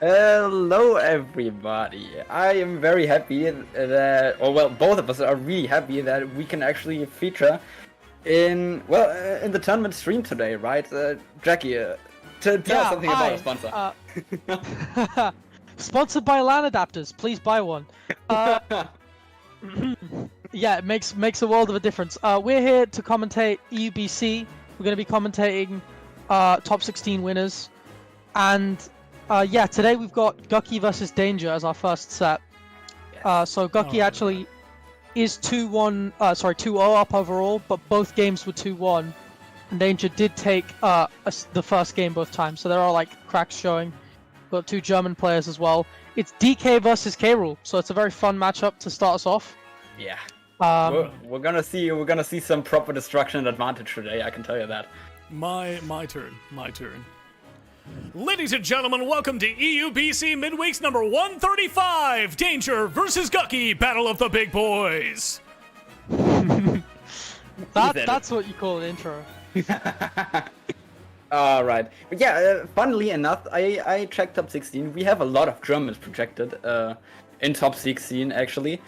Hello, everybody. I am very happy that, or well, both of us are really happy that we can actually feature in the tournament stream today, right? Jackie, tell us something about our sponsor. Sponsored by LAN adapters. Please buy one. Yeah, it makes a world of a difference. We're here to commentate EUBC. We're going to be commentating top 16 winners, and yeah, today we've got Gucky versus Danger as our first set. So Gucky actually is 2-1, 2-0 up overall, but both games were 2-1. And Danger did take the first game both times, so there are like cracks showing. Got two German players as well. It's DK versus K-Rule, so it's a very fun matchup to start us off. Yeah. We're gonna see some proper destruction advantage today. I can tell you that. My turn. Ladies and gentlemen, welcome to EUBC Midweek's number 135, Danger versus Gucky, Battle of the Big Boys. That's what you call an intro. Alright. But yeah, funnily enough, I checked top 16. We have a lot of Germans projected in top 16 actually.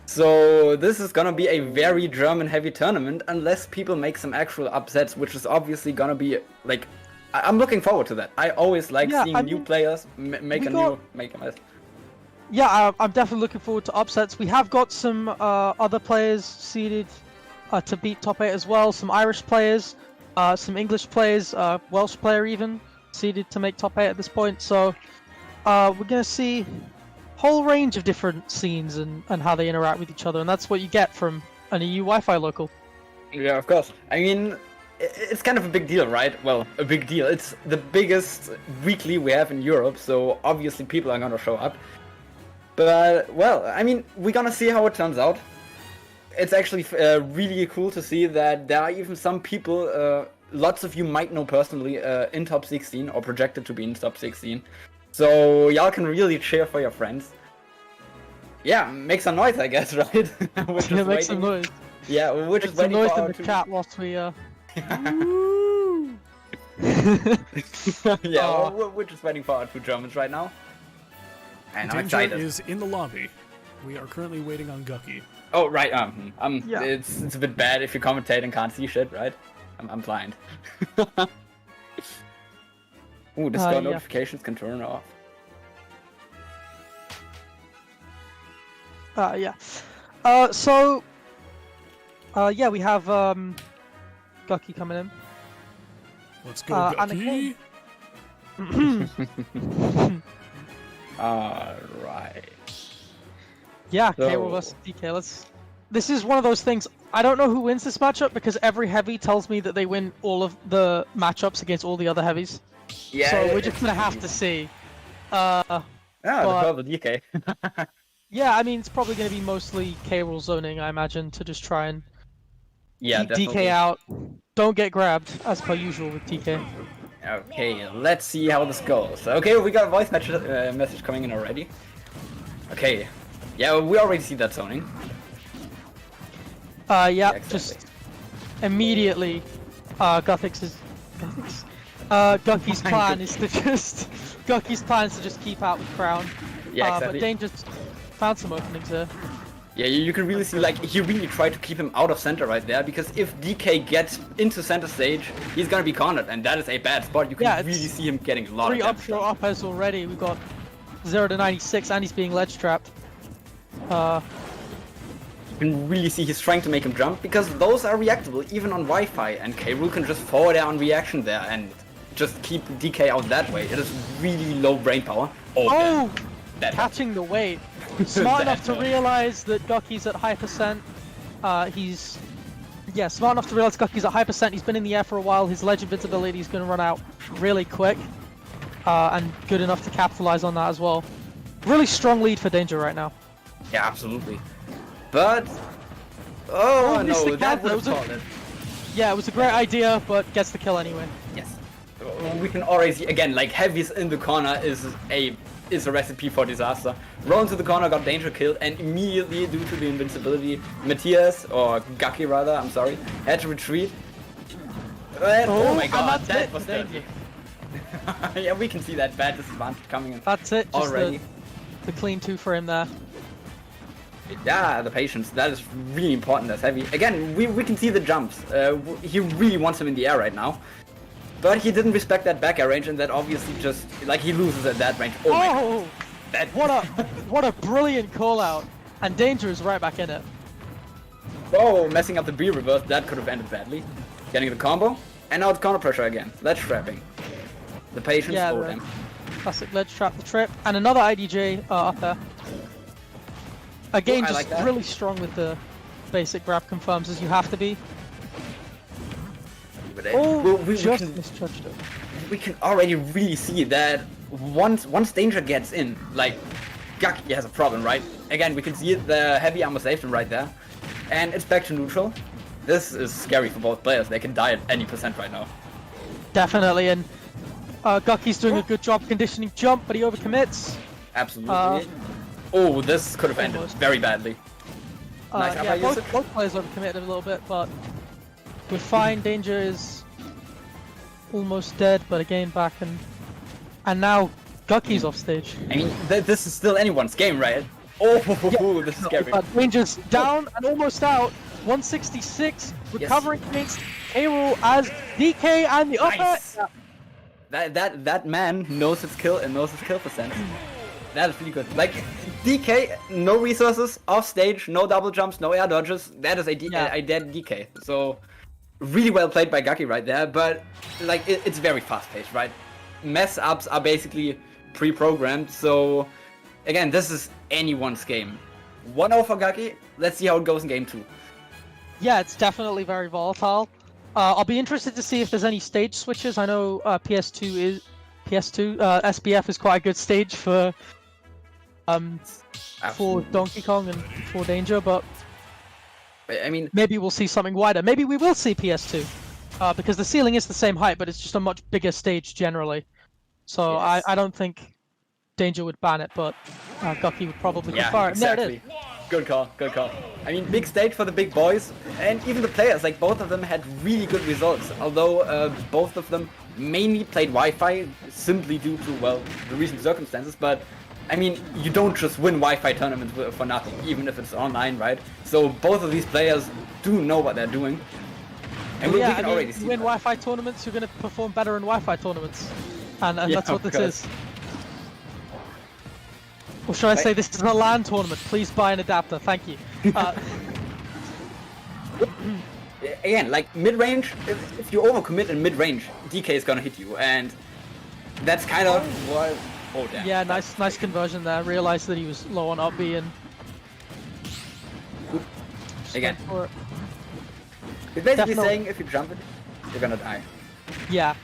So this is gonna be a very German-heavy tournament unless people make some actual upsets, which is obviously gonna be like. I'm looking forward to that. I always like seeing new players make a mess. Yeah, I'm definitely looking forward to upsets. We have got some other players seeded to beat top 8 as well. Some Irish players, some English players, Welsh player even seeded to make top 8 at this point. So we're gonna see whole range of different scenes and how they interact with each other, and that's what you get from an EU Wi-Fi local. Yeah, of course. I mean, it's kind of a big deal, right? Well, a big deal. It's the biggest weekly we have in Europe, so obviously people are gonna show up. But, well, I mean, we're gonna see how it turns out. It's actually really cool to see that there are even some people, lots of you might know personally, in top 16 or projected to be in top 16. So y'all can really cheer for your friends. Yeah, make some noise, I guess, right? Make some noise. Yeah, we're just waiting noise for in the chat whilst we yeah, we're just waiting for our two Germans right now. And I'm Danger excited. is in the lobby. We are currently waiting on Gucky. Oh right, yeah. It's a bit bad if you commentate and can't see shit, right? I'm blind. Ooh, Discord notifications can turn off. Yeah. Yeah, we have Gucky coming in. Let's go, Gucky. Alright. Yeah, K-Rule versus DK. This is one of those things. I don't know who wins this matchup because every heavy tells me that they win all of the matchups against all the other heavies. Yeah, so we're just gonna have to see. The purple DK. Yeah, I mean it's probably gonna be mostly K-Rule zoning, I imagine, to just try and keep DK out. Don't get grabbed, as per usual with DK. Okay, let's see how this goes. Okay, we got a voice message coming in already. Okay, yeah, we already see that zoning. Yeah, exactly. Just immediately, Gucky's plan is to just keep out with Crown. Yeah, exactly. But Danger's found some openings there. Yeah, you can really see, like, he really tried to keep him out of center right there, because if DK gets into center stage, he's gonna be cornered, and that is a bad spot. You can really see him getting a lot of damage. 3 up airs already. We've got 0 to 96, and he's being ledge trapped. You can really see he's trying to make him jump, because those are reactable even on Wi-Fi, and K-Rule can just forward there on reaction there and just keep DK out that way. It is really low brain power. Oh, catching the weight. Smart enough to realize that Gucky's at high percent. Smart enough to realize Gucky's at high percent. He's been in the air for a while. His ledge invincibility is going to run out really quick, and good enough to capitalize on that as well. Really strong lead for Danger right now. Yeah, absolutely. But no, that was it. Yeah, it was a great idea, but gets the kill anyway. Yes. We can already see again, like heavies in the corner is a recipe for disaster. Roll into the corner, got Danger killed, and immediately, due to the invincibility, Matthias, or Gucky rather, I'm sorry, had to retreat. Oh my god, that was dirty. Yeah, we can see that bad disadvantage coming in. That's it. Just already. The clean 2 for him there. Yeah, the patience. That is really important as Heavy. Again, we can see the jumps. He really wants him in the air right now. But he didn't respect that back air range, and that obviously just, like, he loses at that range. Oh, my God. That... What a brilliant call out. And Danger is right back in it. Oh, messing up the B reverse. That could have ended badly. Getting the combo. And now it's counter pressure again. Ledge trapping. The patience. Yeah, Oh, damn. Classic ledge trap the trip. And another IDJ up there. Again, just like really strong with the basic grab confirms as you have to be. But, we just misjudged it. We can already really see that once Danger gets in, like, Gucky has a problem, right? Again, we can see the heavy armor saved him right there. And it's back to neutral. This is scary for both players. They can die at any percent right now. Definitely, and Gucky's doing a good job conditioning jump, but he overcommits. Absolutely. Oh, this could have ended very badly. Nice yeah, both players overcommitted a little bit, but we're fine. Danger is almost dead, but again back and now Gucky's off stage. I mean, this is still anyone's game, right? Oh, yeah, this is scary. But Danger's down and almost out. 166, recovering against K-Rool as DK and the upper. Nice. That man knows his kill and knows his kill percent. That is really good. Like, DK, no resources, off stage, no double jumps, no air dodges. That is a dead DK. So, really well played by Gucky right there, but, like, it's very fast-paced, right? Mess-ups are basically pre-programmed, so, again, this is anyone's game. 1-0 for Gucky. Let's see how it goes in game 2. Yeah, it's definitely very volatile. I'll be interested to see if there's any stage switches. I know PS2 SBF is quite a good stage for Donkey Kong and for Danger, but I mean, maybe we'll see something wider. Maybe we will see PS2 because the ceiling is the same height, but it's just a much bigger stage generally. So yes. I don't think Danger would ban it, but Gucky would probably prefer it. Exactly. There it is. Good call, good call. I mean, big stage for the big boys, and even the players, like both of them had really good results, although both of them mainly played Wi-Fi simply due to, well, the recent circumstances, but I mean, you don't just win Wi-Fi tournaments for nothing, even if it's online, right? So both of these players do know what they're doing, and we can already see you win Wi-Fi tournaments, you're going to perform better in Wi-Fi tournaments, and that's what this is. Or should I say this is a LAN tournament? Please buy an adapter, thank you. Again, like mid-range, if you overcommit in mid-range, DK is gonna hit you, and that's kind of what... Oh, damn. Yeah, nice conversion there. Realized that he was low on up B and... Again. It's basically saying if you jump it, you're gonna die. Yeah.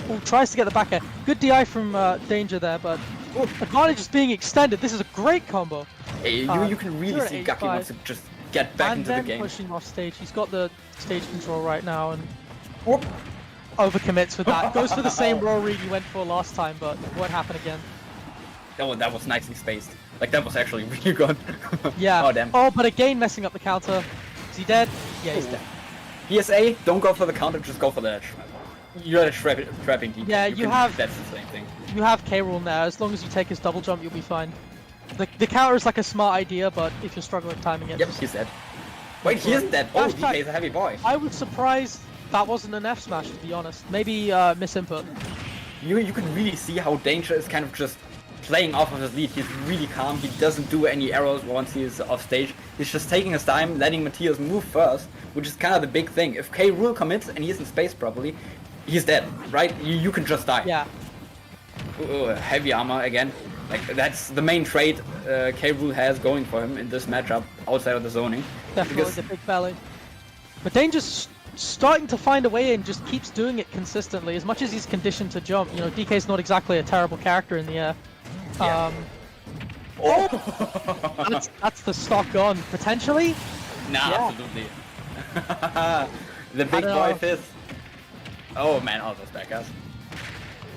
Oh, tries to get the back air. Good DI from Danger there, but... advantage is being extended. This is a great combo. Hey, you can really see Gucky wants to just get back into the game. Pushing off stage. He's got the stage control right now and overcommits with that. Goes for the same roll read he went for last time, but it won't happen again. Oh, that was nicely spaced. Like, that was actually really good. Yeah. Oh, damn. Oh, but again messing up the counter. Is he dead? Yeah, he's dead. PSA, don't go for the counter, just go for the edge. You're trapping DK. Yeah, That's the same thing. You have K-Rool now. As long as you take his double jump, you'll be fine. The counter is like a smart idea, but if you're struggling timing it... Yep, he's dead. Wait, he is dead. Oh, DK is a heavy boy. I was surprised that wasn't an F smash, to be honest. Maybe misinput. You can really see how Danger is kind of just playing off of his lead. He's really calm. He doesn't do any arrows once he is off stage. He's just taking his time, letting Matthias move first, which is kind of the big thing. If K-Rool commits and he's in space properly, he's dead, right? You can just die. Yeah. Heavy armor again. Like, that's the main trait K-Rool has going for him in this matchup outside of the zoning. Definitely the big belly. But Danger's starting to find a way and just keeps doing it consistently. As much as he's conditioned to jump, you know, DK's not exactly a terrible character in the air. Yeah. That's the stock on. Potentially? Nah, absolutely. The big boy fist. Oh man, all those back guys.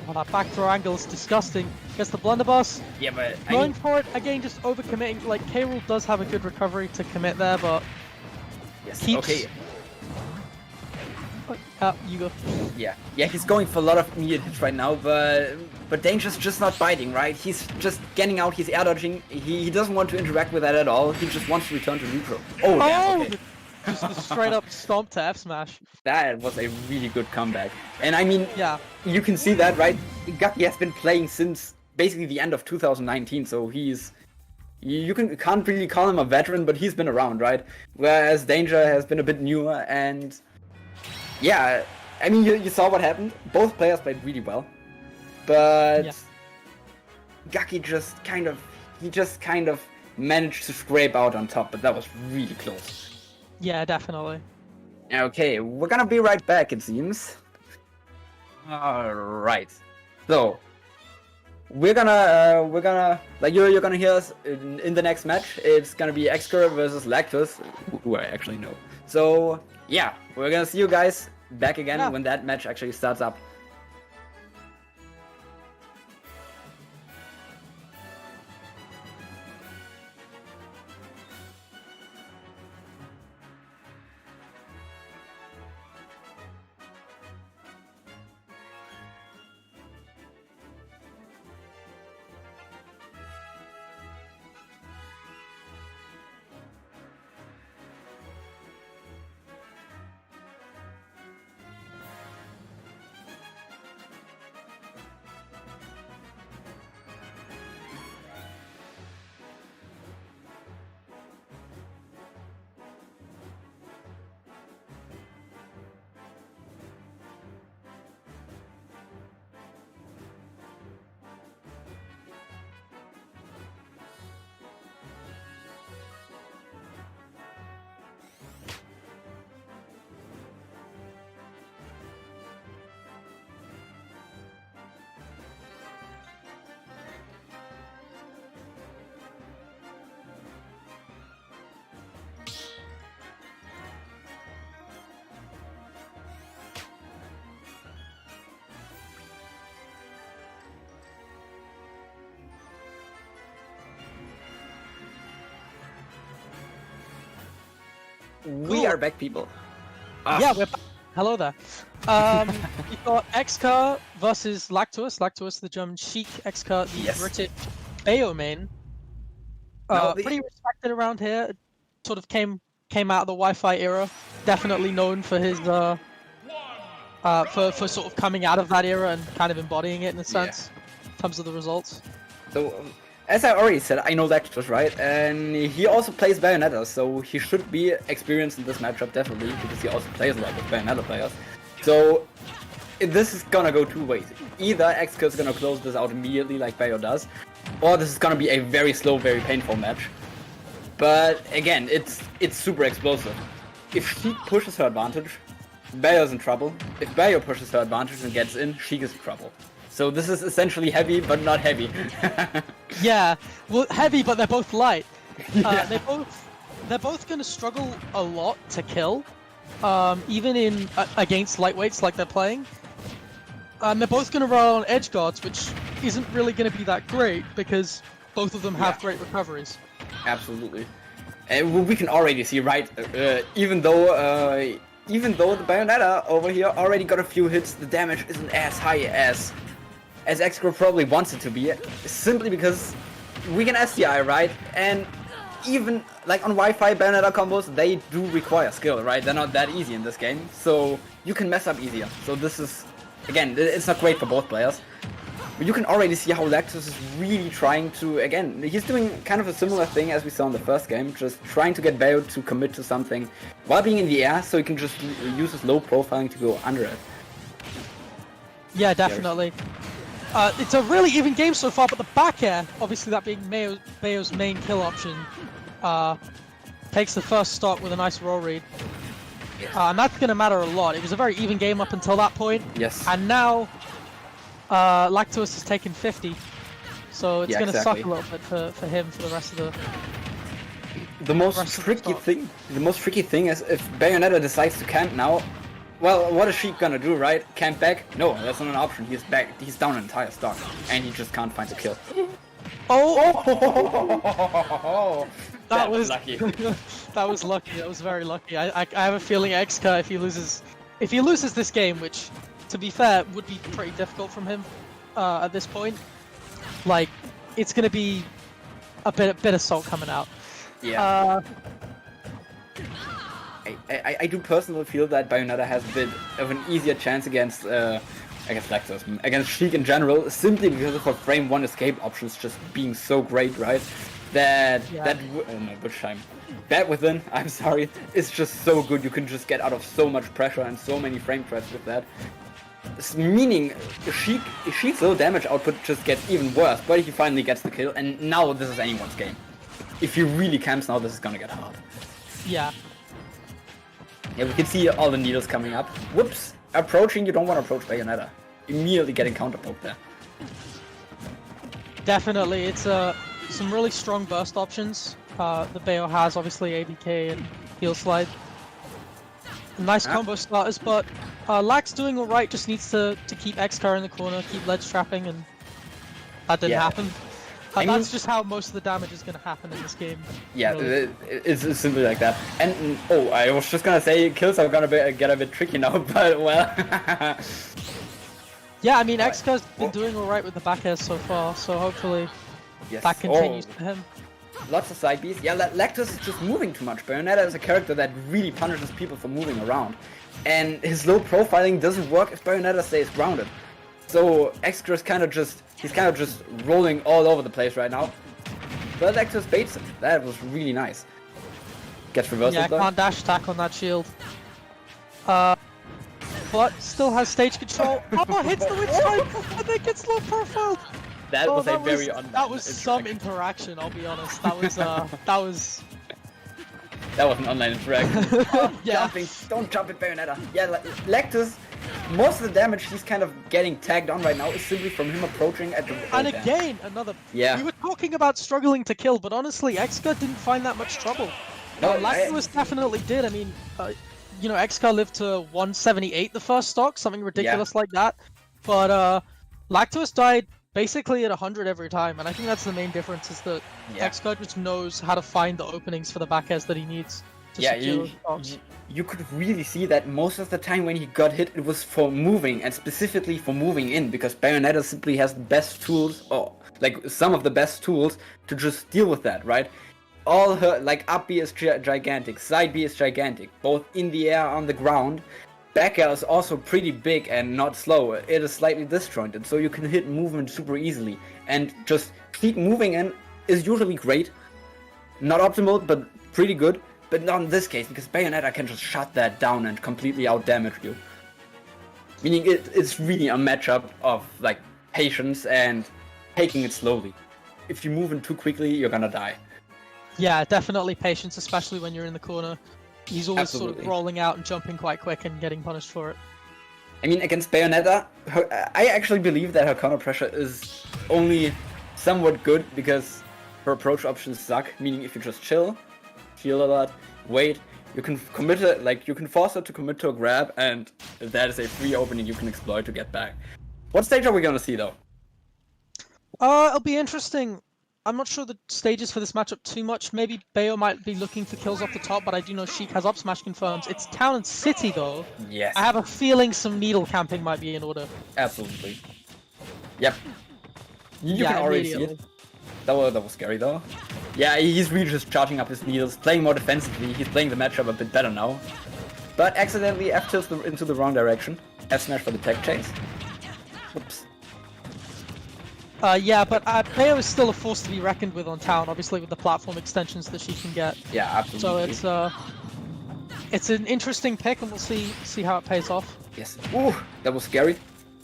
Oh, that back throw angle is disgusting. Gets the blunderbuss. Yeah, but going for it again, just overcommitting. Like K-Rool does have a good recovery to commit there, but yes, keeps. Okay. You go. Yeah, he's going for a lot of immediate hits right now, but Danger's just not biting, right? He's just getting out, he's air dodging, he doesn't want to interact with that at all, he just wants to return to neutral. Oh, damn, okay. Just a straight up stomp to F smash. That was a really good comeback. And I mean, Yeah. you can see that, right? Gucky has been playing since basically the end of 2019, so you can't really call him a veteran, but he's been around, right? Whereas Danger has been a bit newer, and yeah, I mean, you saw what happened. Both players played really well, but Gucky just kind of managed to scrape out on top, but that was really close. Yeah, definitely. Okay, we're gonna be right back, it seems. Alright. So, we're gonna, like, you're gonna hear us in the next match. It's gonna be Xker versus Lactus, who I actually know. So, yeah, we're gonna see you guys back again when that match actually starts up. We are back, people. Yeah, we're back. Hello there. You've got Xker versus Lactus. Lactus, the German Sheik. Xker, the British Bayo main. Pretty respected around here. Sort of came out of the Wi-Fi era. Definitely known for his for sort of coming out of that era and kind of embodying it in a sense, in terms of the results. So, as I already said, I know Lactus, right? And he also plays Bayonetta, so he should be experienced in this matchup, definitely, because he also plays a lot with Bayonetta players. So, this is gonna go two ways. Either Xker is gonna close this out immediately, like Bayo does, or this is gonna be a very slow, very painful match. But, again, it's super explosive. If she pushes her advantage, Bayo's in trouble. If Bayo pushes her advantage and gets in, she gets in trouble. So this is essentially heavy, but not heavy. Yeah, well, heavy, but they're both light. They're both gonna struggle a lot to kill, even in against lightweights like they're playing. They're both gonna rely on edge guards, which isn't really gonna be that great because both of them have great recoveries. Absolutely, and we can already see, right? Even though the Bayonetta over here already got a few hits, the damage isn't as high as Xker probably wants it to be, simply because we can SDI, right? And even like on Wi-Fi Bayonetta combos, they do require skill, right? They're not that easy in this game, so you can mess up easier. So this is, again, it's not great for both players. But you can already see how Lactus is really trying to, again, he's doing kind of a similar thing as we saw in the first game, just trying to get Bayo to commit to something while being in the air, so he can just use his low profiling to go under it. Yeah, definitely. It's a really even game so far, but the back air, obviously that being Bayo's main kill option, takes the first stock with a nice roll read. And that's going to matter a lot. It was a very even game up until that point. Yes. And now, Lactus has taken 50. So it's going to suck a little bit for him for the rest of the most tricky thing is if Bayonetta decides to camp now. Well, what is she gonna do, right? Camp back? No, that's not an option. He's back. He's down an entire stock, and he just can't find the kill. That was lucky. that was lucky. That was very lucky. I have a feeling Xker, if he loses if he loses this game, which, to be fair, would be pretty difficult from him at this point, like, it's going to be a bit of salt coming out. Yeah. I do personally feel that Bayonetta has a bit of an easier chance against Lactose, against Sheik in general, simply because of her frame 1 escape options just being so great, right? That Within, I'm sorry, is just so good. You can just get out of so much pressure and so many frame traps with that. Meaning, Sheik's low damage output just gets even worse, but he finally gets the kill, and now this is anyone's game. If he really camps now, this is gonna get hard. Yeah. Yeah, we can see all the needles coming up. Whoops! Approaching, you don't want to approach Bayonetta. Immediately getting counterpoked there. Definitely, it's some really strong burst options. The Bayo has, obviously, ABK and Heal Slide. Nice combo starters, but Lack's doing alright, just needs to keep X-Car in the corner, keep ledge trapping, and that didn't happen. That's just how most of the damage is going to happen in this game. Yeah, really. it's simply like that. And, oh, I was just gonna say, kills are gonna get a bit tricky now, but, well... Yeah, I mean, X-Car's been doing alright with the back air so far, so hopefully that continues for him. Lots of side Bs. Yeah, Lactose is just moving too much. Bayonetta is a character that really punishes people for moving around. And his low profiling doesn't work if Bayonetta stays grounded. So X-Car is he's kind of just rolling all over the place right now. But Lactose baits him. That was really nice. Gets reversal. Yeah, can't dash attack on that shield. But still has stage control. Oh, hits the witch strike, and then gets low profiled. That was a very that was some interaction. I'll be honest. That was That was an online interaction. Yeah. Jumping. Don't jump at Bayonetta. Yeah, Lactose, most of the damage he's kind of getting tagged on right now is simply from him approaching at the... And again, another... Yeah. We were talking about struggling to kill, but honestly, X-Car didn't find that much trouble. No, Lactose definitely did. I mean, you know, X-Car lived to 178 the first stock, something ridiculous like that. But Lactose died basically at 100 every time, and I think that's the main difference, is that X-Car just knows how to find the openings for the back airs that he needs to secure stocks. You could really see that most of the time when he got hit, it was for moving, and specifically for moving in, because Bayonetta simply has the best tools, or like some of the best tools, to just deal with that, right? All her, like, up B is gigantic, side B is gigantic, both in the air, on the ground. Back air is also pretty big and not slow. It is slightly disjointed, so you can hit movement super easily. And just keep moving in is usually great. Not optimal, but pretty good. But not in this case, because Bayonetta can just shut that down and completely outdamage you. Meaning it's really a matchup of, like, patience and taking it slowly. If you move in too quickly, you're gonna die. Yeah, definitely patience, especially when you're in the corner. He's always sort of rolling out and jumping quite quick and getting punished for it. I mean, against Bayonetta, I actually believe that her counter pressure is only somewhat good because her approach options suck. Meaning, if you just chill a lot, wait, you can you can force her to commit to a grab, and that is a free opening you can exploit to get back. What stage are we gonna see though? It'll be interesting. I'm not sure the stages for this matchup too much. Maybe Bayo might be looking for kills off the top, but I do know Sheik has up smash confirms. It's town and city though. Yes. I have a feeling some needle camping might be in order. Absolutely. Yep. You can already see it. That was scary though. Yeah, he's really just charging up his needles, playing more defensively. He's playing the matchup a bit better now. But accidentally F-tilts into the wrong direction. F-smash for the tech chase. Oops. Yeah, but Bayo is still a force to be reckoned with on town, obviously with the platform extensions that she can get. Yeah, absolutely. So it's an interesting pick, and we'll see how it pays off. Yes. Ooh, that was scary.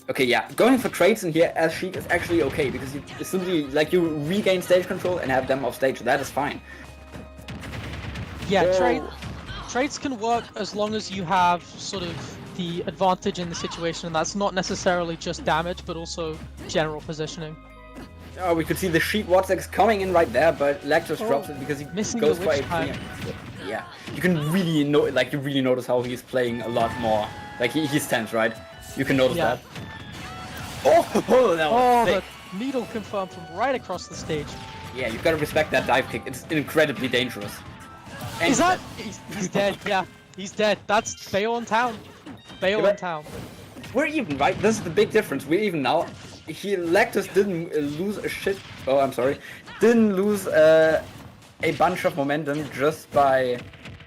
Okay, yeah, going for trades in here as Sheik is actually okay, because you simply, like, you regain stage control and have them off stage. That is fine. Yeah, trades can work as long as you have sort of the advantage in the situation, and that's not necessarily just damage, but also general positioning. Oh, we could see the Sheik Watsex coming in right there, but Lactose drops it because he goes for a clean. Yeah, you can really you really notice how he's playing a lot more. Like he's tense, right? You can notice that. Oh, that was sick. The needle confirmed from right across the stage. Yeah, you've got to respect that dive kick. It's incredibly dangerous. And he's dead. Yeah, he's dead. That's Bayo on town. Bayo but- in town. We're even, right? This is the big difference. We're even now. Lactus didn't lose a shit. Oh, I'm sorry. Didn't lose a bunch of momentum just by,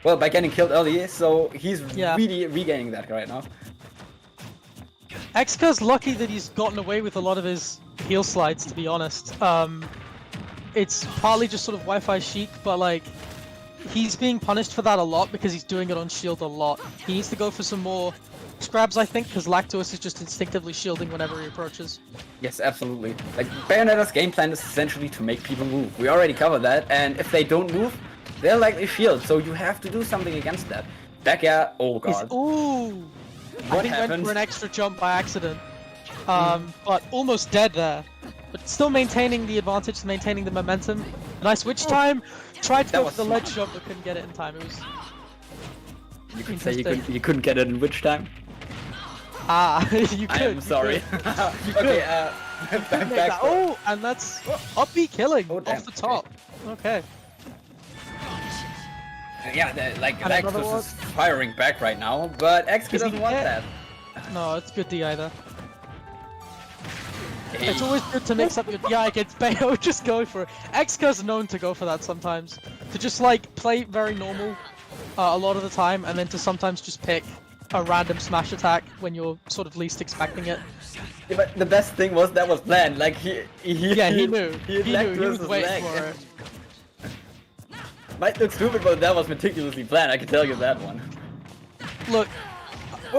well, by getting killed early. So he's Yeah. really regaining that right now. Xka's lucky that he's gotten away with a lot of his heal slides, to be honest. It's partly just sort of Wi-Fi chic, but like, he's being punished for that a lot because he's doing it on shield a lot. He needs to go for some more scrabs, I think, because Lactus is just instinctively shielding whenever he approaches. Yes, absolutely. Like, Bayonetta's game plan is essentially to make people move. We already covered that, and if they don't move, they're likely shield, so you have to do something against that. Back air, oh god. Ooh! I What think happened? went for an extra jump by accident. But almost dead there. But still maintaining the advantage, maintaining the momentum. Nice witch time. Tried to That go was for the ledge smart. jump, but couldn't get it in time. It was You could say interesting. you couldn't get it in which time? You could. I am you sorry. could. Okay, Make back that. Oh, and that's upbeat killing Oh, damn, off the top. Okay. yeah, like And another Lactus one. is firing back right now, but XP Is he doesn't want hit? that. No, it's good D either. Hey. It's always good to mix up your DI against Bayo, just go for it. Xka's known to go for that sometimes. To just like play very normal a lot of the time, and then to sometimes just pick a random smash attack when you're sort of least expecting it. Yeah, but the best thing was that was planned. Like he Yeah, he knew. He knew. Lactus He was his waiting leg. for it. Might look stupid, but that was meticulously planned. I can tell you that one. Look,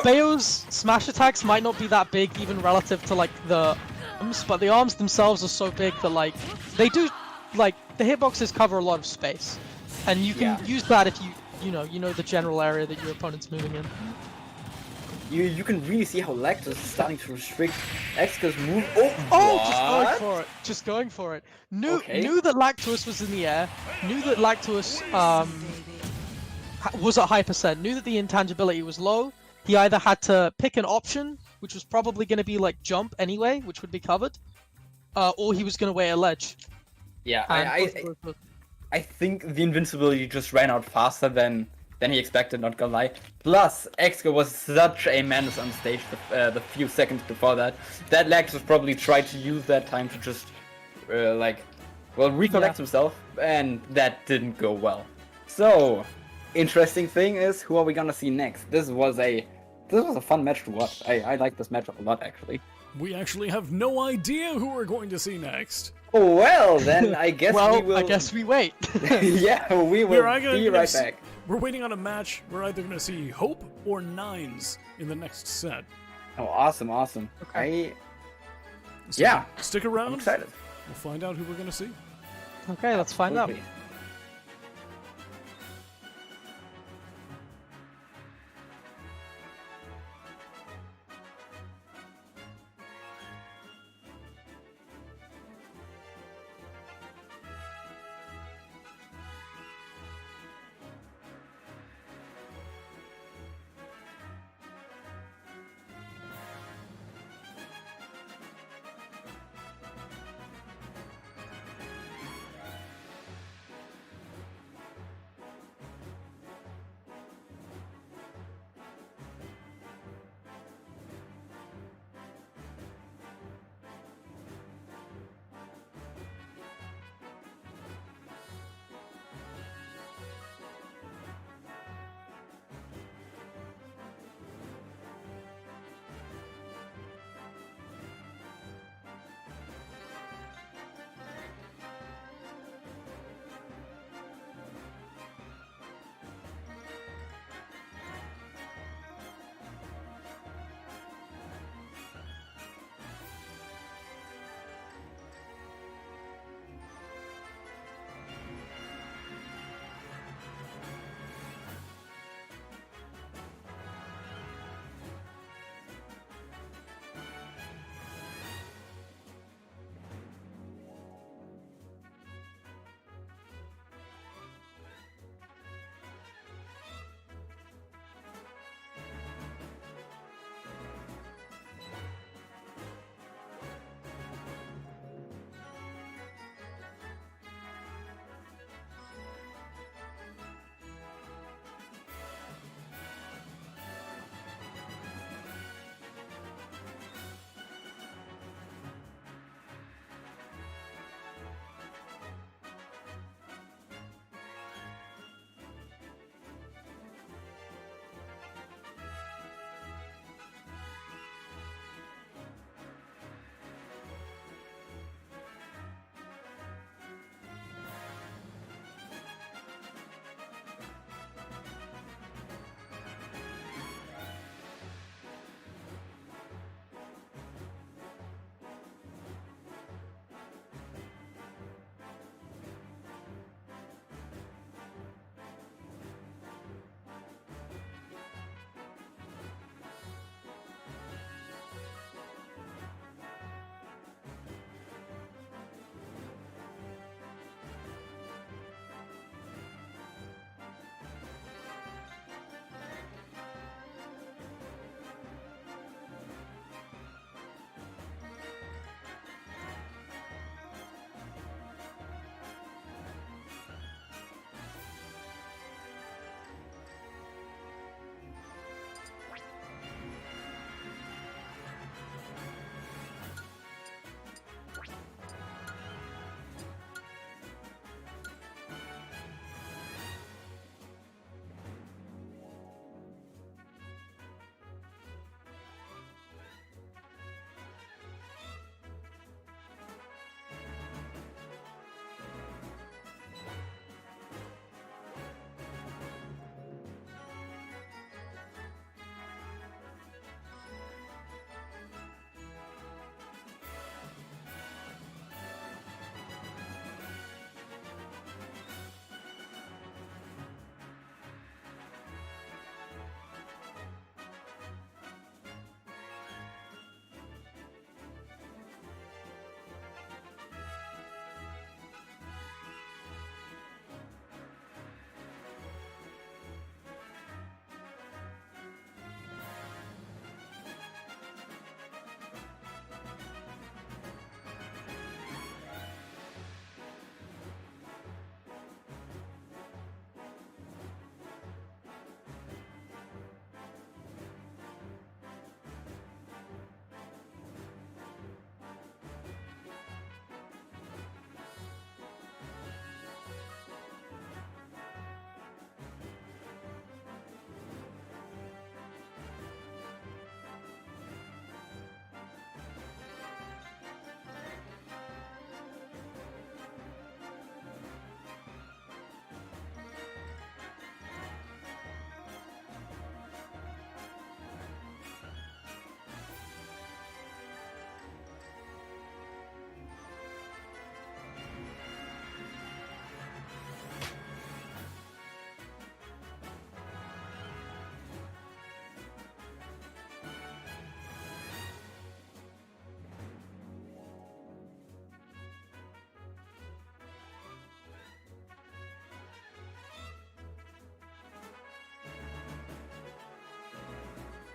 Bayo's smash attacks might not be that big even relative to like the arms, but the arms themselves are so big that like they do like the hitboxes cover a lot of space, and you can Yeah. use that if you know the general area that your opponent's moving in. You can really see how Lactus is starting to restrict Xka's move. Oh, Oh, what? just going for it. Just going for it. Okay. Knew that Lactus was in the air. Knew that Lactus was at high percent. Knew that the intangibility was low. He either had to pick an option, which was probably going to be like jump anyway, which would be covered, or he was going to wait a ledge. Yeah, And I think the invincibility just ran out faster than he expected, not gonna lie. Plus, Xka was such a menace on stage the few seconds before that Lactus probably tried to use that time to just, recollect himself, and that didn't go well. So, interesting thing is, who are we gonna see next? This was a fun match to watch. I like this matchup a lot, actually. We actually have no idea who we're going to see next. Oh, well, then I guess we will... I guess we wait. Yeah, we will be right back. We're waiting on a match. We're either going to see Hope or Nines in the next set. Oh, awesome. Okay. So Yeah. Stick I'm around. excited. We'll find out who we're going to see. Okay, let's find out. Absolutely.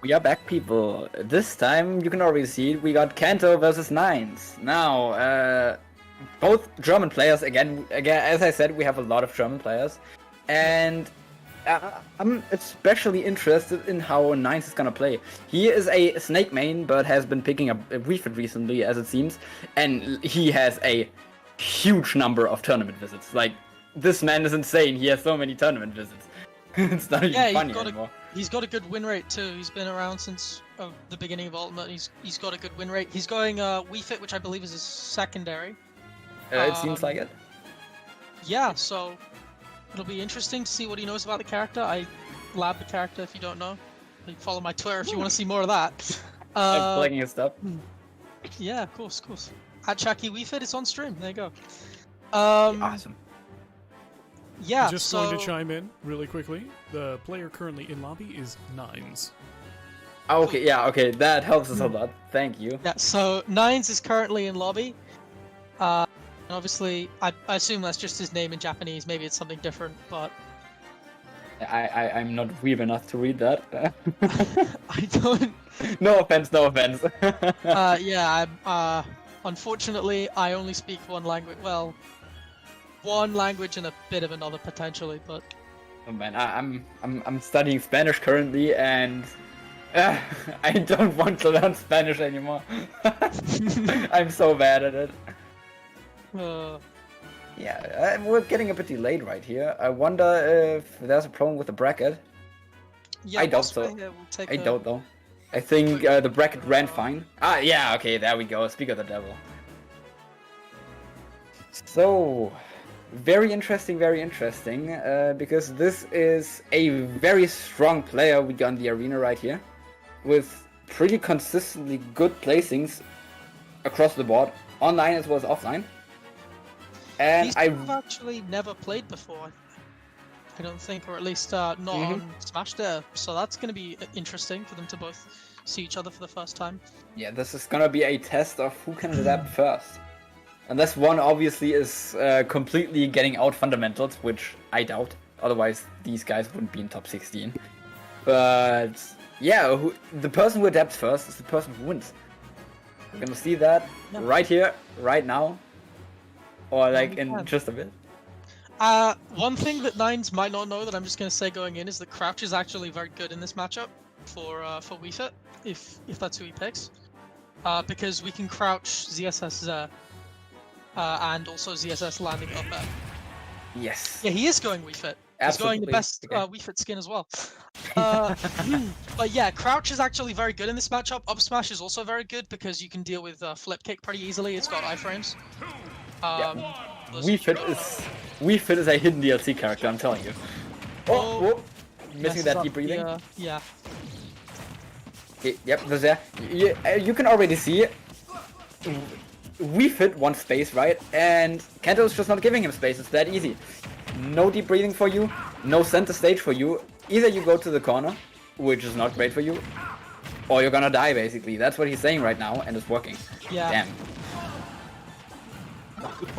We are back, people. This time, you can already see it, we got Kanto versus Nines. Now, both German players, again, as I said, we have a lot of German players. And I'm especially interested in how Nines is gonna play. He is a Snake main, but has been picking up Wii Fit recently, as it seems. And he has a huge number of tournament visits. Like, this man is insane. He has so many tournament visits. It's not even funny anymore. He's got a good win rate too. He's been around since the beginning of Ultimate. He's got a good win rate. He's going Wii Fit, which I believe is his secondary. It seems like it. Yeah, so it'll be interesting to see what he knows about the character. I lab the character if you don't know. You follow my Twitter if you want to see more of that. I'm flagging his stuff. Yeah, of course. At Chucky Wii Fit, it's on stream. There you go. Awesome. Yeah, Just going to chime in really quickly. The player currently in lobby is Nines. Okay, yeah, okay, that helps us a lot. Thank you. Yeah, so Nines is currently in lobby. And obviously, I assume that's just his name in Japanese. Maybe it's something different, but I'm not weeb enough to read that. I don't. No offense. Yeah, unfortunately, I only speak one language. Well, one language and a bit of another potentially, but. Oh man, I'm studying Spanish currently, and I don't want to learn Spanish anymore. I'm so bad at it. Yeah, we're getting a bit delayed right here. I wonder if there's a problem with the bracket. Yeah, I doubt so. I don't know. I think the bracket ran fine. Ah, yeah, okay, there we go. Speak of the devil. So, very interesting, because this is a very strong player we got in the arena right here, with pretty consistently good placings across the board, online as well as offline. And I've actually never played before, I don't think, or at least not on Smash there, so that's going to be interesting for them to both see each other for the first time. Yeah, this is going to be a test of who can adapt first. Unless one obviously is completely getting out fundamentals, which I doubt. Otherwise, these guys wouldn't be in top 16. But yeah, the person who adapts first is the person who wins. We're gonna see that right here, right now, or like in just a bit. One thing that Nines might not know that I'm just gonna say going in is that Crouch is actually very good in this matchup for Wii Fit, if that's who he picks, because we can crouch ZSS and also ZSS landing up there. Yes. Yeah, he is going Wii Fit. He's going the best Wii Fit skin as well. But yeah, Crouch is actually very good in this matchup. Up Smash is also very good because you can deal with Flip Kick pretty easily. It's got iframes. Wii Fit is a hidden DLC character, I'm telling you. Oh, missing that deep breathing. Yeah. Okay, yep, there's there. You can already see Wii Fit wants space, right? And Kanto is just not giving him space. It's that easy. No deep breathing for you, no center stage for you. Either you go to the corner, which is not great for you, or you're gonna die, basically. That's what he's saying right now, and it's working. Yeah. Damn.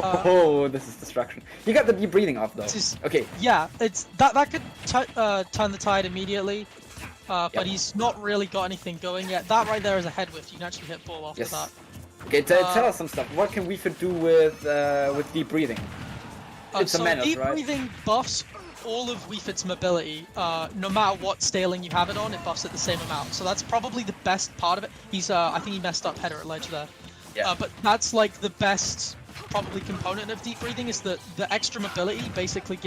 Oh, this is destruction. You got the deep breathing off, though. Okay. Yeah, it's that could turn the tide immediately, but he's not really got anything going yet. That right there is a head whiff. You can actually hit ball off of that. Okay, tell us some stuff. What can Wii Fit do with deep breathing? It's a menace, deep right? breathing buffs all of Wii Fit's mobility. No matter what scaling you have it on, it buffs it the same amount. So that's probably the best part of it. He's I think he messed up header at ledge there. Yeah. But that's like the best probably component of deep breathing is that the extra mobility basically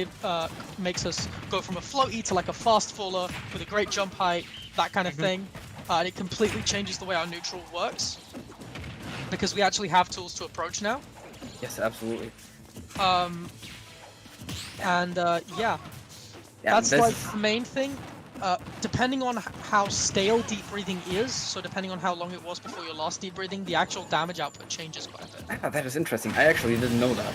makes us go from a floaty to like a fast faller with a great jump height, that kind of thing. And it completely changes the way our neutral works because we actually have tools to approach now. Yes, absolutely. Yeah, that's like the main thing. Depending on how stale deep breathing is, so depending on how long it was before your last deep breathing, the actual damage output changes quite a bit. That is interesting. I actually didn't know that.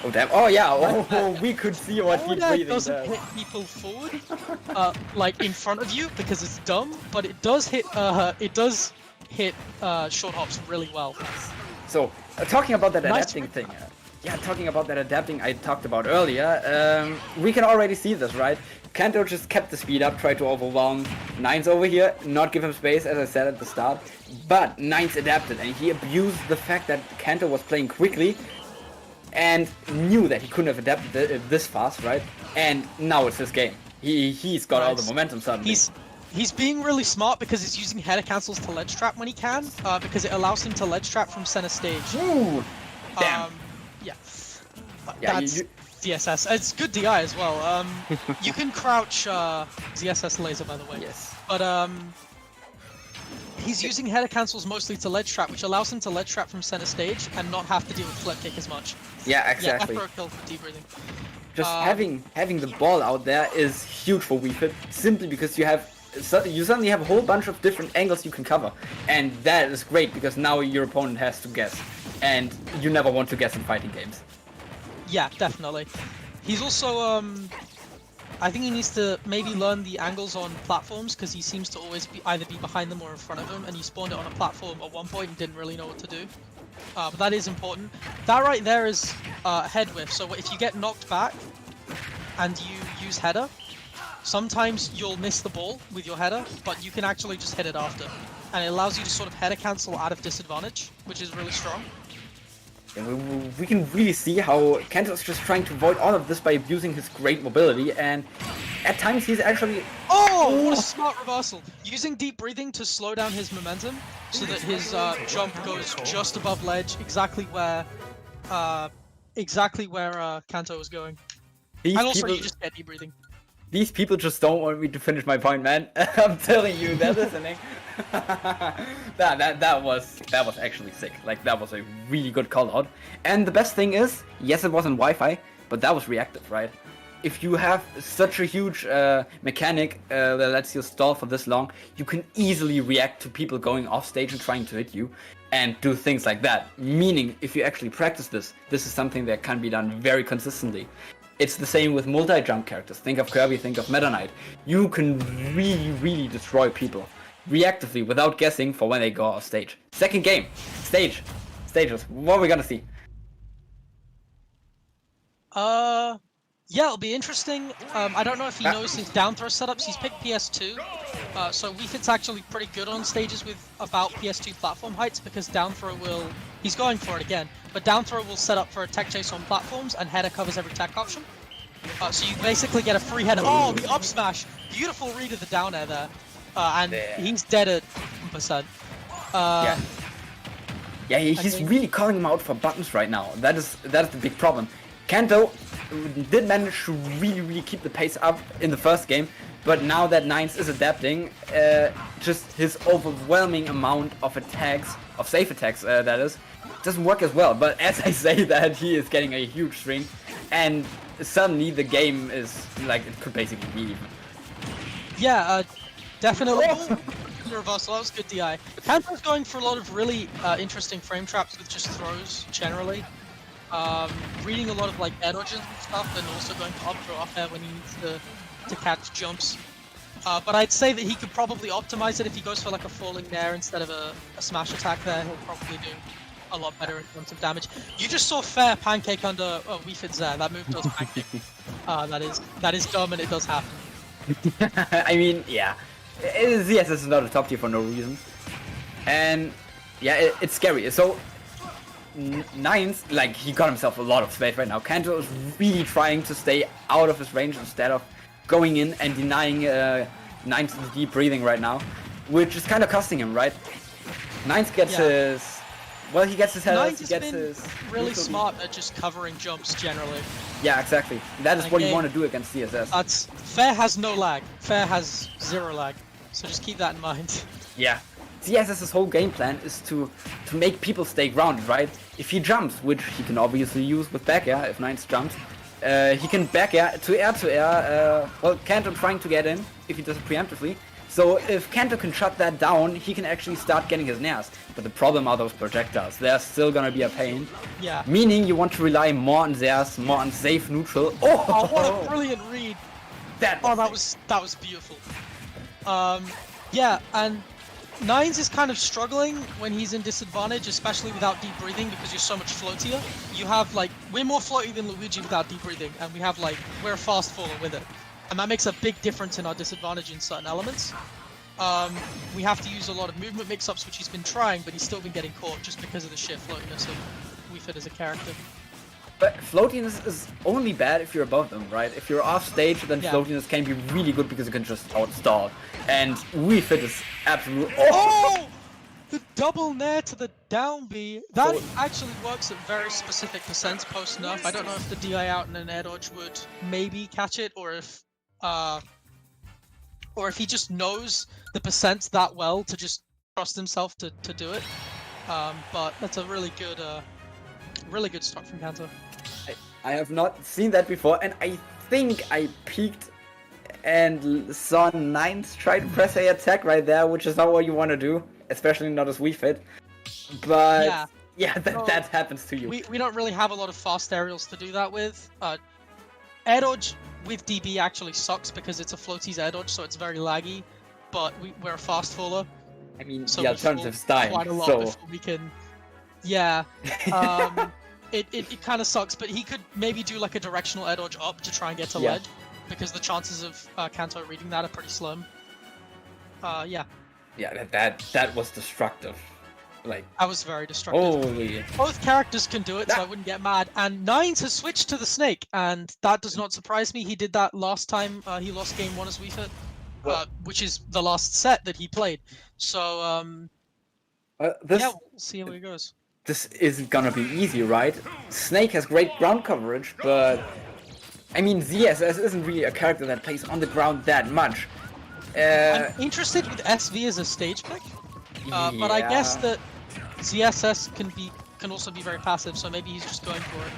Oh damn! Oh yeah! Oh, we could see what deep breathing does. It doesn't hit people forward, like in front of you, because it's dumb. But it does hit. Short hops really well. So, talking about that adapting thing. yeah, talking about that adapting I talked about earlier, we can already see this, right? Kanto just kept the speed up, tried to overwhelm Nines over here, not give him space, as I said at the start. But Nines adapted, and he abused the fact that Kanto was playing quickly and knew that he couldn't have adapted this fast, right? And now it's his game. He's got all the momentum suddenly. He's being really smart because he's using header cancels to ledge trap when he can, because it allows him to ledge trap from center stage. Ooh, damn. Yeah. Yeah, That's ZSS. It's good DI as well. You can crouch ZSS laser, by the way. Yes. But he's using header cancels mostly to ledge trap, which allows him to ledge trap from center stage and not have to deal with flip kick as much. Yeah, exactly. Yeah, after a kill, deep breathing. Just having the ball out there is huge for Wii Fit, simply because you suddenly have a whole bunch of different angles you can cover, and that is great because now your opponent has to guess, and you never want to guess in fighting games. Yeah, definitely. He's also, I think he needs to maybe learn the angles on platforms, because he seems to always either be behind them or in front of them, and he spawned it on a platform at one point and didn't really know what to do. But that is important. That right there is head whiff, so if you get knocked back and you use header, sometimes you'll miss the ball with your header, but you can actually just hit it after. And it allows you to sort of header cancel out of disadvantage, which is really strong. And we can really see how Kanto is just trying to avoid all of this by abusing his great mobility, and at times he's actually... Oh, what a smart reversal! Using deep breathing to slow down his momentum, so that his jump goes just above ledge, exactly where Kanto was going. And also you just get deep breathing. These people just don't want me to finish my point, man. I'm telling you, they're listening. that was actually sick. Like, that was a really good call out. And the best thing is, yes, it wasn't Wi-Fi, but that was reactive, right? If you have such a huge mechanic that lets you stall for this long, you can easily react to people going off stage and trying to hit you, and do things like that. Meaning, if you actually practice this is something that can be done very consistently. It's the same with multi-jump characters. Think of Kirby, think of Meta Knight. You can really destroy people reactively without guessing for when they go off stage. Second game, stages. What are we gonna see? Yeah, it'll be interesting. I don't know if he knows his down throw setups. He's picked PS2, so Wii Fit's actually pretty good on stages with about PS2 platform heights, because down throw will... He's going for it again, but down throw will set up for a tech chase on platforms, and header covers every tech option. So you basically get a free header. Oh, the up smash! Beautiful read of the down air there. And he's dead at 1%. Yeah, he's really calling him out for buttons right now. That is the big problem. Kanto did manage to really keep the pace up in the first game, but now that Nines is adapting, just his overwhelming amount of attacks, of safe attacks, that is, doesn't work as well. But as I say that, he is getting a huge string, and suddenly the game is like, it could basically be even. Yeah, definitely. Reversal, that was good DI. Kanto's going for a lot of really interesting frame traps with just throws generally. Reading a lot of like air dodges and stuff, and also going for up throw off air when he needs to catch jumps. But I'd say that he could probably optimize it if he goes for like a falling nair instead of a smash attack there. He'll probably do a lot better in terms of damage. You just saw fair pancake under Wii Fit there. That move does pancake. That is dumb, and it does happen. I mean, yeah. Yes, this is not a top tier for no reason. And yeah, it's scary. So Nines, like, he got himself a lot of space right now. Kanto is really trying to stay out of his range instead of going in and denying Nines the deep breathing right now, which is kind of costing him, right? Nines gets his... Well, he gets his headers, he gets his... really smart at just covering jumps generally. Yeah, exactly. That is what you want to do against CSS. Fair has no lag. Fair has 0 lag. So just keep that in mind. Yeah. CSS's whole game plan is to make people stay grounded, right? If he jumps, which he can obviously use with back air, if Nines jumps, he can back air to air, well, Kanto trying to get in, if he does it preemptively. So if Kanto can shut that down, he can actually start getting his nairs. But the problem are those projectiles. They're still gonna be a pain. Yeah. Meaning you want to rely more on theirs, more on safe neutral. Oh, what a brilliant read! That was beautiful. Yeah, and Nines is kind of struggling when he's in disadvantage, especially without deep breathing, because you're so much floatier. You have like, we're more floaty than Luigi without deep breathing, and we have like, we're a fast faller with it. And that makes a big difference in our disadvantage in certain elements. We have to use a lot of movement mix-ups, which he's been trying, but he's still been getting caught just because of the sheer floatiness of Wii Fit as a character. But floatiness is only bad if you're above them, right? If you're off stage, then floatiness can be really good because you can just outstall. And Wii Fit is absolutely. Oh! The double nair to the down B. That actually works at very specific percents post nerf. I don't know if the DI out and an air dodge would maybe catch it, or if he just knows the percents that well to just trust himself to do it. But that's a really good stock from Kanto. I have not seen that before, and I think I peeked and saw Nines try to press a attack right there, which is not what you want to do, especially not as Wii Fit. But yeah, that happens to you. We don't really have a lot of fast aerials to do that with. Air dodge with DB actually sucks because it's a floaties air dodge, so it's very laggy. But we're a fast faller. I mean, so the alternative's dying, quite a lot so before we can. Yeah. It kind of sucks, but he could maybe do like a directional air dodge up to try and get to ledge, because the chances of Kanto reading that are pretty slim. Yeah. Yeah, that was destructive. Like, I was very destructive. Holy. Both characters can do it, so I wouldn't get mad. And Nines has switched to the snake, and that does not surprise me. He did that last time he lost game 1 as Wii Fit, which is the last set that he played. So, yeah, we'll see how it goes. This isn't gonna be easy, right? Snake has great ground coverage, but I mean, ZSS isn't really a character that plays on the ground that much. I'm interested with SV as a stage pick, but I guess that ZSS can also be very passive, so maybe he's just going for it.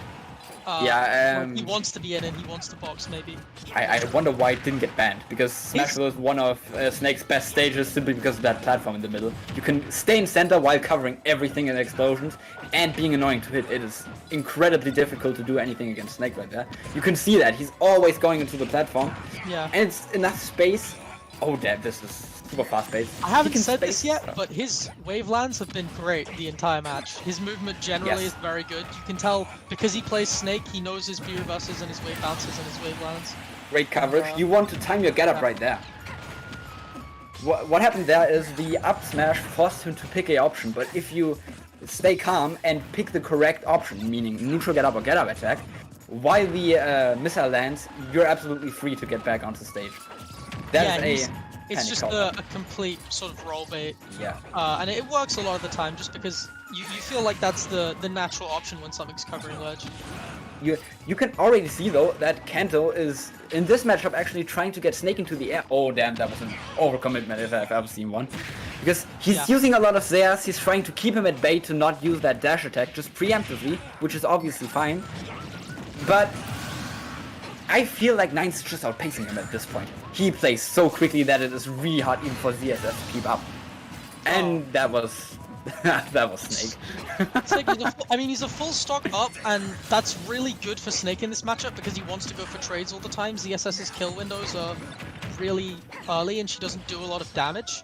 He wants to be in and he wants to box, maybe. I wonder why it didn't get banned, because Smash was one of Snake's best stages simply because of that platform in the middle. You can stay in center while covering everything in explosions and being annoying to hit. It is incredibly difficult to do anything against Snake right there. You can see that he's always going into the platform. Yeah. And it's enough space. Oh damn, this is super fast paced. I haven't said this yet, but his wavelands have been great the entire match. His movement generally is very good. You can tell because he plays Snake, he knows his B reverses and his wave bounces and his wavelands. Great coverage. You want to time your getup right there. What happened there is the up smash forced him to pick a option, but if you stay calm and pick the correct option, meaning neutral getup or getup attack, while the missile lands, you're absolutely free to get back onto stage. It's just a complete sort of roll bait. Yeah. And it works a lot of the time just because you feel like that's the natural option when something's covering ledge. You can already see though that Kanto is in this matchup actually trying to get Snake into the air. Oh damn, that was an overcommitment if I've ever seen one. Because he's using a lot of Zeas, he's trying to keep him at bay to not use that dash attack just preemptively, which is obviously fine. But I feel like Nines is just outpacing him at this point. He plays so quickly that it is really hard even for ZSS to keep up. And that was that was Snake. He's a full stock up, and that's really good for Snake in this matchup because he wants to go for trades all the time. ZSS's kill windows are really early, and she doesn't do a lot of damage.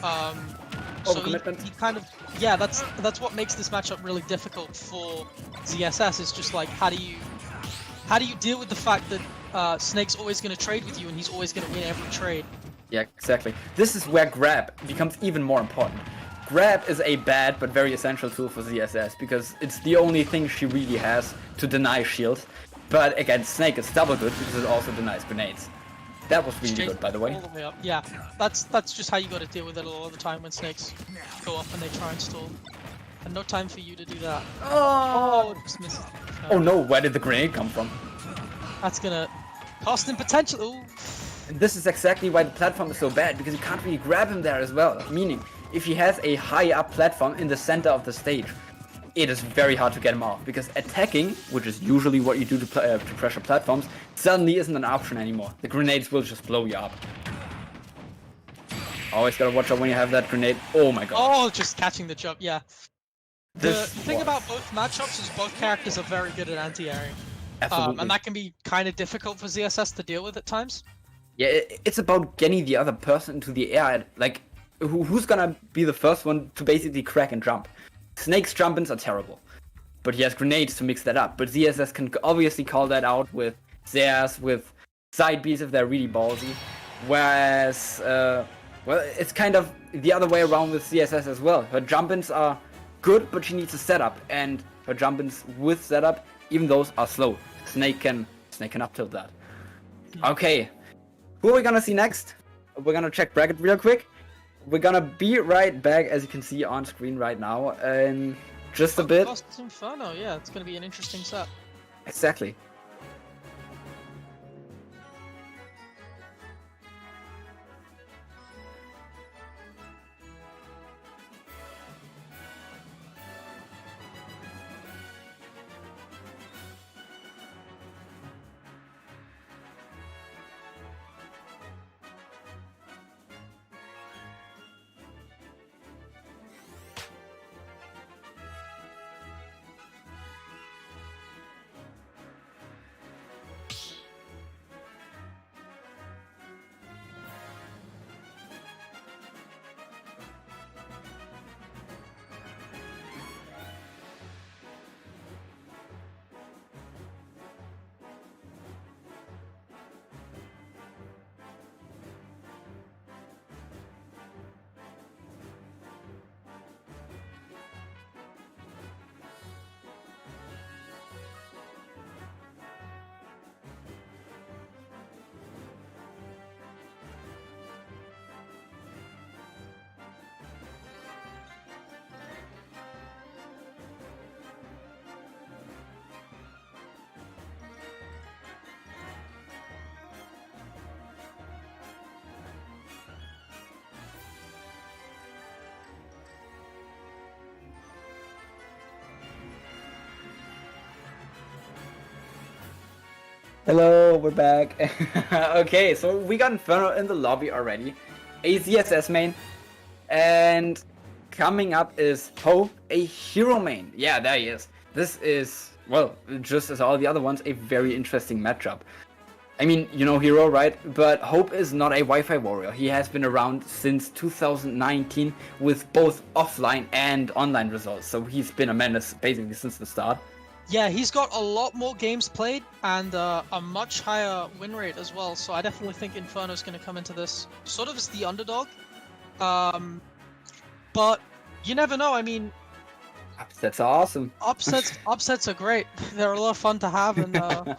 So he kind of that's what makes this matchup really difficult for ZSS. Is just like how do you deal with the fact that Snake's always going to trade with you and he's always going to win every trade? Yeah, exactly. This is where grab becomes even more important. Grab is a bad but very essential tool for ZSS because it's the only thing she really has to deny shield. But against Snake it's double good because it also denies grenades. That was really good, by the way. All the way up. Yeah, that's just how you got to deal with it all the time when Snakes go up and they try and stall. And no time for you to do that. Oh, just misses. Oh no, where did the grenade come from? That's gonna cost him potential. Ooh. And this is exactly why the platform is so bad, because you can't really grab him there as well. Meaning, if he has a high up platform in the center of the stage, it is very hard to get him off, because attacking, which is usually what you do to pressure platforms, suddenly isn't an option anymore. The grenades will just blow you up. Always gotta watch out when you have that grenade. Oh my god. Oh, just catching the jump, yeah. The thing about both matchups is both characters are very good at anti-airing. Absolutely. And that can be kind of difficult for ZSS to deal with at times. Yeah, it's about getting the other person into the air at, like, who's gonna be the first one to basically crack and jump? Snake's jump-ins are terrible, but he has grenades to mix that up. But ZSS can obviously call that out with theirs, with side Bs if they're really ballsy. Whereas, well, it's kind of the other way around with ZSS as well. Her jump-ins are good, but she needs a setup, and her jump-ins with setup, even those are slow. Snake can up tilt that. Okay, who are we gonna see next? We're gonna check bracket real quick. We're gonna be right back, as you can see on screen right now, in just a bit. Versus Inferno, yeah, it's gonna be an interesting set. Exactly. Hello, we're back. Okay, so we got Inferno in the lobby already. A ZSS main. And coming up is Hope, a hero main. Yeah, there he is. This is, well, just as all the other ones, a very interesting matchup. I mean, you know Hero, right? But Hope is not a Wi-Fi warrior. He has been around since 2019 with both offline and online results. So he's been a menace basically since the start. Yeah, he's got a lot more games played and a much higher win rate as well. So I definitely think Inferno's going to come into this sort of as the underdog. But you never know. I mean, upsets are awesome. Upsets are great. They're a lot of fun to have. And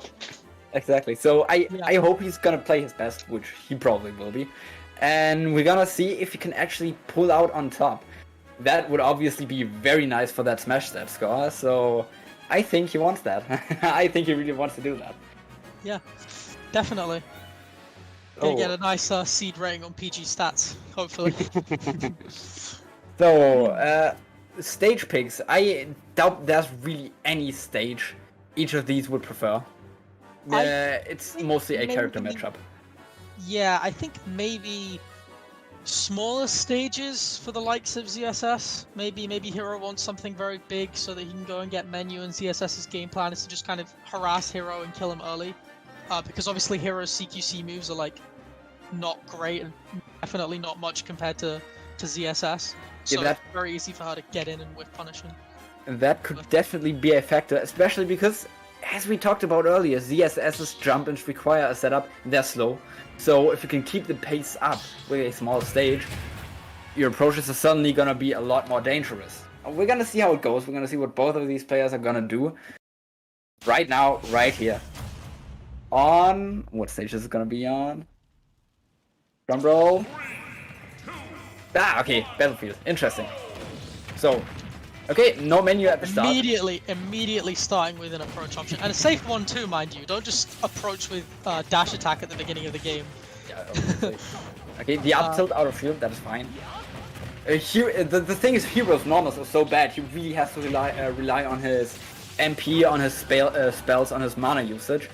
exactly. So I hope he's going to play his best, which he probably will be. And we're going to see if he can actually pull out on top. That would obviously be very nice for that Smash Stat score. So I think he wants that. I think he really wants to do that. Yeah, definitely. Gonna get a nice seed rating on PG stats, hopefully. So, stage picks. I doubt there's really any stage each of these would prefer. It's mostly a character matchup. Yeah, I think maybe smaller stages for the likes of ZSS. Maybe Hero wants something very big so that he can go and get menu, and ZSS's game plan is to just kind of harass Hero and kill him early. Because obviously Hero's CQC moves are like not great and definitely not much compared to ZSS. So it's very easy for her to get in and whiff punish him. That could definitely be a factor, especially because, as we talked about earlier, ZSS's jump-ins require a setup, they're slow. So if you can keep the pace up with a small stage, your approaches are suddenly gonna be a lot more dangerous. We're gonna see how it goes, we're gonna see what both of these players are gonna do. Right now, right here. On... what stage is it gonna be on? Drum roll. Ah, okay, Battlefield. Interesting. So, okay, no menu at the start. Immediately starting with an approach option. And a safe one too, mind you. Don't just approach with dash attack at the beginning of the game. Yeah, okay, the up tilt out of field, that is fine. The thing is, Hero's normals are so bad, he really has to rely on his MP, on his spells, on his mana usage.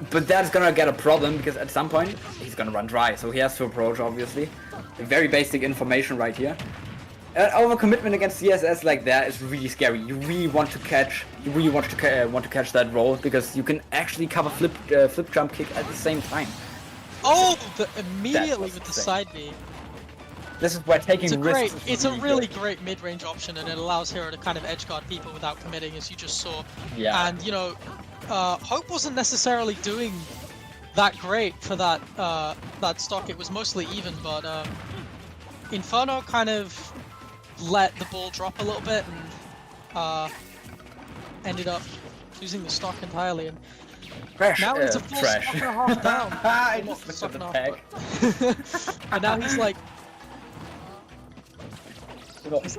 But that's gonna get a problem, because at some point, he's gonna run dry, so he has to approach, obviously. Very basic information right here. Overcommitment against CSS like that is really scary. You really want to catch that roll, because you can actually cover flip jump kick at the same time. Oh, immediately with the side B. This is where taking risks. It's a really great mid-range option, and it allows Hero to kind of edge guard people without committing, as you just saw. Yeah. And you know, Hope wasn't necessarily doing that great for that that stock. It was mostly even, but Inferno kind of let the ball drop a little bit and ended up losing the stock entirely. And Trash. now it's a full trash. stock and a half down. I Well, just not looked stock at and the a tag. half, but- and now he's like,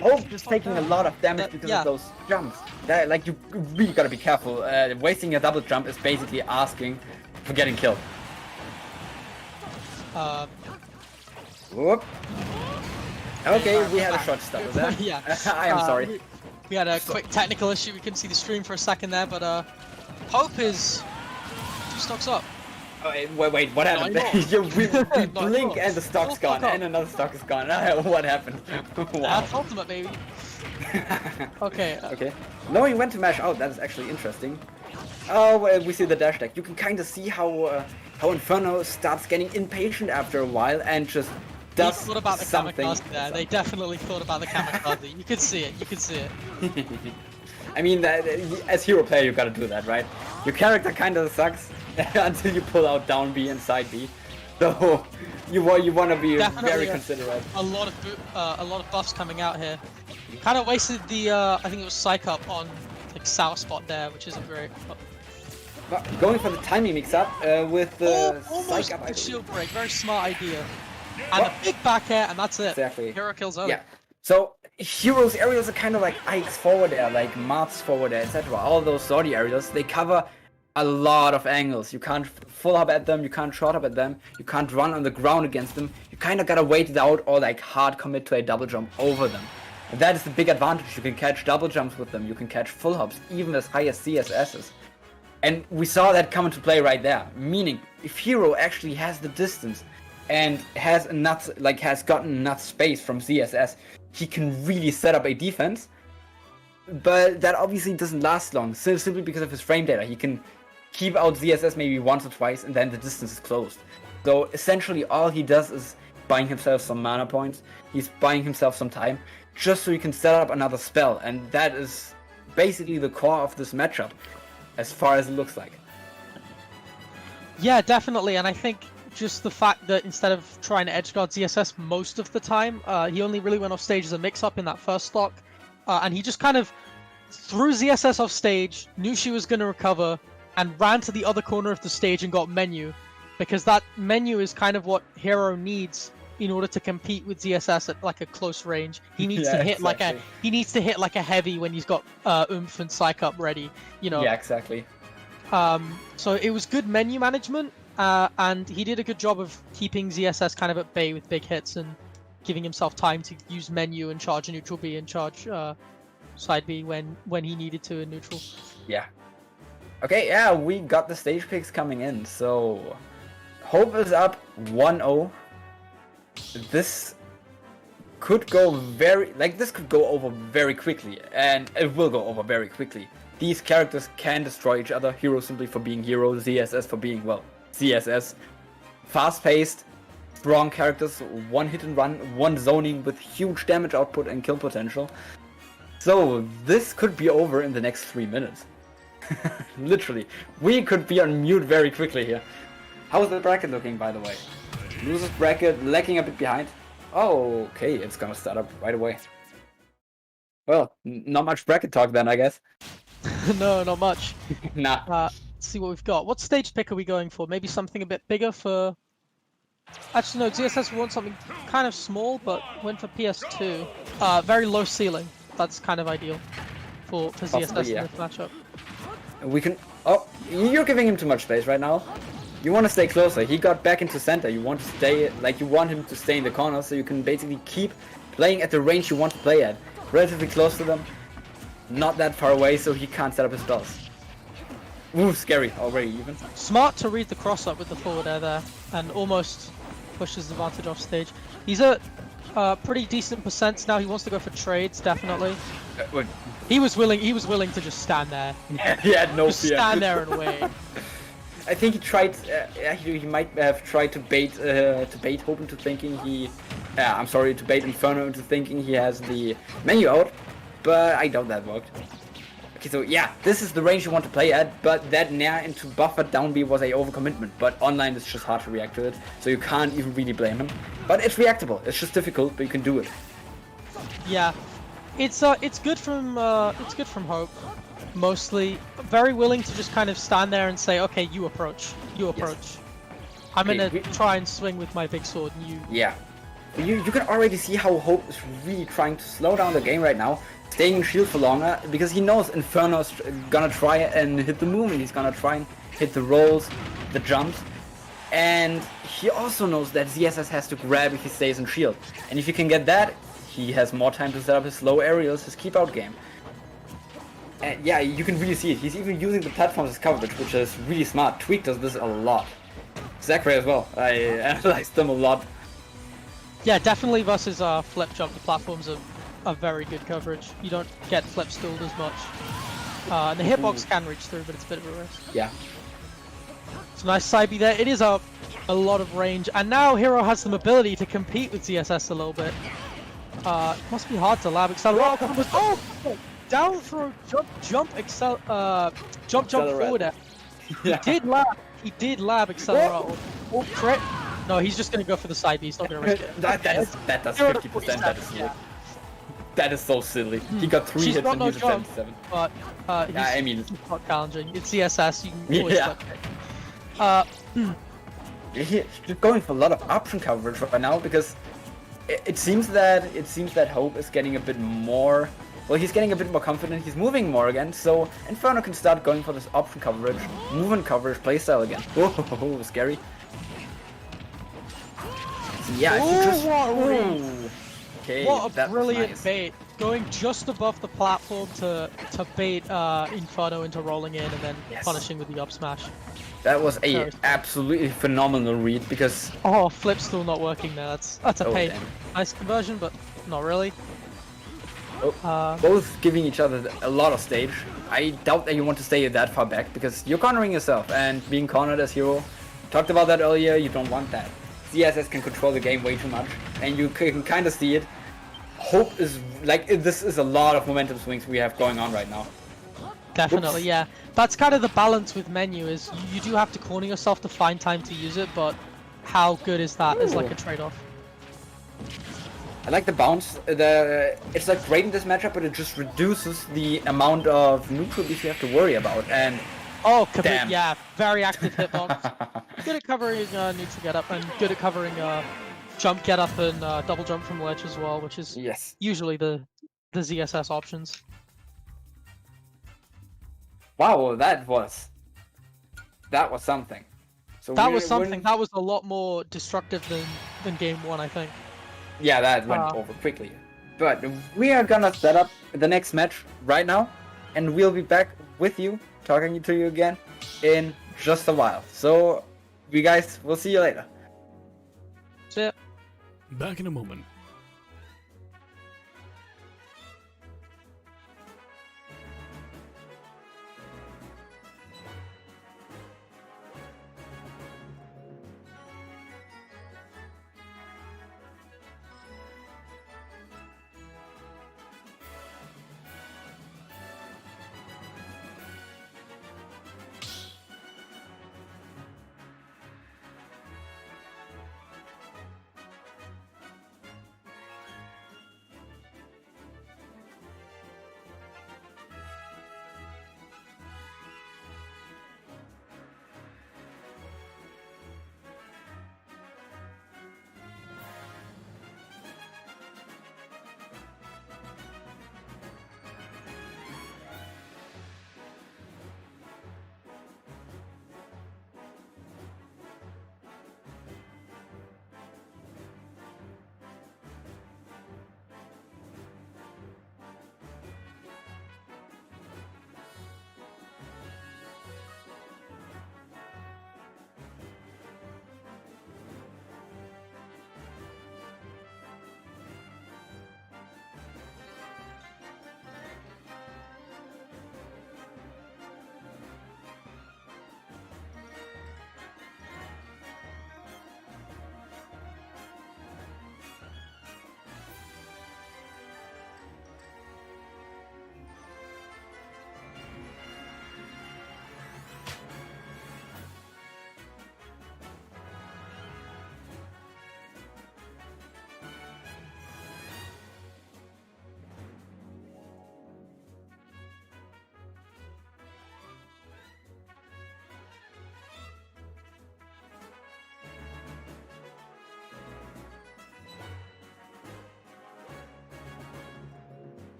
Hope is taking a lot of damage because yeah. of those jumps. Like, you really gotta be careful. Wasting a double jump is basically asking for getting killed. Whoop. Okay, we had a short stop with that. Yeah. I am sorry. We had a quick technical issue. We couldn't see the stream for a second there, but Hope is 2 stocks up. Oh, wait, what happened? we blink and the stock's gone, and another stock is gone. What happened? Wow. That's ultimate, baby. Okay. Okay. No, he went to mash out. That is actually interesting. Oh, well, we see the dash deck. You can kind of see how Inferno starts getting impatient after a while and just does thought about the something. kamikaze there. They definitely thought about the kamikaze. You could see it. You could see it. I mean, as hero player, you gotta do that, right? Your character kind of sucks until you pull out down B and side B. So you want to be Definitely very considerate. A lot of buffs coming out here. Kind of wasted the I think it was psych up on like sour spot there, which isn't great. But Going for the timing mix up with the almost psych up. the shield break. Very smart idea. And a big back air, and that's it. Exactly. Hero kills early. Yeah. So heroes areas are kind of like Ike's forward air, like Marth's forward air, etc. All those Zordy areas, they cover a lot of angles. You can't full up at them, you can't short up at them, you can't run on the ground against them. You kind of gotta wait it out or like hard commit to a double jump over them. And that is the big advantage. You can catch double jumps with them. You can catch full hops, even as high as CSSs. And we saw that come into play right there. Meaning, if hero actually has the distance and has gotten enough space from CSS, he can really set up a defense. But that obviously doesn't last long, simply because of his frame data. He can keep out ZSS maybe once or twice, and then the distance is closed. So essentially all he does is buying himself some mana points, he's buying himself some time, just so he can set up another spell, and that is basically the core of this matchup, as far as it looks like. Yeah, definitely, and I think just the fact that instead of trying to edgeguard ZSS most of the time, he only really went off stage as a mix-up in that first stock, and he just kind of threw ZSS off stage, knew she was going to recover, and ran to the other corner of the stage and got menu, because that menu is kind of what Hero needs in order to compete with ZSS at like a close range. He needs to hit like a heavy when he's got oomph and psych up ready, you know. Yeah, exactly. So it was good menu management, and he did a good job of keeping ZSS kind of at bay with big hits and giving himself time to use menu and charge a neutral B and charge side B when he needed to in neutral. Yeah. Okay, yeah, we got the stage picks coming in, so Hope is up 1-0. This could go over very quickly, and it will go over very quickly. These characters can destroy each other, Hero simply for being Hero, ZSS for being, well, ZSS. Fast-paced, strong characters, one hit and run, one zoning with huge damage output and kill potential. So this could be over in the next 3 minutes. Literally. We could be on mute very quickly here. How's the bracket looking, by the way? Losers bracket, lagging a bit behind. Oh, okay, it's gonna start up right away. Well, not much bracket talk then, I guess. No, not much. Nah. Let's see what we've got. What stage pick are we going for? Maybe something a bit bigger for... Actually, no, ZSS we want something kind of small, but went for PS2. Very low ceiling. That's kind of ideal for ZSS in this matchup. We can... Oh, you're giving him too much space right now. You want to stay closer. He got back into center. You want to stay... Like, you want him to stay in the corner, so you can basically keep playing at the range you want to play at. Relatively close to them. Not that far away, so he can't set up his spells. Ooh, scary already, even. Smart to read the cross-up with the forward air there, and almost pushes the advantage off stage. He's at pretty decent percents now. He wants to go for trades, definitely. He was willing to just stand there. Yeah, he had no fear. Stand there and wait. I think he tried. He might have tried to bait Hope into thinking he yeah, I'm sorry to bait Inferno into thinking he has the menu out, but I doubt that worked. Okay, so yeah, this is the range you want to play at, but that Nair into buffered down B was a overcommitment, but online it's just hard to react to it, so you can't even really blame him. But it's reactable, it's just difficult, but you can do it. Yeah, it's good from Hope, mostly. Very willing to just kind of stand there and say, okay, you approach. Yes. I'm Okay, gonna try and swing with my big sword, and you. Yeah. You can already see how Hope is really trying to slow down the game right now, staying in shield for longer, because he knows Inferno's gonna try and hit the movement, he's gonna try and hit the rolls, the jumps, and he also knows that ZSS has to grab if he stays in shield, and if he can get that, he has more time to set up his slow aerials, his keep out game. And yeah, you can really see it, he's even using the platforms as coverage, which is really smart. Tweak does this a lot. Zachary as well, I analyzed them a lot. Yeah, definitely versus flip jump, the platforms are very good coverage. You don't get flip stalled as much. And the hitbox can reach through, but it's a bit of a risk. Yeah. It's a nice side B there. It is a lot of range, and now Hero has the mobility to compete with ZSS a little bit. It must be hard to lab accelerate. Oh, down throw, jump forward. Yeah. He did lab accelerate. Oh, crit. No, he's just gonna go for the side B. He's not gonna risk it. that does 50%. That is so silly. He got 3 She's hits got and no used jump, 77. but Yeah, I mean, he's not challenging. It's CSS. You can always Yeah. He's going for a lot of option coverage right now because it seems that Hope is getting a bit more. Well, he's getting a bit more confident. He's moving more again, so Inferno can start going for this option coverage, movement coverage playstyle again. Whoa, scary. Yeah, okay, what a that was brilliant nice. bait. Going just above the platform to bait Inferno into rolling in and then punishing with the up smash. That was a absolutely phenomenal read because oh, flip's still not working there. That's a pain. damn. Nice conversion, but not really. Both giving each other a lot of stage. I doubt that you want to stay that far back because you're cornering yourself and being cornered as Hero. Talked about that earlier, you don't want that. ZSS can control the game way too much and you can kind of see it. Hope is like, this is a lot of momentum swings we have going on right now. Definitely, yeah. That's kind of the balance with menu is you do have to corner yourself to find time to use it, but how good is that as like a trade-off? I like the bounce. It's like great in this matchup, but it just reduces the amount of neutral beef you have to worry about. And oh, damn. Yeah, very active hitbox. Good at covering neutral get up, and good at covering jump get up and double jump from ledge as well, which is usually the ZSS options. Wow, that was something. So that was something. That was a lot more destructive than game one, I think. Yeah, that went over quickly. But we are gonna set up the next match right now, and we'll be back with you, talking to you again in just a while. So, you guys, we'll see you later. See ya. Back in a moment.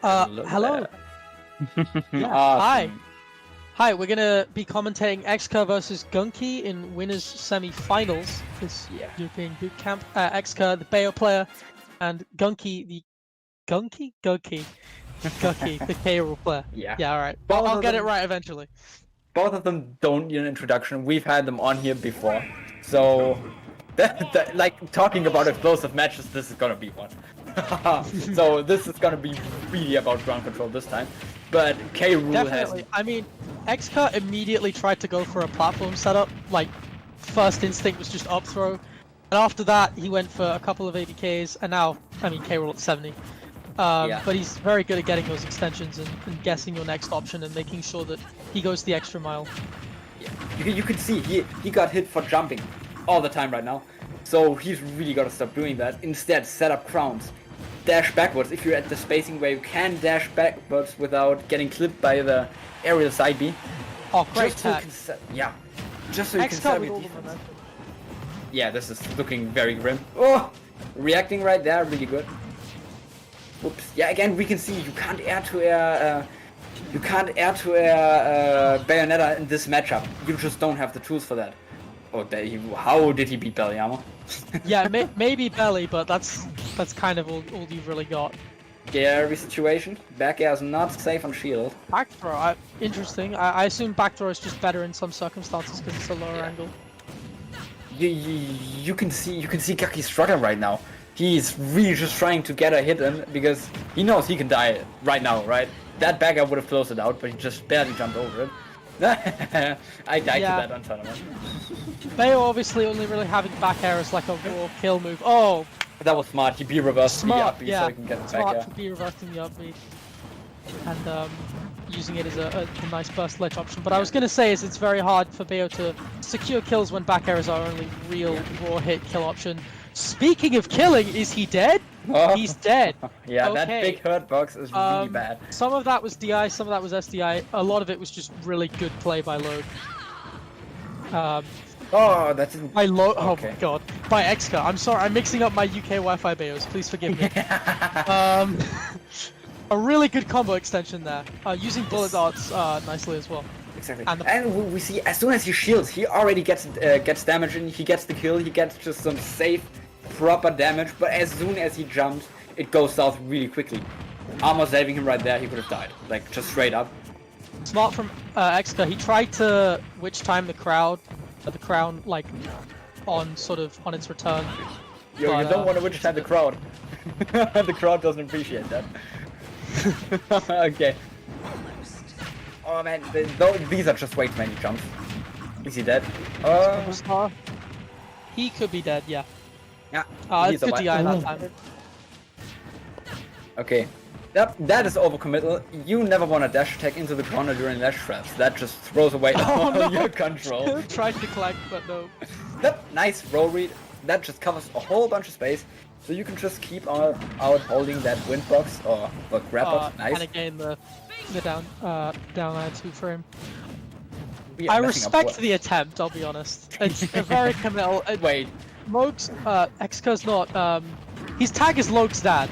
Hello. Yeah, Awesome. Hi, we're gonna be commentating Xka versus Gucky in winners semi-finals this European boot camp. Xka, the Bayo player, and Gucky, the Gucky, the K-Rule player. Yeah. All right. Both I'll of get it them- right eventually. Both of them don't need an introduction. We've had them on here before, so like talking about explosive matches, this is gonna be one. So this is gonna be really about ground control this time. But K. Rool Definitely. I mean, Xka immediately tried to go for a platform setup. Like, first instinct was just up throw. And after that, he went for a couple of ABKs, and now, I mean, K. Rool at 70. But he's very good at getting those extensions and guessing your next option and making sure that he goes the extra mile. Yeah. You can see he got hit for jumping all the time right now. So he's really got to stop doing that. Instead, set up crowns. Dash backwards if you're at the spacing where you can dash backwards without getting clipped by the aerial side B. Oh, great Just so you tag. can just so you can set up your defense. Yeah, this is looking very grim. Oh! Reacting right there, really good. Whoops. Yeah, again, we can see you can't air-to-air Bayonetta in this matchup. You just don't have the tools for that. Oh, how did he beat Belly Armor? Yeah, maybe belly, but that's kind of all you've really got. Scary situation. Back air is not safe on shield. Back throw, interesting. I assume back throw is just better in some circumstances because it's a lower angle. You can see Gucky struggling right now. He's really just trying to get a hit in because he knows he can die right now, right? That back air would have closed it out, but he just barely jumped over it. I died to that on tournament. Bayo obviously only really having back air as like a raw kill move. Oh! That was smart. He reversed the up B so he can get it back air. Smart to be reversing the up B. And using it as a nice burst ledge option. But I was going to say is it's very hard for Bayo to secure kills when back air is our only real raw hit kill option. Speaking of killing, is he dead? Oh. He's dead. Yeah, okay. That big hurt box is really bad. Some of that was DI, some of that was SDI. A lot of it was just really good play by Load. Oh, that's by Load. Oh my god. By Xka. I'm sorry, I'm mixing up my UK Wi-Fi Bayos. Please forgive me. A really good combo extension there. Using bullet darts nicely as well. Exactly. And we see as soon as he shields, he already gets damage and he gets the kill. He gets just some safe, proper damage. But as soon as he jumps, it goes south really quickly. Armor saving him right there. He could have died, like just straight up. Smart from Xka. He tried to witch time the crown like on its return. Yo, you don't want to witch time the crowd. The crowd doesn't appreciate that. Okay. Oh man, these are just way too many jumps. Is he dead? He could be dead, yeah. Yeah. It's good DI that time. Okay. Yep, that is overcommittal. You never want to dash attack into the corner during dash traps. That just throws away all your control. Tried to collect, but no. Yep, nice roll read. That just covers a whole bunch of space. So you can just keep out holding that wind box or grab box. Nice. And again, the down air 2 frame. I respect the attempt, I'll be honest. It's a very committal. Wait. Logue's, Xka's not, his tag is Logue's dad.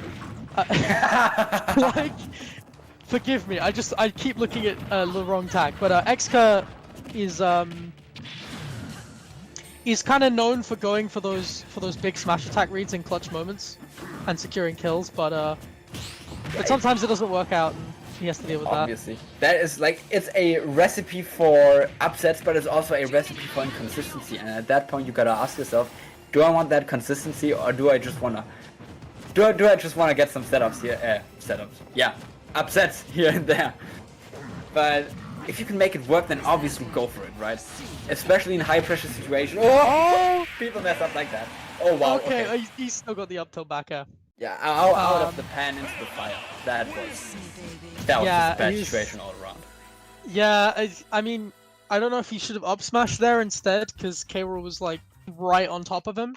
Like, forgive me, I keep looking at the wrong tag, but Xka is kind of known for going for those big smash attack reads in clutch moments and securing kills, but sometimes it doesn't work out and he has to deal with Obviously. That is like, it's a recipe for upsets, but it's also a recipe for inconsistency, and at that point you gotta ask yourself, do I want that consistency or do I just wanna get some setups here? Yeah, upsets here and there. But if you can make it work, then obviously go for it, right? Especially in high pressure situations. Oh! People mess up like that. Oh wow. Okay, he's still got the up tilt back air. Yeah, out of the pan into the fire. That was just a bad situation all around. Yeah, I mean, I don't know if he should have up smashed there instead, because K-Rool was like right on top of him.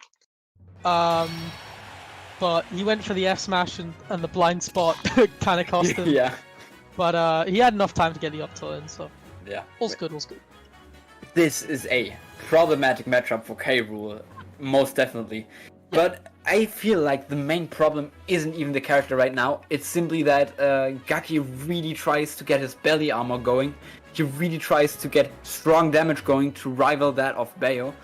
But he went for the F smash and the blind spot kind of cost him. Yeah. But he had enough time to get the up tilt in, so yeah. All's good. This is a problematic matchup for K. Rool, most definitely. But I feel like the main problem isn't even the character right now. It's simply that Gucky really tries to get his belly armor going. He really tries to get strong damage going to rival that of Bayo.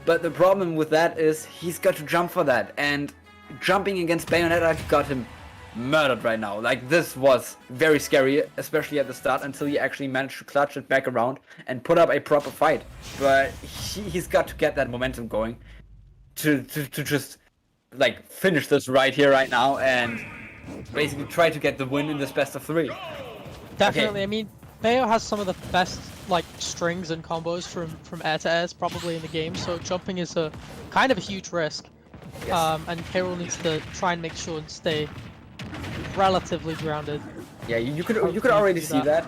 But the problem with that is he's got to jump for that. And jumping against Bayonetta got him murdered right now. Like, this was very scary, especially at the start, until he actually managed to clutch it back around and put up a proper fight. But he's got to get that momentum going to just like finish this right here, right now, and basically try to get the win in this best of 3. Definitely. Okay. I mean, Bayo has some of the best like strings and combos from air to airs probably in the game. So jumping is a kind of a huge risk. Yes. And K-Rool needs to try and make sure and stay relatively grounded. Yeah, you could already see that.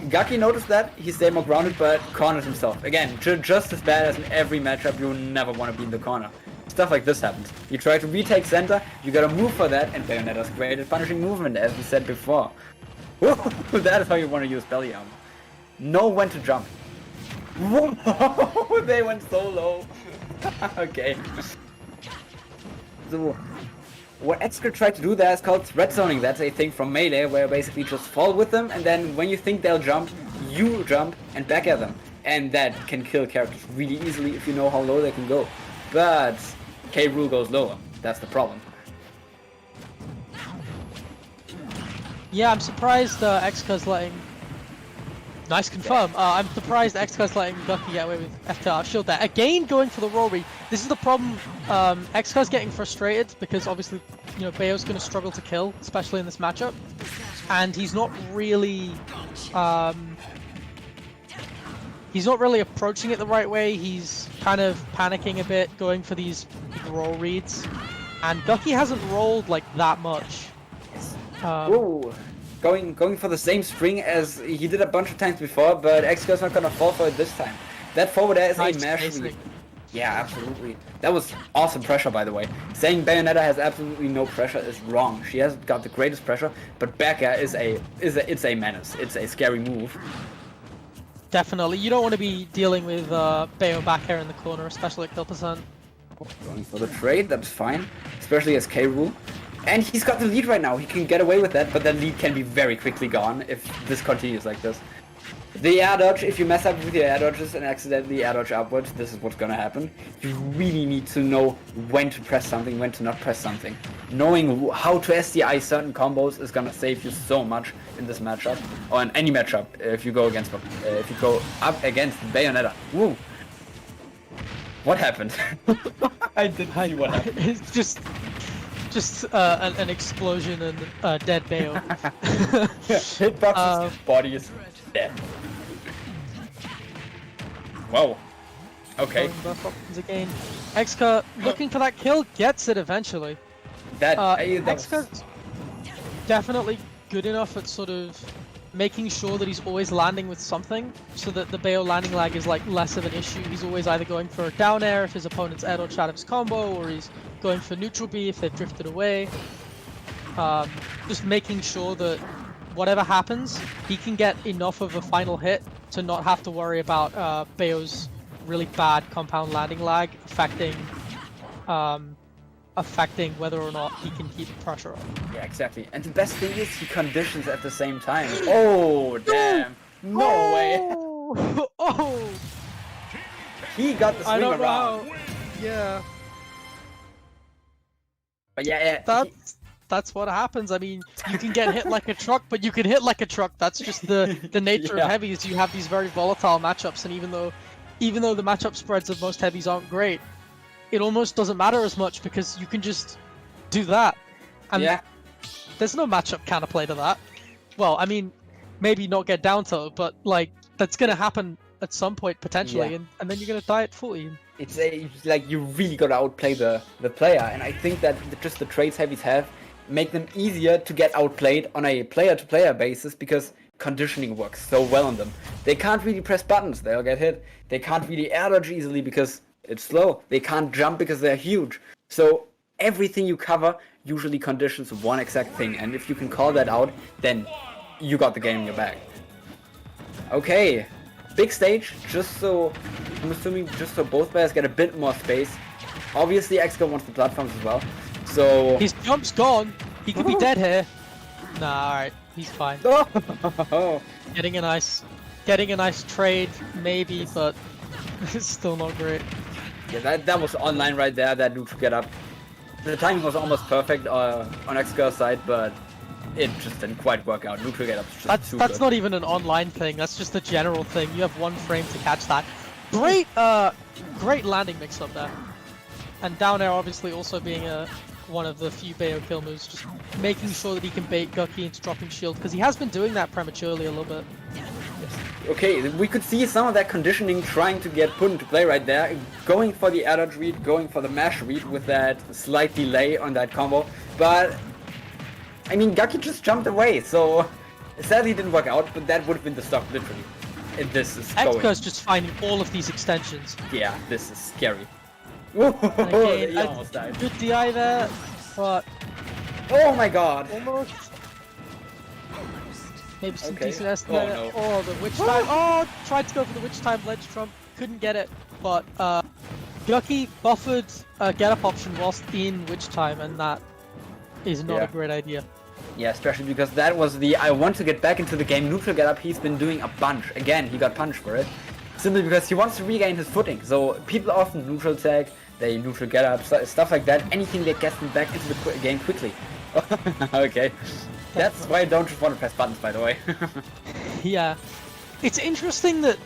Gucky noticed that, he stayed more grounded, but cornered himself. Again, just as bad as in every matchup, you never want to be in the corner. Stuff like this happens. You try to retake center, you gotta move for that, and Bayonetta's great at punishing movement, as we said before. That is how you want to use belly armor. Know when to jump. Whoa, they went so low. Okay. So, what Exker tried to do there is called threat zoning. That's a thing from Melee, where you basically just fall with them, and then when you think they'll jump, you jump and back at them. And that can kill characters really easily if you know how low they can go. But K-Rool goes lower. That's the problem. Yeah, I'm surprised Exka's letting... Nice confirm. I'm surprised Exka's letting Gucky get away with FTR shield there. Again, going for the roll read. This is the problem. Exka's getting frustrated because obviously, you know, Bayo's going to struggle to kill, especially in this matchup. And he's not really... he's not really approaching it the right way. He's kind of panicking a bit, going for these roll reads. And Gucky hasn't rolled like that much. Whoa. Going for the same string as he did a bunch of times before, but Exker's not gonna fall for it this time. That forward air is Nice a mash spacing. read. Yeah, absolutely. That was awesome pressure, by the way. Saying Bayonetta has absolutely no pressure is wrong. She hasn't got the greatest pressure, but back air is a menace. It's a scary move. Definitely. You don't want to be dealing with Bayo back air in the corner, especially at kill percent. Going for the trade, that's fine. Especially as K-Rool. And he's got the lead right now. He can get away with that, but that lead can be very quickly gone if this continues like this. The air dodge, if you mess up with your air dodges and accidentally air dodge upwards, this is what's gonna happen. You really need to know when to press something, when to not press something. Knowing how to SDI certain combos is gonna save you so much in this matchup, or in any matchup if you go against up against Bayonetta. Woo! What happened? I didn't see what happened. It's just an explosion and dead Bayo. Hitbox's body is dead. Whoa. Okay. Buff options again. Exka looking for that kill, gets it eventually. That Exka's definitely good enough at sort of making sure that he's always landing with something, so that the Bayo landing lag is like less of an issue. He's always either going for a down air if his opponent's air dodge out of his combo, or he's going for neutral B if they've drifted away. Just making sure that whatever happens, he can get enough of a final hit to not have to worry about Bayo's really bad compound landing lag affecting whether or not he can keep the pressure up. Yeah, exactly. And the best thing is he conditions at the same time. Oh, damn. No way. Oh! He got the swing around. Yeah. But yeah, That's what happens. I mean, you can get hit like a truck, but you can hit like a truck. That's just the nature of heavies. You have these very volatile matchups, and even though the matchup spreads of most heavies aren't great, it almost doesn't matter as much because you can just do that. And there's no matchup counterplay to that. Well, I mean, maybe not get down to, but like that's gonna happen at some point potentially, and then you're gonna die at 40. It's like you really gotta outplay the player, and I think that just the traits heavies have make them easier to get outplayed on a player-to-player basis because conditioning works so well on them. They can't really press buttons, they'll get hit. They can't really air dodge easily because it's slow. They can't jump because they're huge. So everything you cover usually conditions one exact thing, and if you can call that out, then you got the game in your bag. Okay, big stage, I'm assuming just so both players get a bit more space. Obviously, Xco wants the platforms as well. So His jump's gone. He could be dead here. Nah, alright. He's fine. oh, Getting a nice trade, maybe, but it's still not great. yeah, that was online right there. That neutral get up. The timing was almost perfect on Xco's side, but it just didn't quite work out. Neutral get up. That's not even an online thing. That's just a general thing. You have 1 frame to catch that. Great, great landing mix up there. And down air obviously also being one of the few Bayo kill moves, just making sure that he can bait Gucky into dropping shield, because he has been doing that prematurely a little bit. Okay, we could see some of that conditioning trying to get put into play right there. Going for the air dodge read, going for the mash read with that slight delay on that combo. But, I mean, Gucky just jumped away, so sadly it didn't work out, but that would have been the stock, literally. And this is going. Xco's just finding all of these extensions. Yeah, this is scary. Again, He almost died. good DI there, but Oh my god! almost. Maybe some Okay. decent S Oh, there. no. Oh, the witch time. Oh, tried to go for the witch time ledge trump. Couldn't get it, but Gucky buffered a get up option whilst in witch time, and that is not Yeah. a great idea. Yeah, especially because that was the I want to get back into the game neutral get up he's been doing a bunch. Again, he got punished for it. Simply because he wants to regain his footing. So people often neutral tag, they neutral get up, stuff like that. Anything that gets them back into the game quickly. Okay. That's why I don't just want to press buttons, by the way. Yeah, it's interesting that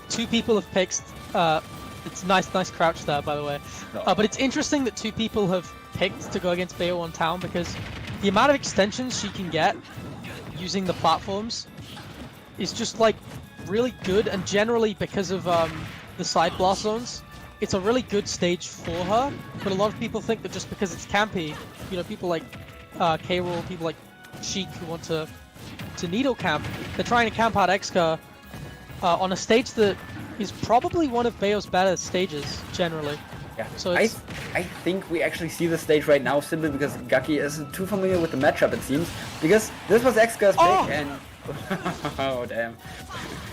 2 people have picked. It's nice crouch there, by the way. No. But it's interesting that 2 people have picked to go against Bayo on town, because the amount of extensions she can get using the platforms is just like really good, and generally because of the side blast zones, it's a really good stage for her. But a lot of people think that just because it's campy, you know, people like K-Rool, people like Sheik who want to needle camp, they're trying to camp out Xka on a stage that is probably one of Bayo's better stages generally. Yeah. So I it's... think we actually see the stage right now simply because Gucky isn't too familiar with the matchup, it seems. Because this was Xka's Oh! pick and... oh, damn.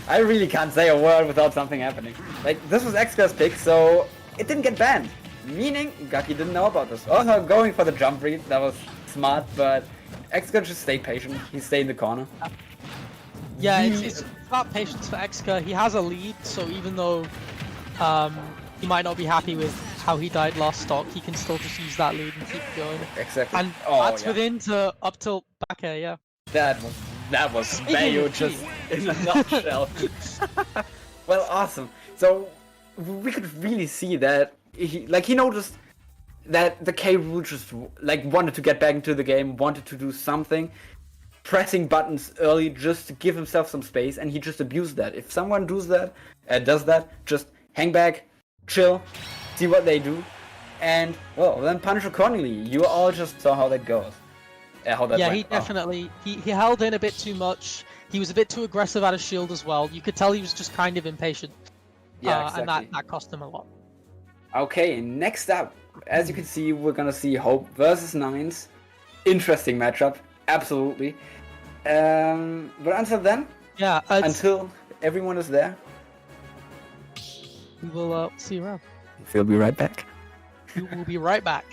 I really can't say a word without something happening. Like, this was Xka's pick, so it didn't get banned. Meaning, Gucky didn't know about this. Also, going for the jump read, that was smart, but Xka just stayed patient. He stayed in the corner. Yeah, it's about patience for Xka. He has a lead, so even though he might not be happy with how he died last stock, he can still just use that lead and keep going. Exactly. And Oh, that's yeah. within to up tilt back air, yeah. That was Bayo just in a nutshell. Well, awesome. So we could really see that he noticed that the K-Rool just like wanted to get back into the game, wanted to do something, pressing buttons early just to give himself some space, and he just abused that. If someone does that, just hang back, chill, see what they do, and well, then punish accordingly. You all just saw how that goes. How that Yeah, went. he definitely he held in a bit too much. He was a bit too aggressive out of shield as well. You could tell he was just kind of impatient. Yeah, exactly. And that cost him a lot. Okay, next up, as you can see, we're gonna see Hope versus Nines. Interesting matchup, absolutely. But until then, Yeah, until everyone is there, we will see you around. we'll be right back. We will be right back.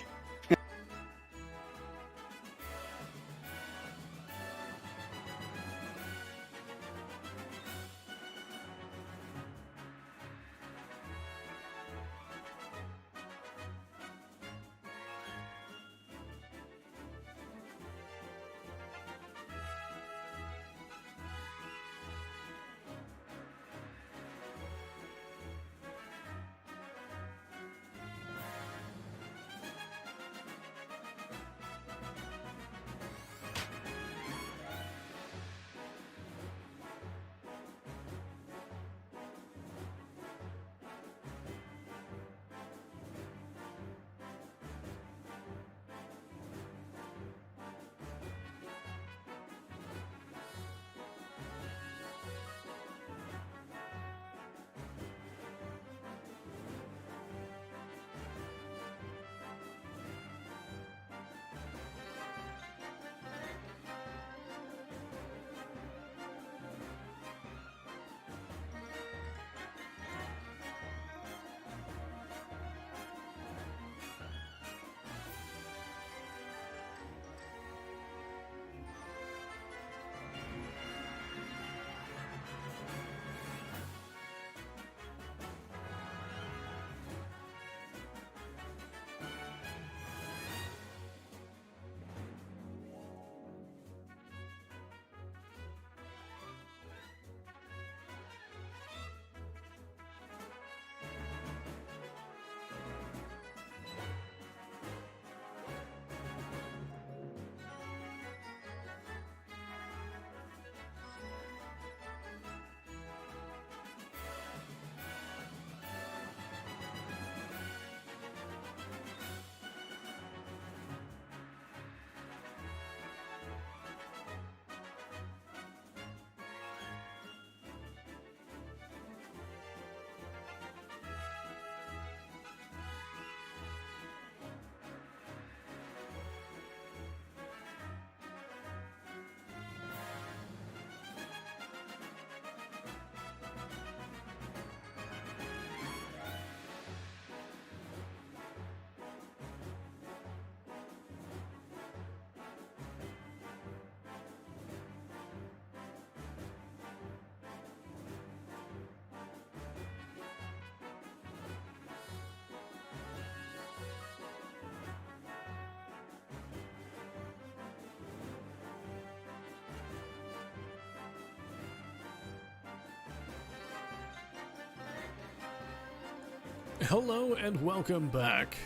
Hello and welcome back.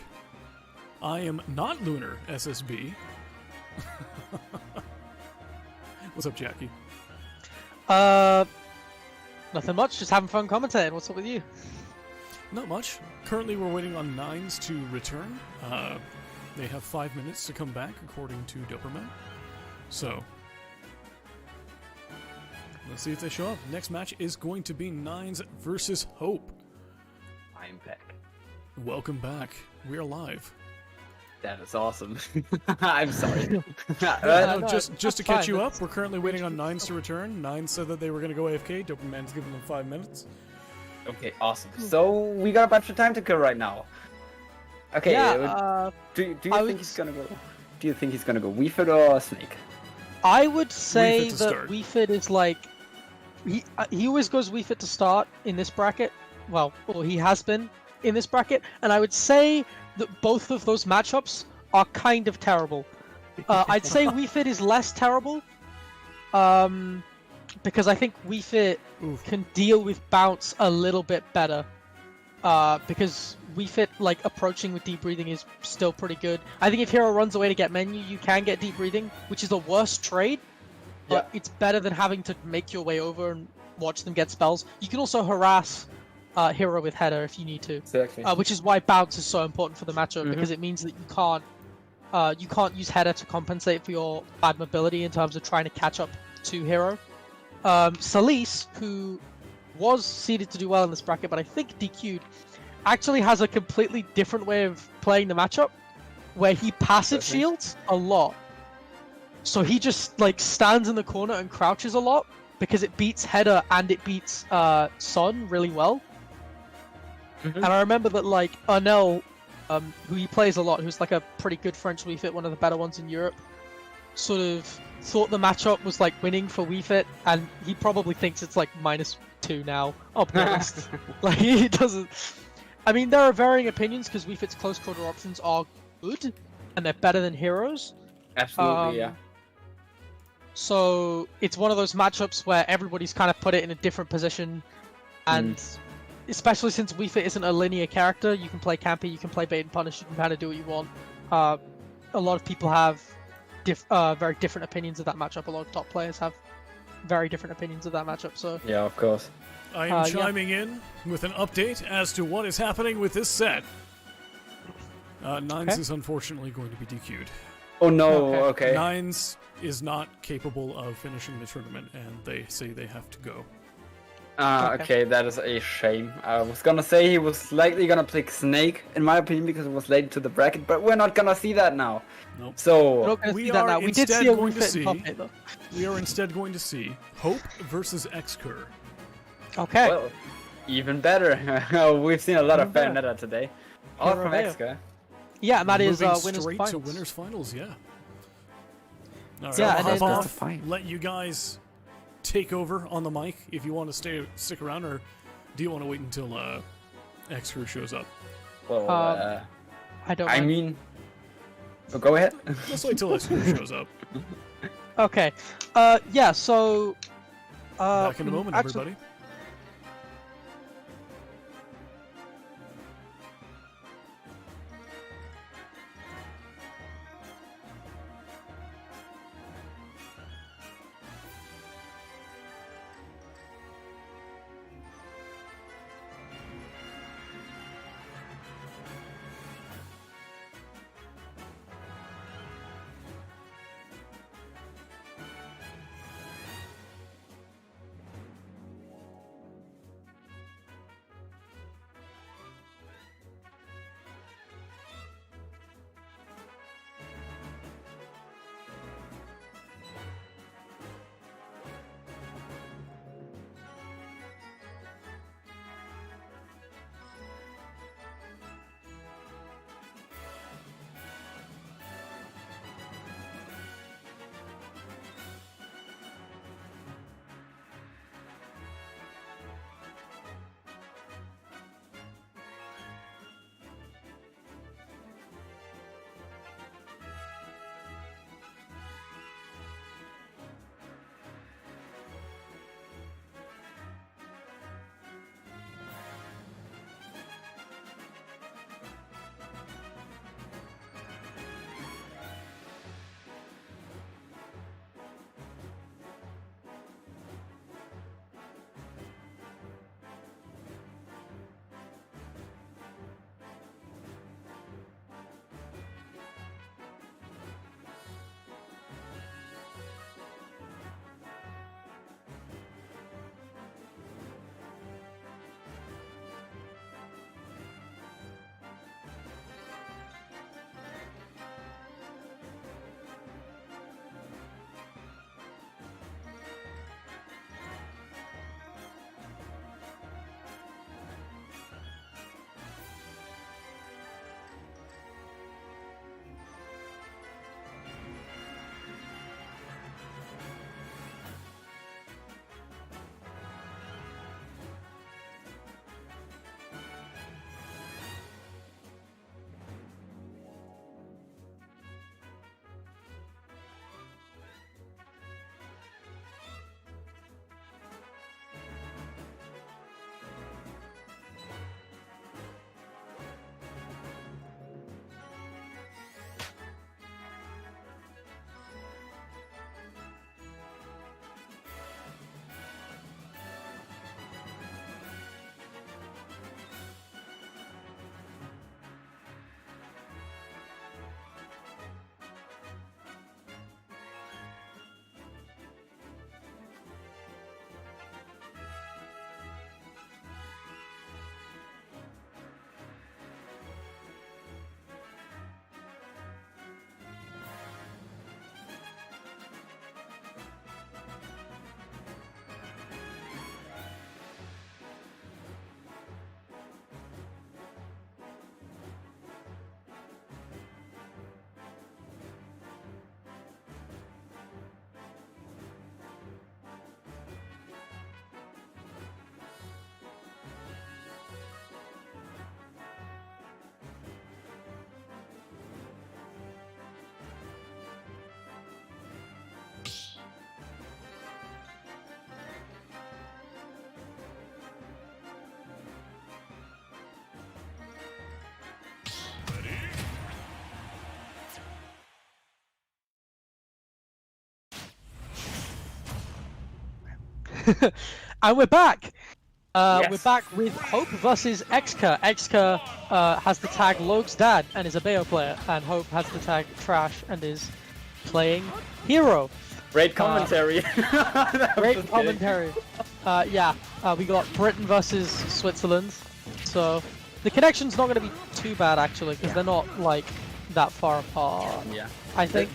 I am not Lunar SSB. What's up, Jackie? Nothing much. Just having fun commentating. What's up with you? Not much. Currently, we're waiting on Nines to return. They have 5 minutes to come back, according to Doperman. So, let's see if they show up. Next match is going to be Nines versus Hope. I'm back. Welcome back. We are live. That is awesome. I'm sorry. No, just to catch you up, we're currently waiting on Nines to return. Nines said that they were going to go AFK. Doperman's giving them 5 minutes. Okay, awesome. So we got a bunch of time to kill right now. Okay, Yeah, do you think he's gonna go? Do you think he's gonna go Wii Fit or Snake? I would say Wii Fit to that start. Wii Fit is like he always goes Wii Fit to start in this bracket. Well, or he has been in this bracket, and I would say that both of those matchups are kind of terrible. I'd say Wii Fit is less terrible, because I think Wii Fit can deal with bounce a little bit better. Because Wii Fit, like, approaching with deep breathing is still pretty good. I think if Hero runs away to get menu, you can get deep breathing, which is the worst trade. But it's better than having to make your way over and watch them get spells. You can also harass Hero with header if you need to. Exactly. Which is why bounce is so important for the matchup, because it means that you can't use header to compensate for your bad mobility in terms of trying to catch up to Hero. Solis, who was seeded to do well in this bracket, but I think DQ'd, actually has a completely different way of playing the matchup, where he passive shields a lot. So he just like stands in the corner and crouches a lot, because it beats header and it beats Son really well. And I remember that like Arnel, who he plays a lot, who's like a pretty good French Wii Fit, one of the better ones in Europe, sort of thought the matchup was like winning for Wii Fit, and he probably thinks it's like -2 now. I'll be honest. Like, he doesn't. I mean, there are varying opinions because Wii Fit's close quarter options are good and they're better than Heroes. Absolutely, yeah. So it's one of those matchups where everybody's kind of put it in a different position, and especially since Wii Fit isn't a linear character, you can play campy, you can play bait and punish, you can kind of do what you want. A lot of people have very different opinions of that matchup. A lot of top players have very different opinions of that matchup. So Yeah, of course. I am chiming in with an update as to what is happening with this set. Nines is unfortunately going to be DQ'd. Oh no, okay. Nines is not capable of finishing the tournament, and they say they have to go. Okay, that is a shame. I was gonna say he was likely gonna pick Snake, in my opinion, because it was late to the bracket, but we're not gonna see that now. Nope. So, we're not going to we see that are now. We did instead see a going Wii to Fit see- in top 8 though. We are instead going to see Hope versus Xcur. Okay. well, even better. We've seen a lot of Even Bayonetta today. All from Hero. Xka. Yeah, and that is Moving winners straight finals. to winners finals, yeah. All right, Yeah, I'll and hop then, off, fight. let you guys take over on the mic if you want to stick around, or do you want to wait until Xcur shows up? Well, I don't. I mind. mean, go ahead. Let's wait till Xcur shows up. Okay. Yeah. So. Back in a moment, actually- everybody. And we're back. Yes. We're back with Hope versus Exka. Exka has the tag Logue's dad and is a Bayo player, and Hope has the tag Trash and is playing Hero. Great commentary. Great commentary. We got Britain versus Switzerland, so the connection's not going to be too bad actually, because they're not like that far apart. Yeah. I think.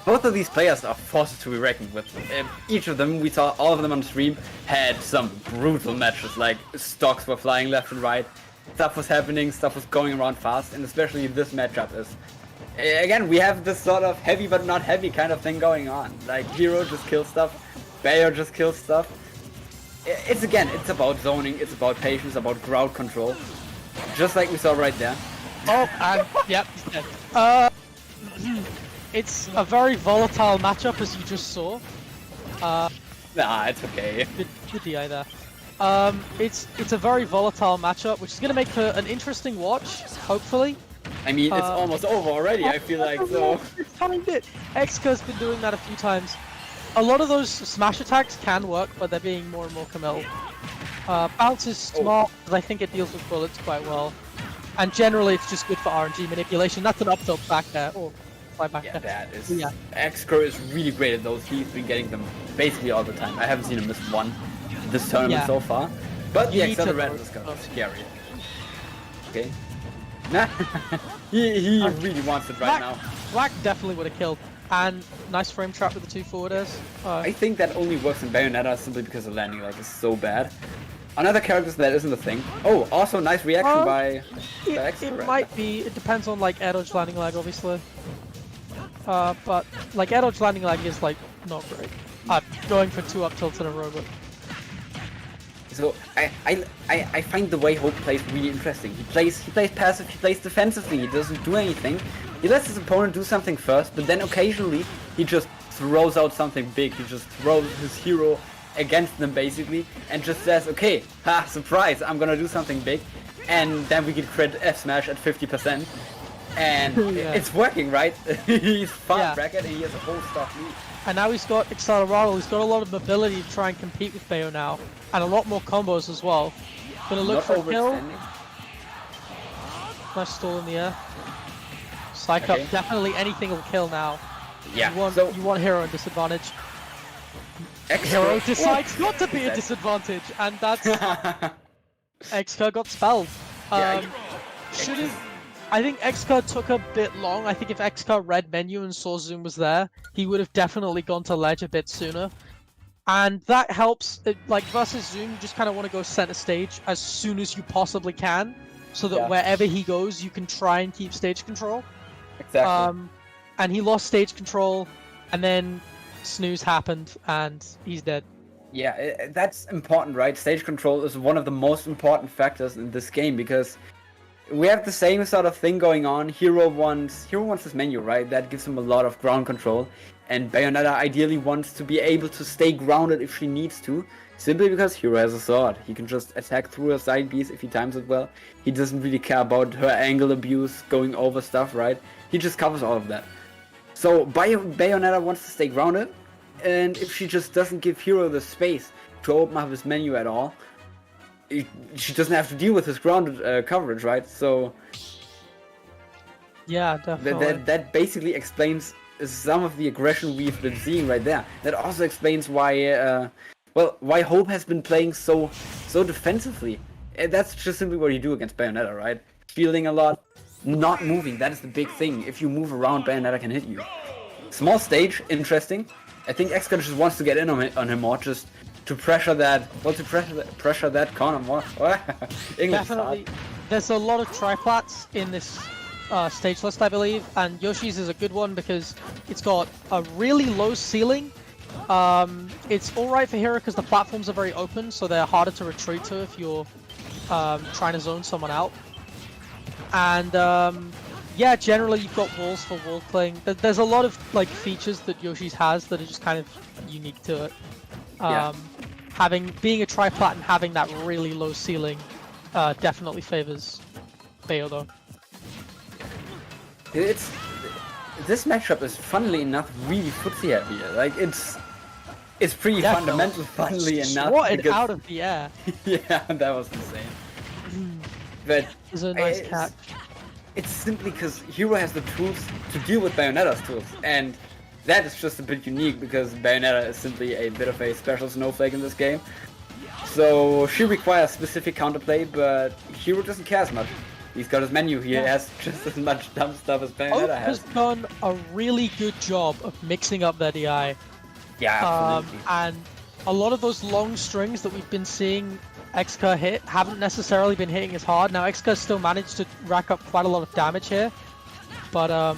Both of these players are forces to be reckoned with. Each of them, we saw all of them on stream, had some brutal matches, like stocks were flying left and right, stuff was happening, stuff was going around fast, and especially this matchup is... Again, we have this sort of heavy but not heavy kind of thing going on. Like, Hero just kills stuff, Bayo just kills stuff. It's about zoning, it's about patience, about crowd control. Just like we saw right there. Oh, and yep. It's a very volatile matchup, as you just saw. Nah, it's okay. Good DI there. It's a very volatile matchup, which is going to make for an interesting watch, hopefully. I mean, it's almost over already, I feel like, so... Timed it! Exka's been doing that a few times. A lot of those smash attacks can work, but they're being more and more committal. Bounce is smart, because I think it deals with bullets quite well. And generally, it's just good for RNG manipulation. That's an up tilt back there. Oh, fly back there. That is... Yeah. X-Crow is really great at those. He's been getting them basically all the time. I haven't seen him miss one this tournament so far. But the accelerator is kind of scary. Okay. Nah. he really wants it right now. Black definitely would have killed. And nice frame trap with the 2 forwarders. I think that only works in Bayonetta simply because the landing lag is so bad. On other characters that isn't a thing. Oh, also nice reaction by it might be. It depends on like air dodge landing lag, obviously. But like air dodge landing lag is like not great. Going for 2 up tilts in a row, but... So I find the way Hope plays really interesting. He plays passive, he plays defensively, he doesn't do anything. He lets his opponent do something first, but then occasionally he just throws out something big. He just throws his hero against them basically and just says, okay, ha, surprise, I'm gonna do something big. And then we get crit F smash at 50%. And it's working, right? He's far bracket and he has a whole stock lead. And now he's got Accelerado, he's got a lot of mobility to try and compete with Bayo now. And a lot more combos as well. Gonna look for a kill. Nice stall in the air. Psych up, definitely anything will kill now. Yeah, you want Hero in disadvantage. Hero decides not to be a disadvantage, and that's... Xka got spelled. I think Xka took a bit long. I think if Xka read menu and saw Zoom was there, he would have definitely gone to ledge a bit sooner. And that helps, like versus Zoom, you just kind of want to go center stage as soon as you possibly can, so that wherever he goes, you can try and keep stage control. Exactly. And he lost stage control, and then snooze happened, and he's dead. Yeah, that's important, right? Stage control is one of the most important factors in this game, because we have the same sort of thing going on. Hero wants his menu, right? That gives him a lot of ground control. And Bayonetta ideally wants to be able to stay grounded if she needs to, simply because Hero has a sword. He can just attack through her side Bs if he times it well. He doesn't really care about her angle abuse, going over stuff, right? He just covers all of that. So Bayonetta wants to stay grounded, and if she just doesn't give Hero the space to open up his menu at all, she doesn't have to deal with his grounded coverage, right? So yeah, definitely. That basically explains some of the aggression we've been seeing right there. That also explains why why Hope has been playing so defensively. And that's just simply what you do against Bayonetta, right? Fielding a lot, not moving. That is the big thing. If you move around, Bayonetta can hit you. Small stage, interesting. I think Xka just wants to get in on him more, just to pressure that. Well, to pressure that corner more. English definitely. There's a lot of triplats in this stage list, I believe, and Yoshi's is a good one because it's got a really low ceiling. It's alright for Hero because the platforms are very open, so they're harder to retreat to if you're trying to zone someone out. And yeah, generally you've got walls for wall playing. There's a lot of like features that Yoshi's has that are just kind of unique to it. Being a triplat and having that really low ceiling definitely favors Bayo though. This matchup is, funnily enough, really footsie heavy. Like, It's pretty Yeah, fundamental, funnily enough. Swatted because- out of the air. Yeah, that was insane. But It was a nice it's- catch. It's simply because Hero has the tools to deal with Bayonetta's tools, and that is just a bit unique because Bayonetta is simply a bit of a special snowflake in this game. So she requires specific counterplay, but Hero doesn't care as much. He's got his menu, he has just as much dumb stuff as Hope Bayonetta has has. done a really good job of mixing up their DI. Yeah, absolutely. And a lot of those long strings that we've been seeing Xka hit haven't necessarily been hitting as hard. Now Xka still managed to rack up quite a lot of damage here, but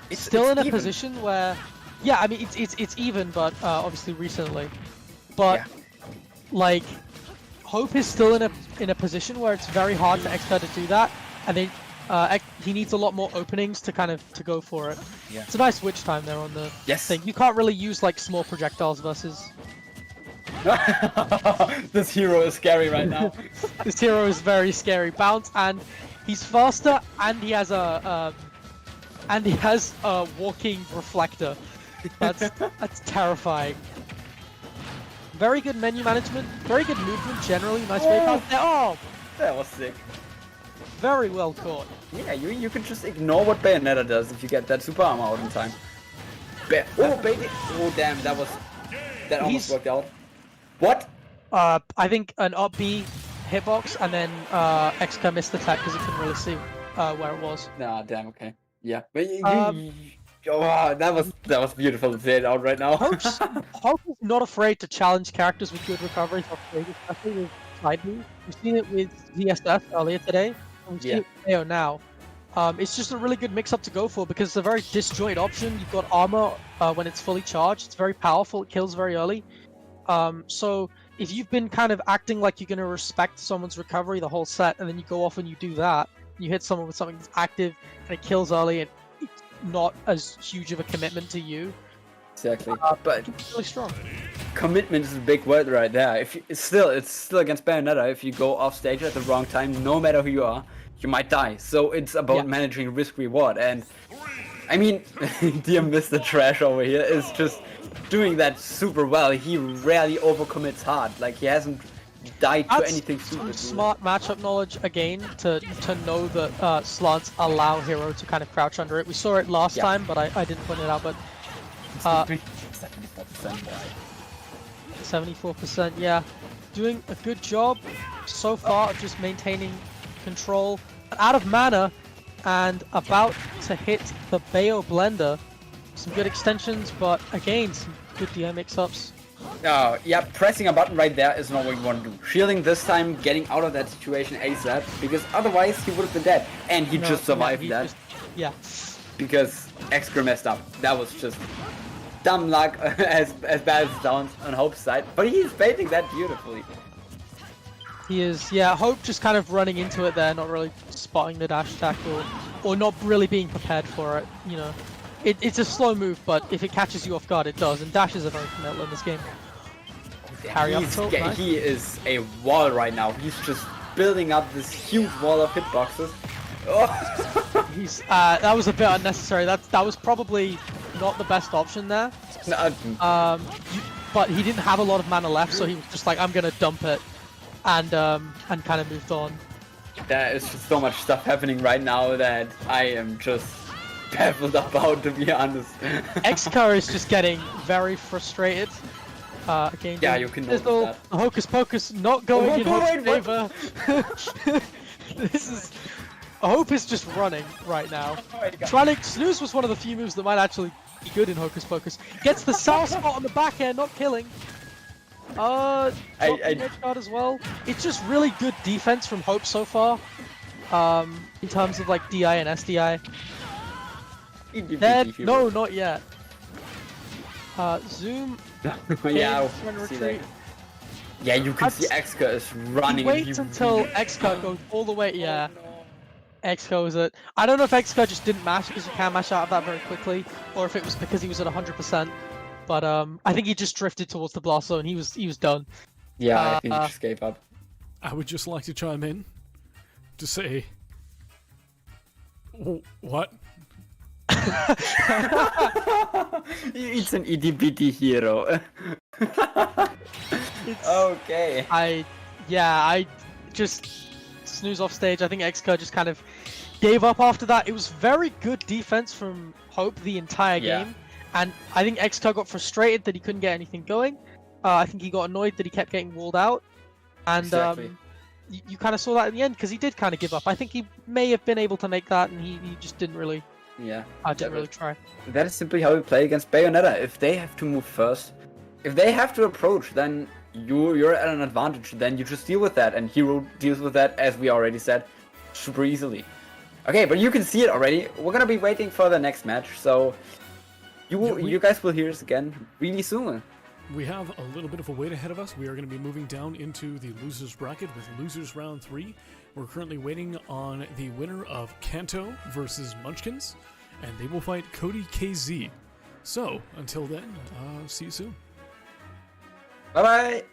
it's still in a even. position where, yeah, I mean it's even, but obviously recently, but Yeah. like Hope is still in a position where it's very hard for Xka to do that, and he needs a lot more openings to to go for it. Yeah. It's a nice witch time there on the Yes. thing. You can't really use like small projectiles versus. This Hero is scary right now. This hero is very scary. Bounce, and he's faster, and he has a walking reflector. That's terrifying. Very good menu management, very good movement generally. Nice wave out there. Oh, That was sick. very well caught. Yeah, you can just ignore what Bayonetta does if you get that super armor out in time. Oh baby! Oh damn, that almost He's- worked out. What? I think an up B hitbox, and then Xka missed the tech because he couldn't really see where it was. Nah, damn. Okay. Yeah, but Um, that was beautiful to say it out right now. Hope is not afraid to challenge characters with good recoveries, especially with side moves. We've seen it with ZSS earlier today, and we've seen it with AO now. It's just a really good mix-up to go for because it's a very disjoint option. You've got armor when it's fully charged. It's very powerful. It kills very early. So if you've been kind of acting like you're going to respect someone's recovery the whole set, and then you go off and you do that, you hit someone with something that's active and it kills early, and it's not as huge of a commitment to you. Exactly. But It's really strong. commitment is a big word right there. If it's still against Bayonetta. If you go off stage at the wrong time, no matter who you are, you might die. So it's about managing risk reward. And I mean, dear Mr. Trash over here is just doing that super well. He rarely overcommits hard. Like he hasn't died to anything some stupid. smart matchup knowledge again to know that slants allow Hero to kind of crouch under it. We saw it last time, but I didn't point it out. But 74%, yeah, doing a good job so far of just maintaining control. Out of mana and about to hit the Bayo blender. Some good extensions, but again, some good DI mix-ups. Oh, yeah, pressing a button right there is not what you want to do. Shielding this time, getting out of that situation ASAP, because otherwise he would have been dead. And he just survived that. Because Xgrim messed up. That was just dumb luck, as bad as it sounds on Hope's side. But he's baiting that beautifully. He is, yeah, Hope just kind of running into it there, not really spotting the dash attack or not really being prepared for it, you know. It's a slow move, but if it catches you off guard, it does, and dashes are very committal in this game. Carry up tilt, nice. He is a wall right now. He's just building up this huge wall of hitboxes. Oh. He's that was a bit unnecessary. That was probably not the best option there. But he didn't have a lot of mana left, so he was just like, I'm gonna dump it, and kind of moved on. There is just so much stuff happening right now that I am just baffled about, to be honest. Xka is just getting very frustrated. Again, yeah, you can notice that. Hocus Pocus not going in Hope's favor. This is... Hope is just running right now. Oh, Snooze was one of the few moves that might actually be good in Hocus Pocus. Gets the sour spot on the back air, not killing. Edge guard as well. It's just really good defense from Hope so far. In terms of like DI and SDI. Dead? No, not yet. Zoom. Yeah, retreat. Yeah, you can see Xka is running. Wait until Xka goes all the way. Yeah. Xka is it. I don't know if Xka just didn't mash because you can mash out of that very quickly, or if it was because he was at 100%. But I think he just drifted towards the blast zone. He was done. Yeah, I think he just gave up. I would just like to chime in to say, what? It's an EDBT hero. It's, Okay. I just snooze off stage. I think Xker just kind of gave up after that. It was very good defense from Hope the entire Yeah. game, and I think Xker got frustrated that he couldn't get anything going. I think he got annoyed that he kept getting walled out, and Exactly. you kind of saw that in the end because he did kind of give up. I think he may have been able to make that, and he just didn't really. Yeah. Didn't really try. That is simply how we play against Bayonetta. If they have to move first, if they have to approach, then you're at an advantage. Then you just deal with that, and Hero deals with that, as we already said, super easily. Okay, but you can see it already. We're gonna be waiting for the next match, so you guys will hear us again really soon. We have a little bit of a wait ahead of us. We are going to be moving down into the losers bracket with losers round 3. We're currently waiting on the winner of Kanto versus Munchkins, and they will fight Cody KZ. So, until then, see you soon. Bye bye.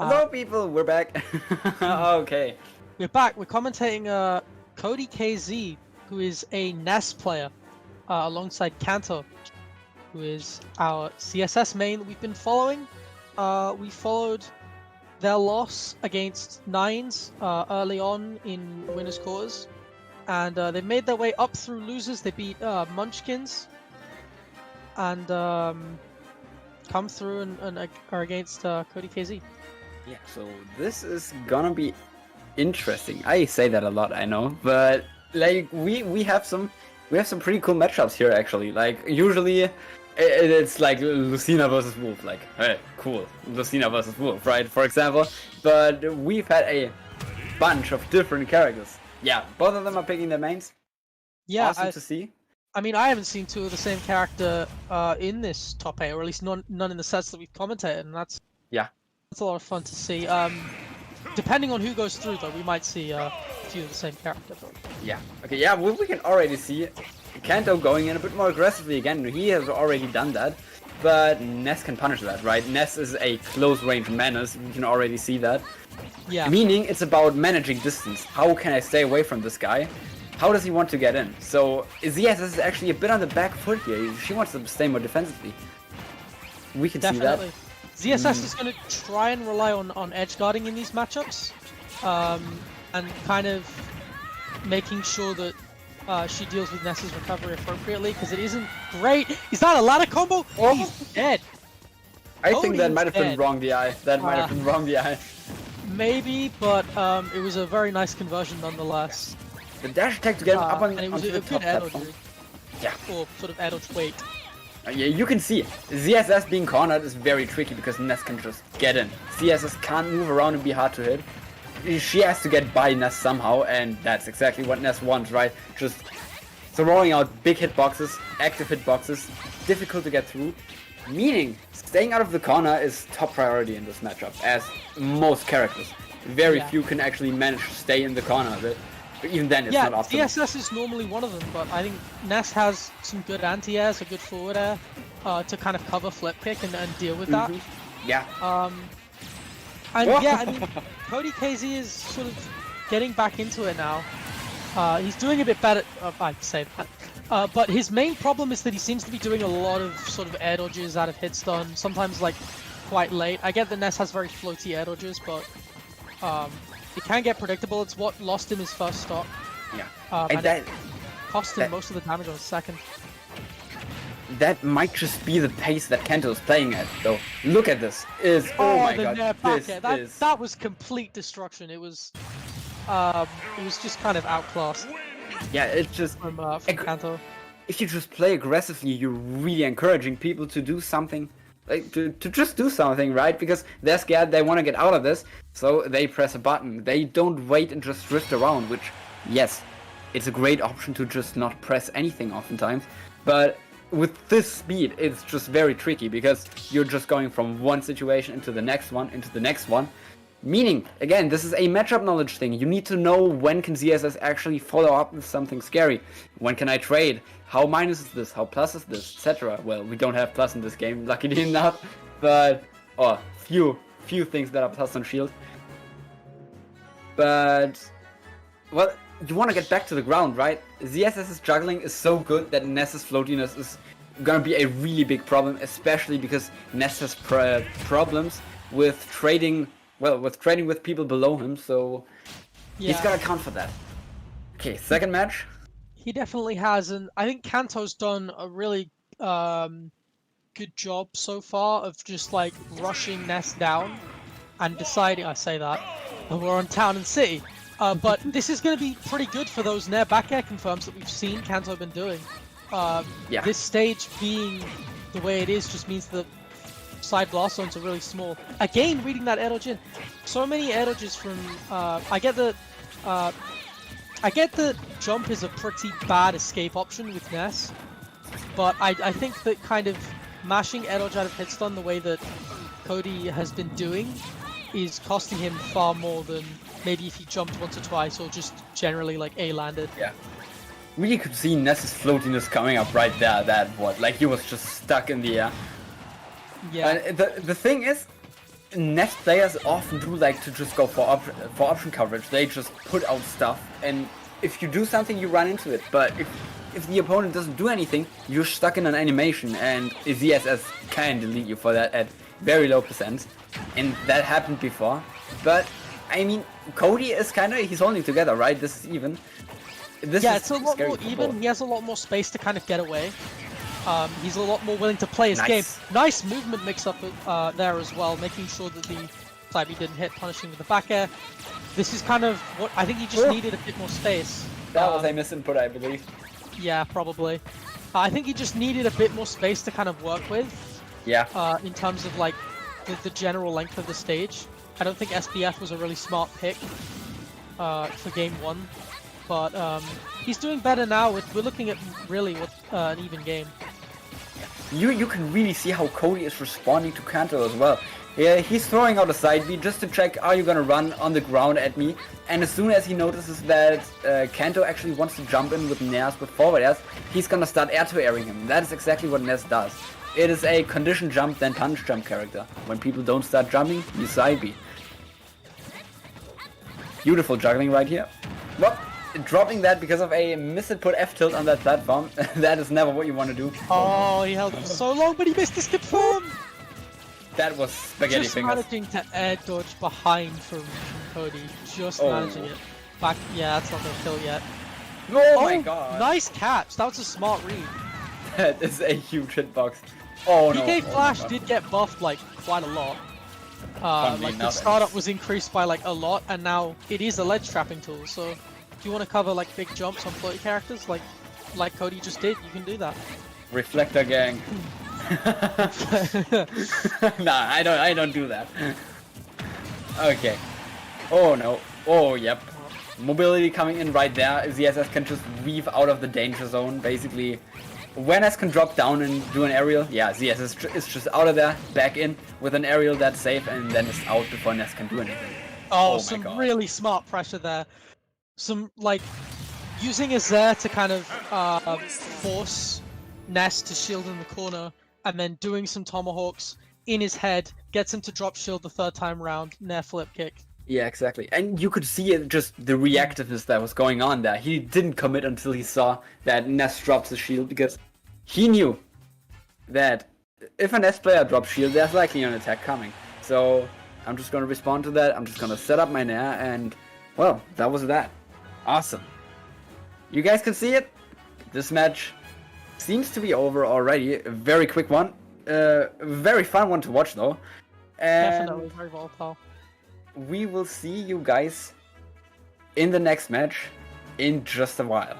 Hello, people. We're back. Okay. We're back. We're commentating Cody KZ, who is a NES player, alongside Kanto, who is our CSS main that we've been following. We followed their loss against Nines early on in winners' quarters, and they made their way up through losers. They beat Munchkins, and come through and are against Cody KZ. Yeah, so this is gonna be interesting. I say that a lot, I know, but like we have some pretty cool matchups here actually. Like usually it's like Lucina versus Wolf, like hey, cool, Lucina versus Wolf, right? For example, but we've had a bunch of different characters. Yeah, both of them are picking their mains. Yeah, awesome to see. I mean, I haven't seen two of the same character in this top 8, or at least none in the sets that we've commentated, and that's a lot of fun to see. Depending on who goes through, though, we might see a few of the same character. But... Yeah. Okay. Yeah. Well, we can already see Kanto going in a bit more aggressively again. He has already done that, but Ness can punish that, right? Ness is a close-range menace. We can already see that. Yeah. Meaning, it's about managing distance. How can I stay away from this guy? How does he want to get in? So, ZSS is actually a bit on the back foot here. She wants to stay more defensively. We can see that. ZSS is going to try and rely on edge guarding in these matchups, and kind of making sure that she deals with Ness's recovery appropriately, because it isn't great. Is that a ladder combo? Oh, he's dead. I think that might have been wrong DI. That might have been wrong DI. Maybe, but it was a very nice conversion nonetheless. The dash attack to get him up on and it was onto a the good top air platform. dodge. Yeah. Or sort of air dodge wait. Yeah, you can see ZSS being cornered is very tricky because Ness can just get in. ZSS can't move around and be hard to hit. She has to get by Ness somehow, and that's exactly what Ness wants, right? Just throwing out big hitboxes, active hitboxes, difficult to get through. Meaning, staying out of the corner is top priority in this matchup, as most characters. Very few can actually manage to stay in the corner of it. But even then, it's not optimal. DSS is normally one of them, but I think Ness has some good anti-airs, a good forward air, to kind of cover flip pick and deal with that. Yeah. And yeah, I mean, Cody KZ is sort of getting back into it now. He's doing a bit better, I'd say that. But his main problem is that he seems to be doing a lot of sort of air dodges out of hit stun, sometimes like quite late. I get that Ness has very floaty air dodges, but it can get predictable. It's what lost him his first stock. Yeah. And that cost him most of the damage on his second. That might just be the pace that Kanto is playing at, though. Look at this. Oh my god. That was complete destruction. It was just kind of outclassed. Yeah, it's just from Kanto. If you just play aggressively, you're really encouraging people to do something. Like, to just do something, right? Because they're scared, they want to get out of this, so they press a button. They don't wait and just drift around, which, yes, it's a great option to just not press anything oftentimes. But with this speed, it's just very tricky, because you're just going from one situation into the next one, into the next one. Meaning, again, this is a matchup knowledge thing. You need to know when can ZSS actually follow up with something scary. When can I trade? How minus is this? How plus is this? Etc. Well, we don't have plus in this game, luckily enough. But, few things that are plus on shield. But, well, you want to get back to the ground, right? ZSS's juggling is so good that Ness's floatiness is gonna be a really big problem, especially because Ness has problems with trading. Well, with people below him, so he's gotta account for that. Okay, second match. He definitely has, and I think Kanto's done a really good job so far of just like rushing Ness down and deciding. I say that we're on Town and City, but this is going to be pretty good for those Nair back air confirms that we've seen Kanto been doing. This stage being the way it is just means that side blast zones are really small. Again, reading that air dodge in. So many air dodges from... I get that jump is a pretty bad escape option with Ness, but I think that kind of mashing air dodge out of hit stun the way that Cody has been doing is costing him far more than maybe if he jumped once or twice or just generally like A-landed. Yeah. We could see Ness's floatiness coming up right there, like he was just stuck in the air. Yeah. The thing is, Nest players often do like to just go for option coverage. They just put out stuff, and if you do something, you run into it. But if the opponent doesn't do anything, you're stuck in an animation, and ZSS can delete you for that at very low %. And that happened before. But I mean, Cody is he's holding together, right? This is even. It's a lot more even. He has a lot more space to kind of get away. He's a lot more willing to play his game. Nice movement mix-up there as well, making sure that the side B didn't hit, punishing with the back air. This is kind of what I think he just needed a bit more space. That was a misinput, I believe. Yeah, probably. I think he just needed a bit more space to kind of work with. Yeah. In terms of like the general length of the stage. I don't think SBF was a really smart pick for game 1. But he's doing better now. We're looking at really an even game. You can really see how Cody is responding to Kanto as well. Yeah, he's throwing out a side B just to check, are you gonna run on the ground at me? And as soon as he notices that Kanto actually wants to jump in with Nairs with forward airs, he's gonna start air-to-airing him. That is exactly what Ness does. It is a condition jump then punch jump character. When people don't start jumping, you side B. Beautiful juggling right here. Well, dropping that because of a misinput F tilt on that platform. That is never what you want to do. Oh, he held it for so long, but he missed the skip form! That was spaghetti just fingers. managing to air dodge behind from Cody. Just managing it. Back. Yeah, that's not gonna kill yet. Oh my god. Nice catch. That was a smart read. That is a huge hitbox. Oh no. PK Flash did get buffed like quite a lot. Like the startup was increased by like a lot, and now it is a ledge trapping tool. So if you want to cover like big jumps on floaty characters, like Cody just did, you can do that. Reflector gang. Nah, I don't do that. Okay. Oh no. Oh yep. Mobility coming in right there. ZSS can just weave out of the danger zone. Basically, when S can drop down and do an aerial, yeah, ZSS is just out of there, back in with an aerial that's safe, and then it's out before Ness can do anything. Oh some really smart pressure there. Some like using his there to kind of force Ness to shield in the corner, and then doing some tomahawks in his head, gets him to drop shield the 3rd time round, Nair flip kick. Yeah, exactly. And you could see it, just the reactiveness that was going on there. He didn't commit until he saw that Ness drops the shield, because he knew that if a Ness player drops shield, there's likely an attack coming. So I'm just going to respond to that. I'm just going to set up my Nair, and well, that was that. Awesome. You guys can see it. This match seems to be over already. A very quick one. Very fun one to watch though. And definitely very volatile. We will see you guys in the next match in just a while.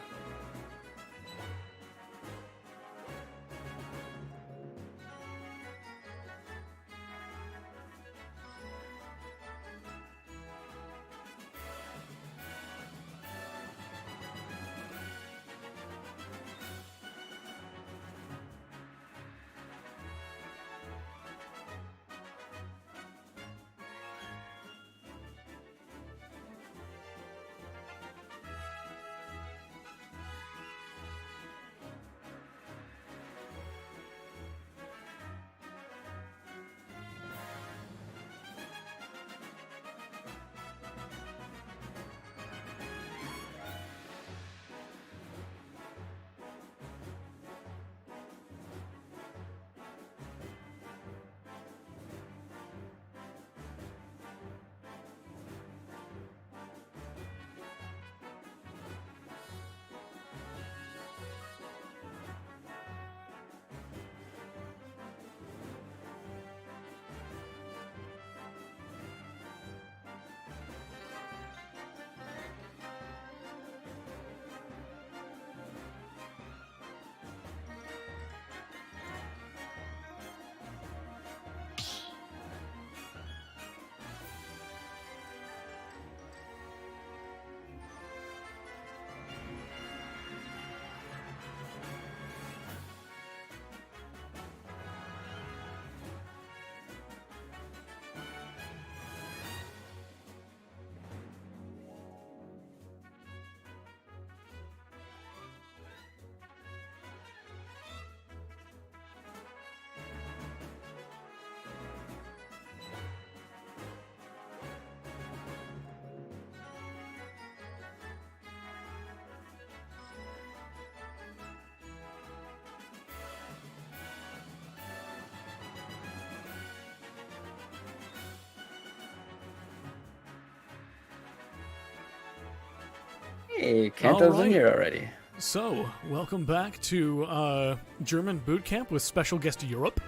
Hey, Kanto's in here already. So, welcome back to German Boot Camp with special guest Europe.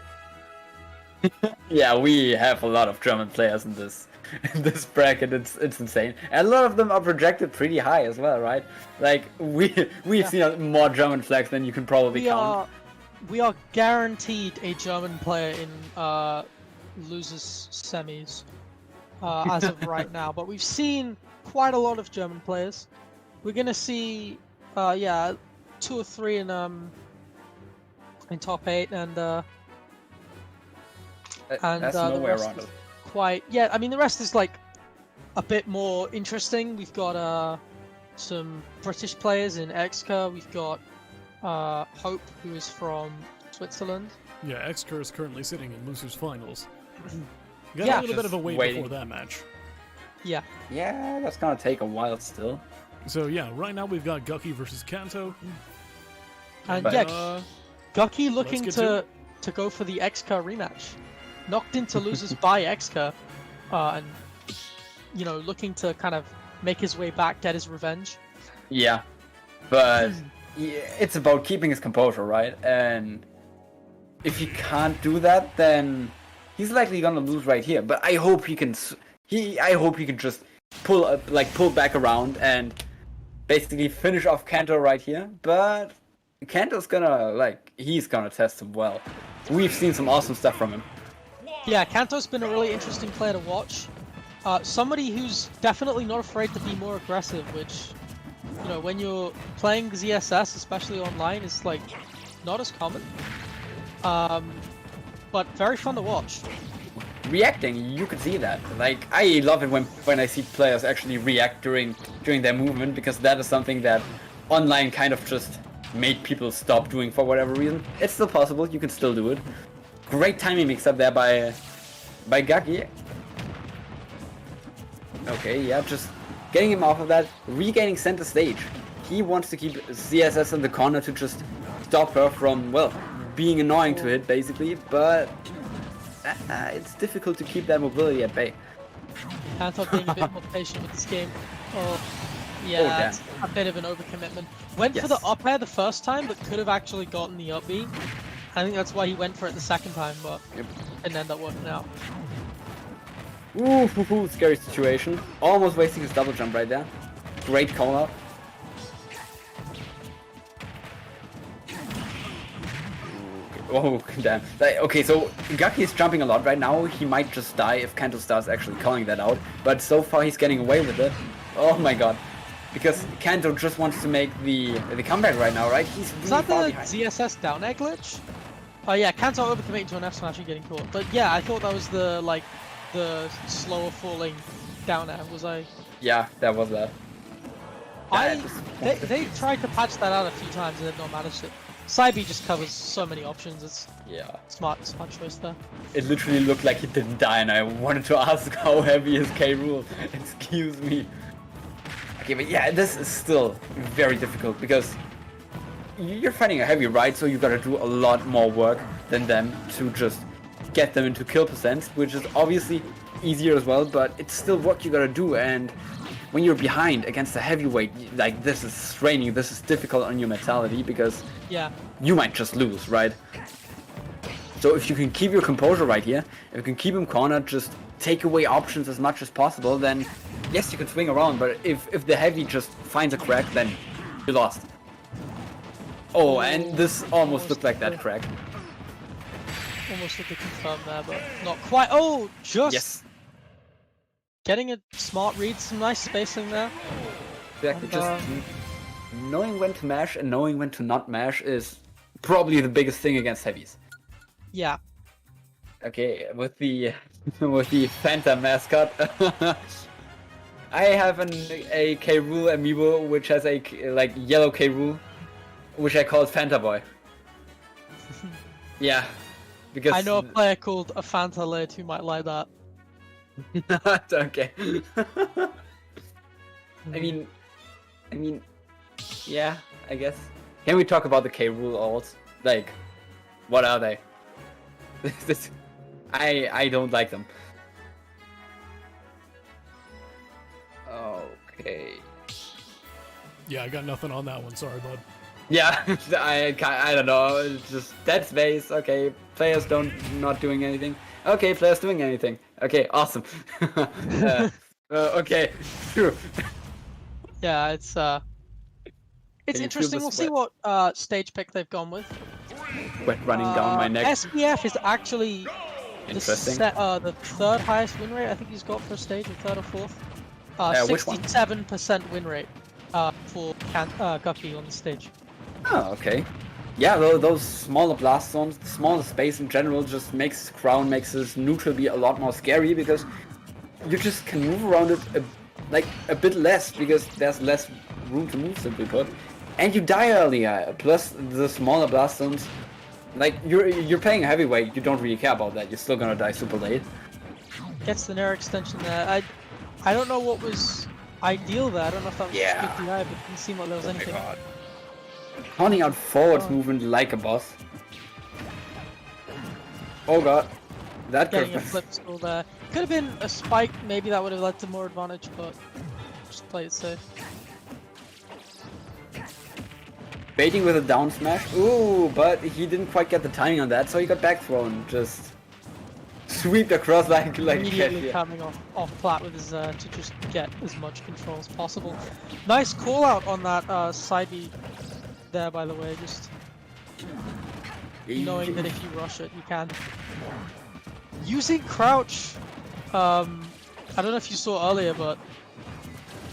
Yeah, we have a lot of German players in this bracket. It's insane, and a lot of them are projected pretty high as well, right? Like we've seen more German flags than you can probably count. We are guaranteed a German player in losers semis as of right now, but we've seen quite a lot of German players. We're gonna see 2 or 3 in top 8 and That's the no way rest around is it. I mean the rest is like a bit more interesting. We've got some British players in XCA. We've got Hope, who is from Switzerland. Yeah, XCur is currently sitting in losers finals. Got Yeah. a little bit of a wait Waiting. before that match. Yeah. Yeah, that's gonna take a while still. So yeah, right now we've got Gucky versus Kanto. And But- Gucky looking let's get to go for the XCA rematch. Knocked into losers by XCA, and looking to kind of make his way back, get his revenge. Yeah, but it's about keeping his composure, right? And if he can't do that, then he's likely gonna lose right here. But I hope he can. I hope he can just pull back around and basically finish off Kanto right here. But Kanto's he's gonna test him well. We've seen some awesome stuff from him. Yeah, Kanto's been a really interesting player to watch. Somebody who's definitely not afraid to be more aggressive, which, when you're playing ZSS, especially online, is like not as common. But very fun to watch. Reacting, you could see that. Like, I love it when I see players actually react during their movement, because that is something that online kind of just made people stop doing for whatever reason. It's still possible, you can still do it. Great timing mix up there by Gucky. Okay, yeah, just getting him off of that, regaining center stage. He wants to keep CSS in the corner to just stop her from, being annoying to hit, basically, but it's difficult to keep that mobility at bay. Kanto being a bit more patient with this game. Oh, yeah, Oh, damn. that's a bit of an overcommitment. Went for the up air the first time, but could have actually gotten the up B. I think that's why he went for it the second time, but didn't end up working out. Ooh, scary situation. Almost wasting his double jump right there. Great call out. Oh, damn. Okay, so Gucky is jumping a lot right now. He might just die if Kanto starts actually calling that out. But so far he's getting away with it. Oh my god. Because Kanto just wants to make the comeback right now, right? He's really Is that far the behind. ZSS down air glitch? Oh yeah, Kanto overcommitting to an F smash and getting caught. But yeah, I thought that was the slower falling down air. Was I? Yeah, that was that. They tried to patch that out a few times and they've not managed it. Saibi just covers so many options. It's Yeah. smart choice there. It literally looked like he didn't die, and I wanted to ask how heavy is K rule. Excuse me. Okay, but yeah, this is still very difficult because you're fighting a heavy, right? So you gotta do a lot more work than them to just get them into kill percent, which is obviously easier as well, but it's still work you gotta do. And when you're behind against a heavyweight, like, this is straining, this is difficult on your mentality because Yeah. you might just lose, right? So if you can keep your composure right here, if you can keep him cornered, just take away options as much as possible, then yes, you can swing around, but if the heavy just finds a crack, then you lost. Oh, and this almost looked like that crack. Almost looked to confirm there, but not quite. Oh, just Yes, getting a smart read, some nice spacing there. exactly. And, Just knowing when to mash and knowing when to not mash is probably the biggest thing against heavies. Yeah. Okay, with the Fanta mascot, I have a K Rool amiibo which has a yellow K Rool, which I call Fanta Boy. Yeah, because I know a player called a Fanta Lid who might like that. okay. I mean, yeah, I guess. Can we talk about the K Rool alts? Like, what are they? I don't like them. Okay. Yeah, I got nothing on that one. Sorry, bud. Yeah, I don't know. It's just dead space. Okay, players not doing anything. Okay, players doing anything. Okay, awesome. Okay, true. Yeah, it's Can you feel interesting. the We'll see sweat? what stage pick they've gone with. Sweat running down my neck. SBF is actually Interesting. the third highest win rate I think he's got for a stage, or third or fourth. Which one? 67% win rate for Gucky on the stage. Oh, okay. Yeah, those smaller blast zones, the smaller space in general, just makes Crown, makes this neutral be a lot more scary because you just can move around it a bit less because there's less room to move, simply put, and you die earlier. Plus the smaller blast zones, like you're playing heavyweight, you don't really care about that. You're still gonna die super late. Gets the Nair extension there. I don't know what was ideal there. I don't know if that was just good DI, but it didn't seem like there was anything. God. Counting out forwards movement like a boss. Oh god. That could Getting a flip school there. Could have been a spike, maybe that would have led to more advantage, but just play it safe. Baiting with a down smash. Ooh, but he didn't quite get the timing on that, so he got back thrown. Just sweep across like Immediately coming off plat with his to just get as much control as possible. Nice call out on that side B there, by the way, just knowing that if you rush it, you can. Using crouch, I don't know if you saw earlier, but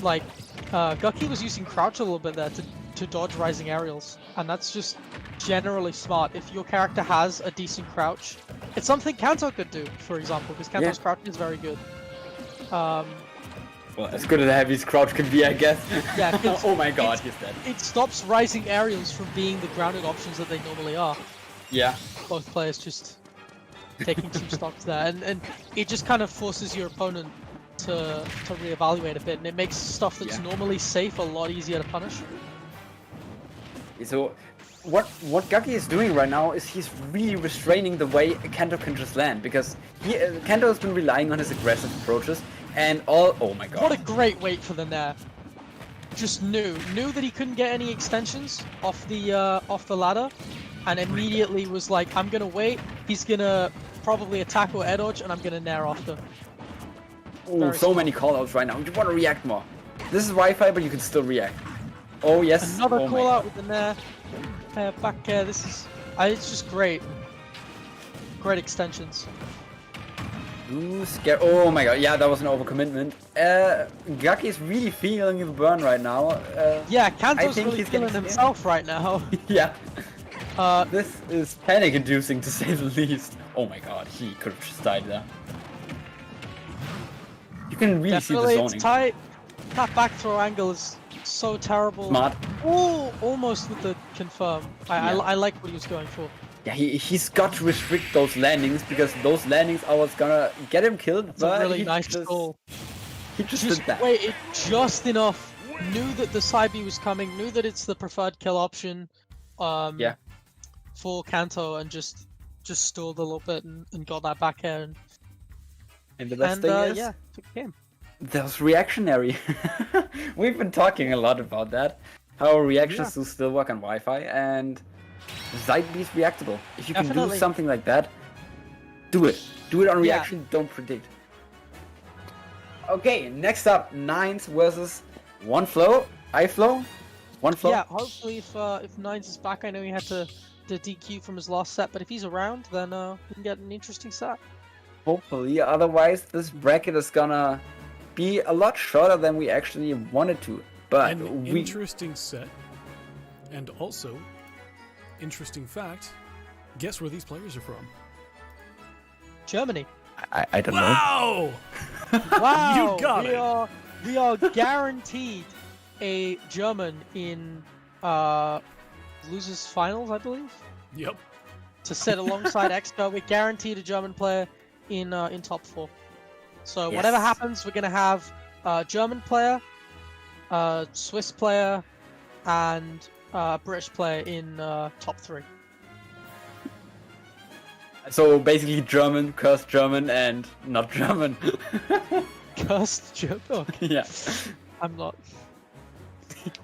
like Gucky was using crouch a little bit there to dodge rising aerials, and that's just generally smart. If your character has a decent crouch, it's something Kanto could do, for example, because Kanto's crouch is very good. Well, as good as a heavy's crouch can be, I guess. Yeah. Oh my god, he's dead. It stops rising aerials from being the grounded options that they normally are. Yeah. Both players just taking two stocks there, and it just kind of forces your opponent to reevaluate a bit, and it makes stuff that's normally safe a lot easier to punish. So, what Gucky is doing right now is he's really restraining the way Kanto can just land, because Kanto has been relying on his aggressive approaches, and oh my god. What a great wait for the Nair. Just knew that he couldn't get any extensions off the ladder, and immediately was like, I'm gonna wait, he's gonna probably attack or air dodge, and I'm gonna Nair after. Oh, so many callouts right now. You want to react more. This is Wi-Fi, but you can still react. Oh yes. Another call out with the Nair. Back air. This is. It's just great. Great extensions. Ooh, scare. Oh my god. Yeah, that was an overcommitment. Gucky is really feeling the burn right now. Yeah, Kanto's really feeling himself right now. Yeah. This is panic-inducing to say the least. Oh my god, he could have just died there. You can really see the zoning. It's tight. That back throw angle is so terrible. Smart. Oh, almost with the confirm. I like what he was going for. Yeah, he's got to restrict those landings, because those landings are what's gonna get him killed. It's a really nice goal. He just did that. Waited just enough. Knew that the side B was coming. Knew that it's the preferred kill option. For Kanto, and just stalled a little bit and got that back air. And the best thing is, took the game. That was reactionary. We've been talking a lot about that. How reactions do still work on Wi-Fi, and side B is reactable. If you can do something like that, do it. Do it on reaction, don't predict. Okay, next up, Nines versus One Flow. iFlow? One Flow? Yeah, hopefully if Nines is back, I know he had to DQ from his last set, but if he's around, then we can get an interesting set. Hopefully, otherwise this bracket is gonna be a lot shorter than we actually wanted to. But an interesting set, and also, interesting fact, guess where these players are from? Germany. I don't know. Wow! You got it! We are guaranteed a German in losers finals, I believe. Yep. To sit alongside Expo, we're guaranteed a German player in top 4. So whatever happens, we're gonna have a German player, a Swiss player, and a British player in top 3. So basically German, cursed German, and not German. Cursed German? Okay. Yeah. I'm not.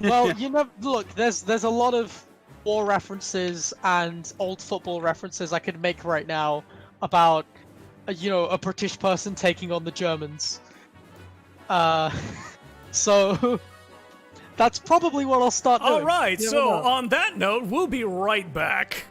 Well, look, there's a lot of war references and old football references I could make right now about, a British person taking on the Germans. So that's probably what I'll start doing. All right, You so never know. on that note, we'll be right back.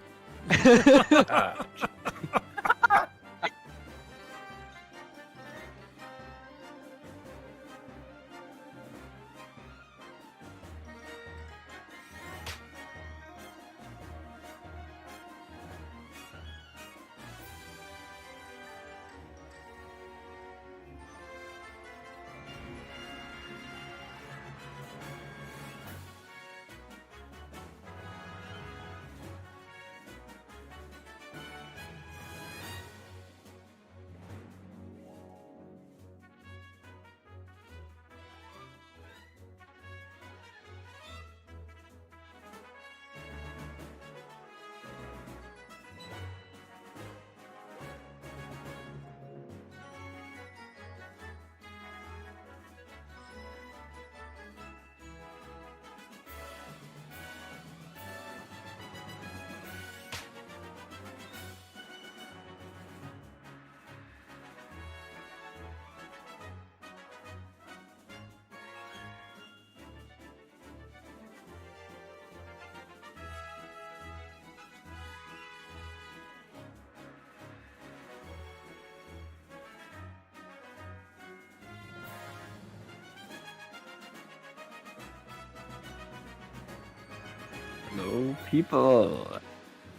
Hello, people.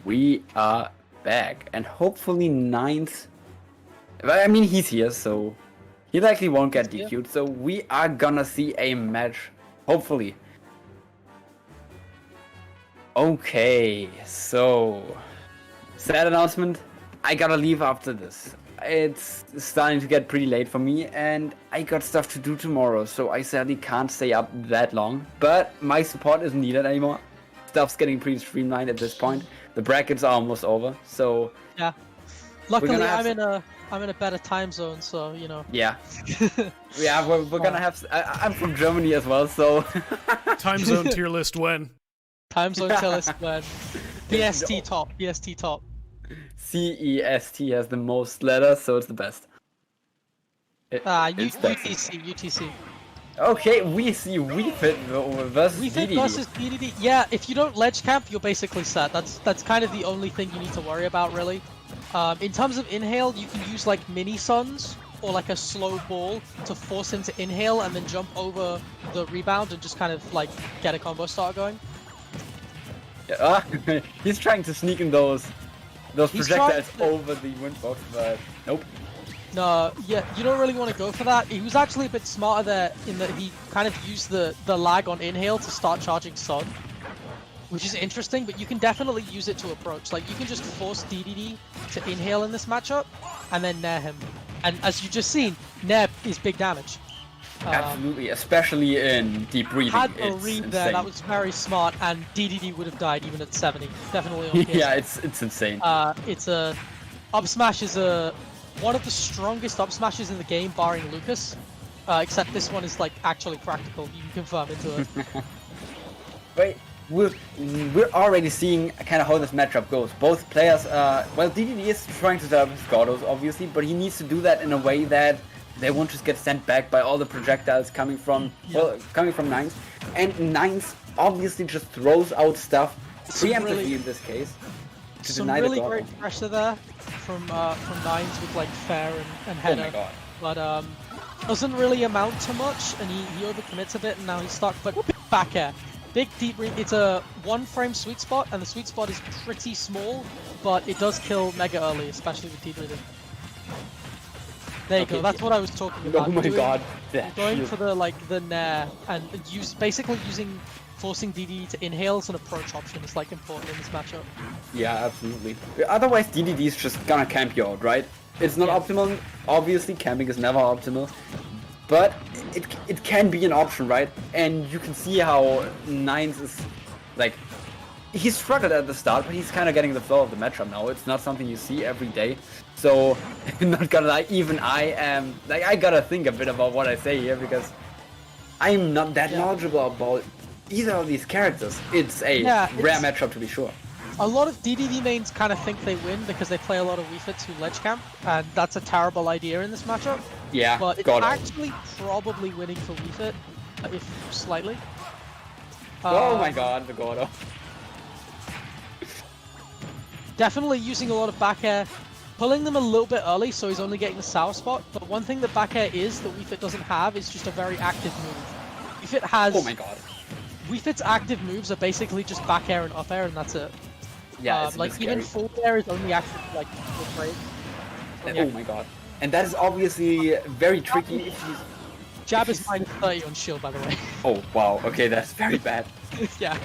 We are back, and hopefully Ninth. Well, I mean, he's here, so he likely won't get He's DQ'd. So we are gonna see a match, hopefully. Okay, so sad announcement. I gotta leave after this. It's starting to get pretty late for me, and I got stuff to do tomorrow, so I sadly can't stay up that long. But my support isn't needed anymore. Stuff's getting pretty streamlined at this point. The brackets are almost over, so Yeah. Luckily, gonna have I'm in a better time zone, so yeah, yeah. We're gonna have. I'm from Germany as well, so Time zone tier list when? time zone till is when BST top, BST top. CEST has the most letters, so it's the best. It's best. UTC. Okay, we see We Fit versus We think DDD. versus DDD. Yeah, if you don't ledge camp, you're basically set. That's kind of the only thing you need to worry about, really. In terms of inhale, you can use like mini suns or like a slow ball to force him to inhale and then jump over the rebound and just kind of like get a combo start going. Yeah, he's trying to sneak in those He's projectiles trying to- over the windbox, but nope. No, yeah, you don't really want to go for that. He was actually a bit smarter there in that he kind of used the lag on inhale to start charging Sun, which is interesting, but you can definitely use it to approach. Like, you can just force DDD to inhale in this matchup, and then nair him. And as you just seen, nair is big damage. Absolutely, especially in deep breathing. Had a It's read insane. there, that was very smart, and DDD would have died even at 70. Definitely on Yeah, it's insane. It's a... Up smash is one of the strongest up smashes in the game, barring Lucas. Except this one is like actually practical. You can confirm into it. Wait, we're already seeing kind of how this matchup goes. Both players, well, DDD is trying to set up his Gordos, obviously, but he needs to do that in a way that they won't just get sent back by all the projectiles coming from, coming from Nines. And Nines obviously just throws out stuff, Some preemptively really- in this case, to Some deny really the Gordo. great pressure there from Nines with like fair and Oh header. my god. But doesn't really amount to much, and he overcommits a bit, and now he's stuck. But back air, big deep read. It's a 1-frame sweet spot, and the sweet spot is pretty small, but it does kill mega early, especially with deep breathing. There you go. That's what I was talking about. Oh my Doing- god. That Going shield. for the nair and basically forcing DD to inhale as an approach option is like important in this matchup. Yeah, absolutely. Otherwise, DDD is just gonna camp you out, right? It's not Yeah. optimal. Obviously, camping is never optimal, but it can be an option, right? And you can see how Nines is like he struggled at the start, but he's kind of getting the flow of the matchup now. It's not something you see every day, so not gonna lie. Even I am like I gotta think a bit about what I say here because I'm not that knowledgeable about either of these characters, it's a rare matchup to be sure. A lot of DDD mains kind of think they win because they play a lot of Wii Fits who ledge camp, and that's a terrible idea in this matchup. Yeah, but it's actually probably winning for Wii Fit, if slightly. Oh my god, the Gordo. Definitely using a lot of back air, pulling them a little bit early so he's only getting the sour spot, but one thing that back air is that Wii Fit doesn't have is just a very active move. Wii Fit has... Oh my god. Wii Fit's active moves are basically just back air and up air and that's it. Yeah, it's like even full air is only active like with oh my god. And that is obviously very tricky if you... Jab is minus 30 on shield, by the way. Oh wow, okay, that's very bad. Yeah.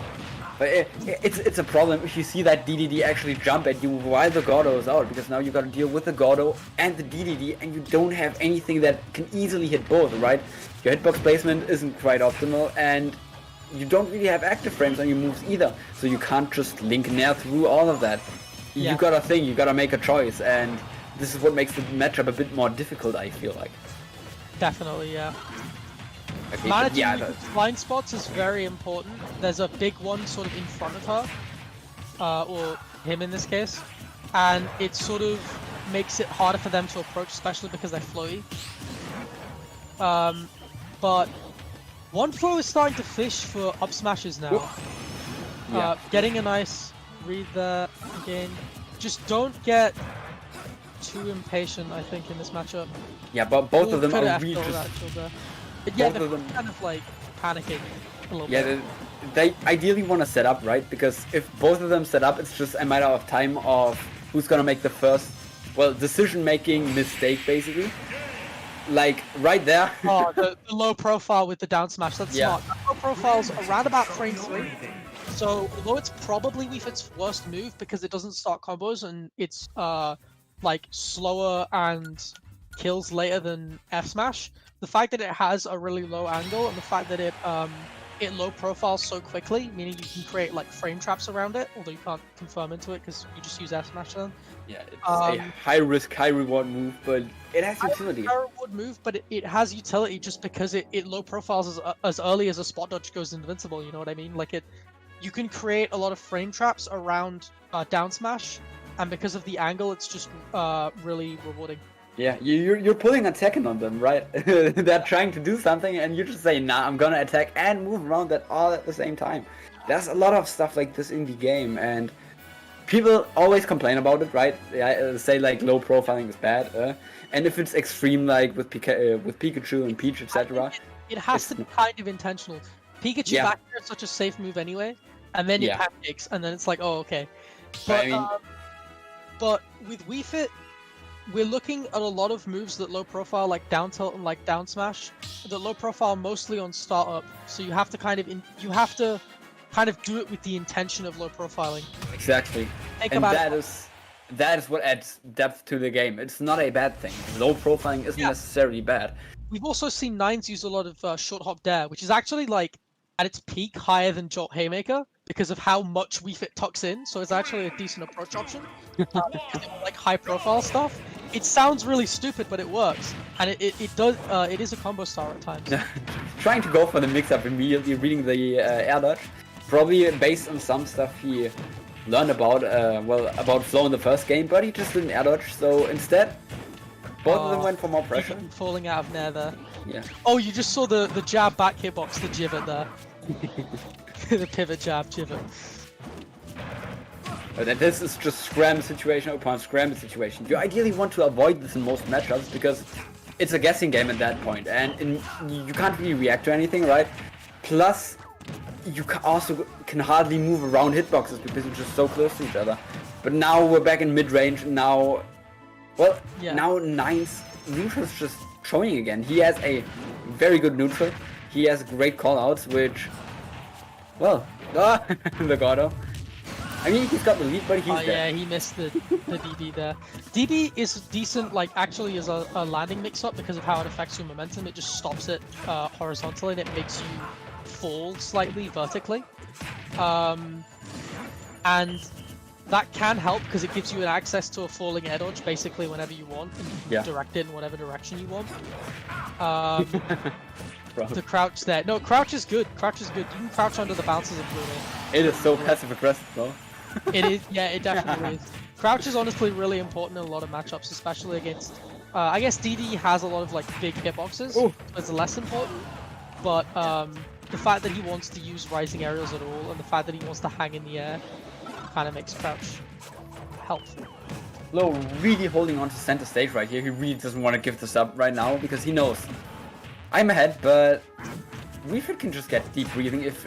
But it's a problem if you see that DDD actually jump at you while the Gordo is out, because now you gotta deal with the Gordo and the DDD, and you don't have anything that can easily hit both, right? Your hitbox placement isn't quite optimal, and you don't really have active frames on your moves either, so you can't just link nair through all of that. Yeah. You gotta think, you gotta make a choice, and this is what makes the matchup a bit more difficult, I feel like. Definitely, yeah. Okay, Managing blind spots is very important. There's a big one sort of in front of her, or him in this case, and it sort of makes it harder for them to approach, especially because they're floaty. But one flow is starting to fish for up smashes now. Yeah. Getting a nice read there again. Just don't get too impatient, I think, in this matchup. Yeah, but both of them are really yeah, they're kind of like panicking a little bit. They ideally want to set up, right? Because if both of them set up, it's just a matter of time of who's gonna make the first, well, decision-making mistake, basically. Like, right there. Oh, the low profile with the down smash, that's smart. The low profile's around about frame 3. So, although it's probably Wii Fit's worst move because it doesn't start combos and it's, like, slower and kills later than F smash, the fact that it has a really low angle and the fact that it low profiles so quickly, meaning you can create like frame traps around it, although you can't confirm into it because you just use F smash then. Yeah, it's a high risk, high reward move, but it has utility. High reward move, but it has utility just because it low profiles as early as a spot dodge goes invincible. You know what I mean? Like you can create a lot of frame traps around down smash, and because of the angle, it's just really rewarding. Yeah, you're pulling a second on them, right? They're trying to do something and you just say, nah, I'm gonna attack and move around that all at the same time. There's a lot of stuff like this in the game, and people always complain about it, right? Say like low profiling is bad, and if it's extreme like with Pikachu and Peach, etc. It has to be kind of intentional. Pikachu back there is such a safe move anyway, and then it pancakes, and then it's like, oh, okay. But, but with Wii Fit, we're looking at a lot of moves that low profile, like down tilt and like down smash, that low profile mostly on startup. So you have to kind of do it with the intention of low profiling. Exactly, and that is what adds depth to the game. It's not a bad thing. Low profiling isn't necessarily bad. We've also seen Nines use a lot of short hop dare, which is actually like at its peak higher than Jolt Haymaker because of how much Wii Fit tucks in. So it's actually a decent approach option. Like high profile stuff. It sounds really stupid, but it works, and it does. It is a combo star at times. Trying to go for the mix-up immediately, reading the air dodge, probably based on some stuff he learned about about flow in the first game, but he just didn't air dodge. So instead, both of them went for more pressure. Falling out of nair there. Yeah. Oh, you just saw the jab back hitbox, the jivet there. The pivot jab jivet. But this is just scram situation upon scram situation. You ideally want to avoid this in most matchups because it's a guessing game at that point, and you can't really react to anything, right? Plus, you also can hardly move around hitboxes because you're just so close to each other. But now we're back in mid-range, and now, well, now Nine's neutral is just showing again. He has a very good neutral. He has great callouts, which, well, the Gordo. I mean, he's got the lead, but he's dead. Yeah, he missed the DB there. DB is decent, like, actually as a landing mix-up because of how it affects your momentum. It just stops it horizontally and it makes you fall slightly vertically. And that can help because it gives you an access to a falling air dodge basically whenever you want, and you can direct it in whatever direction you want. the crouch there. No, crouch is good. Crouch is good. You can crouch under the bounces of Bruno. It is so passive aggressive, though. It is, yeah, it definitely is. Crouch is honestly really important in a lot of matchups, especially against. I guess DD has a lot of like big hitboxes, so it's less important. But the fact that he wants to use rising aerials at all, and the fact that he wants to hang in the air, kind of makes crouch helpful. Low really holding on to center stage right here. He really doesn't want to give this up right now because he knows I'm ahead, but Weefit can just get deep breathing if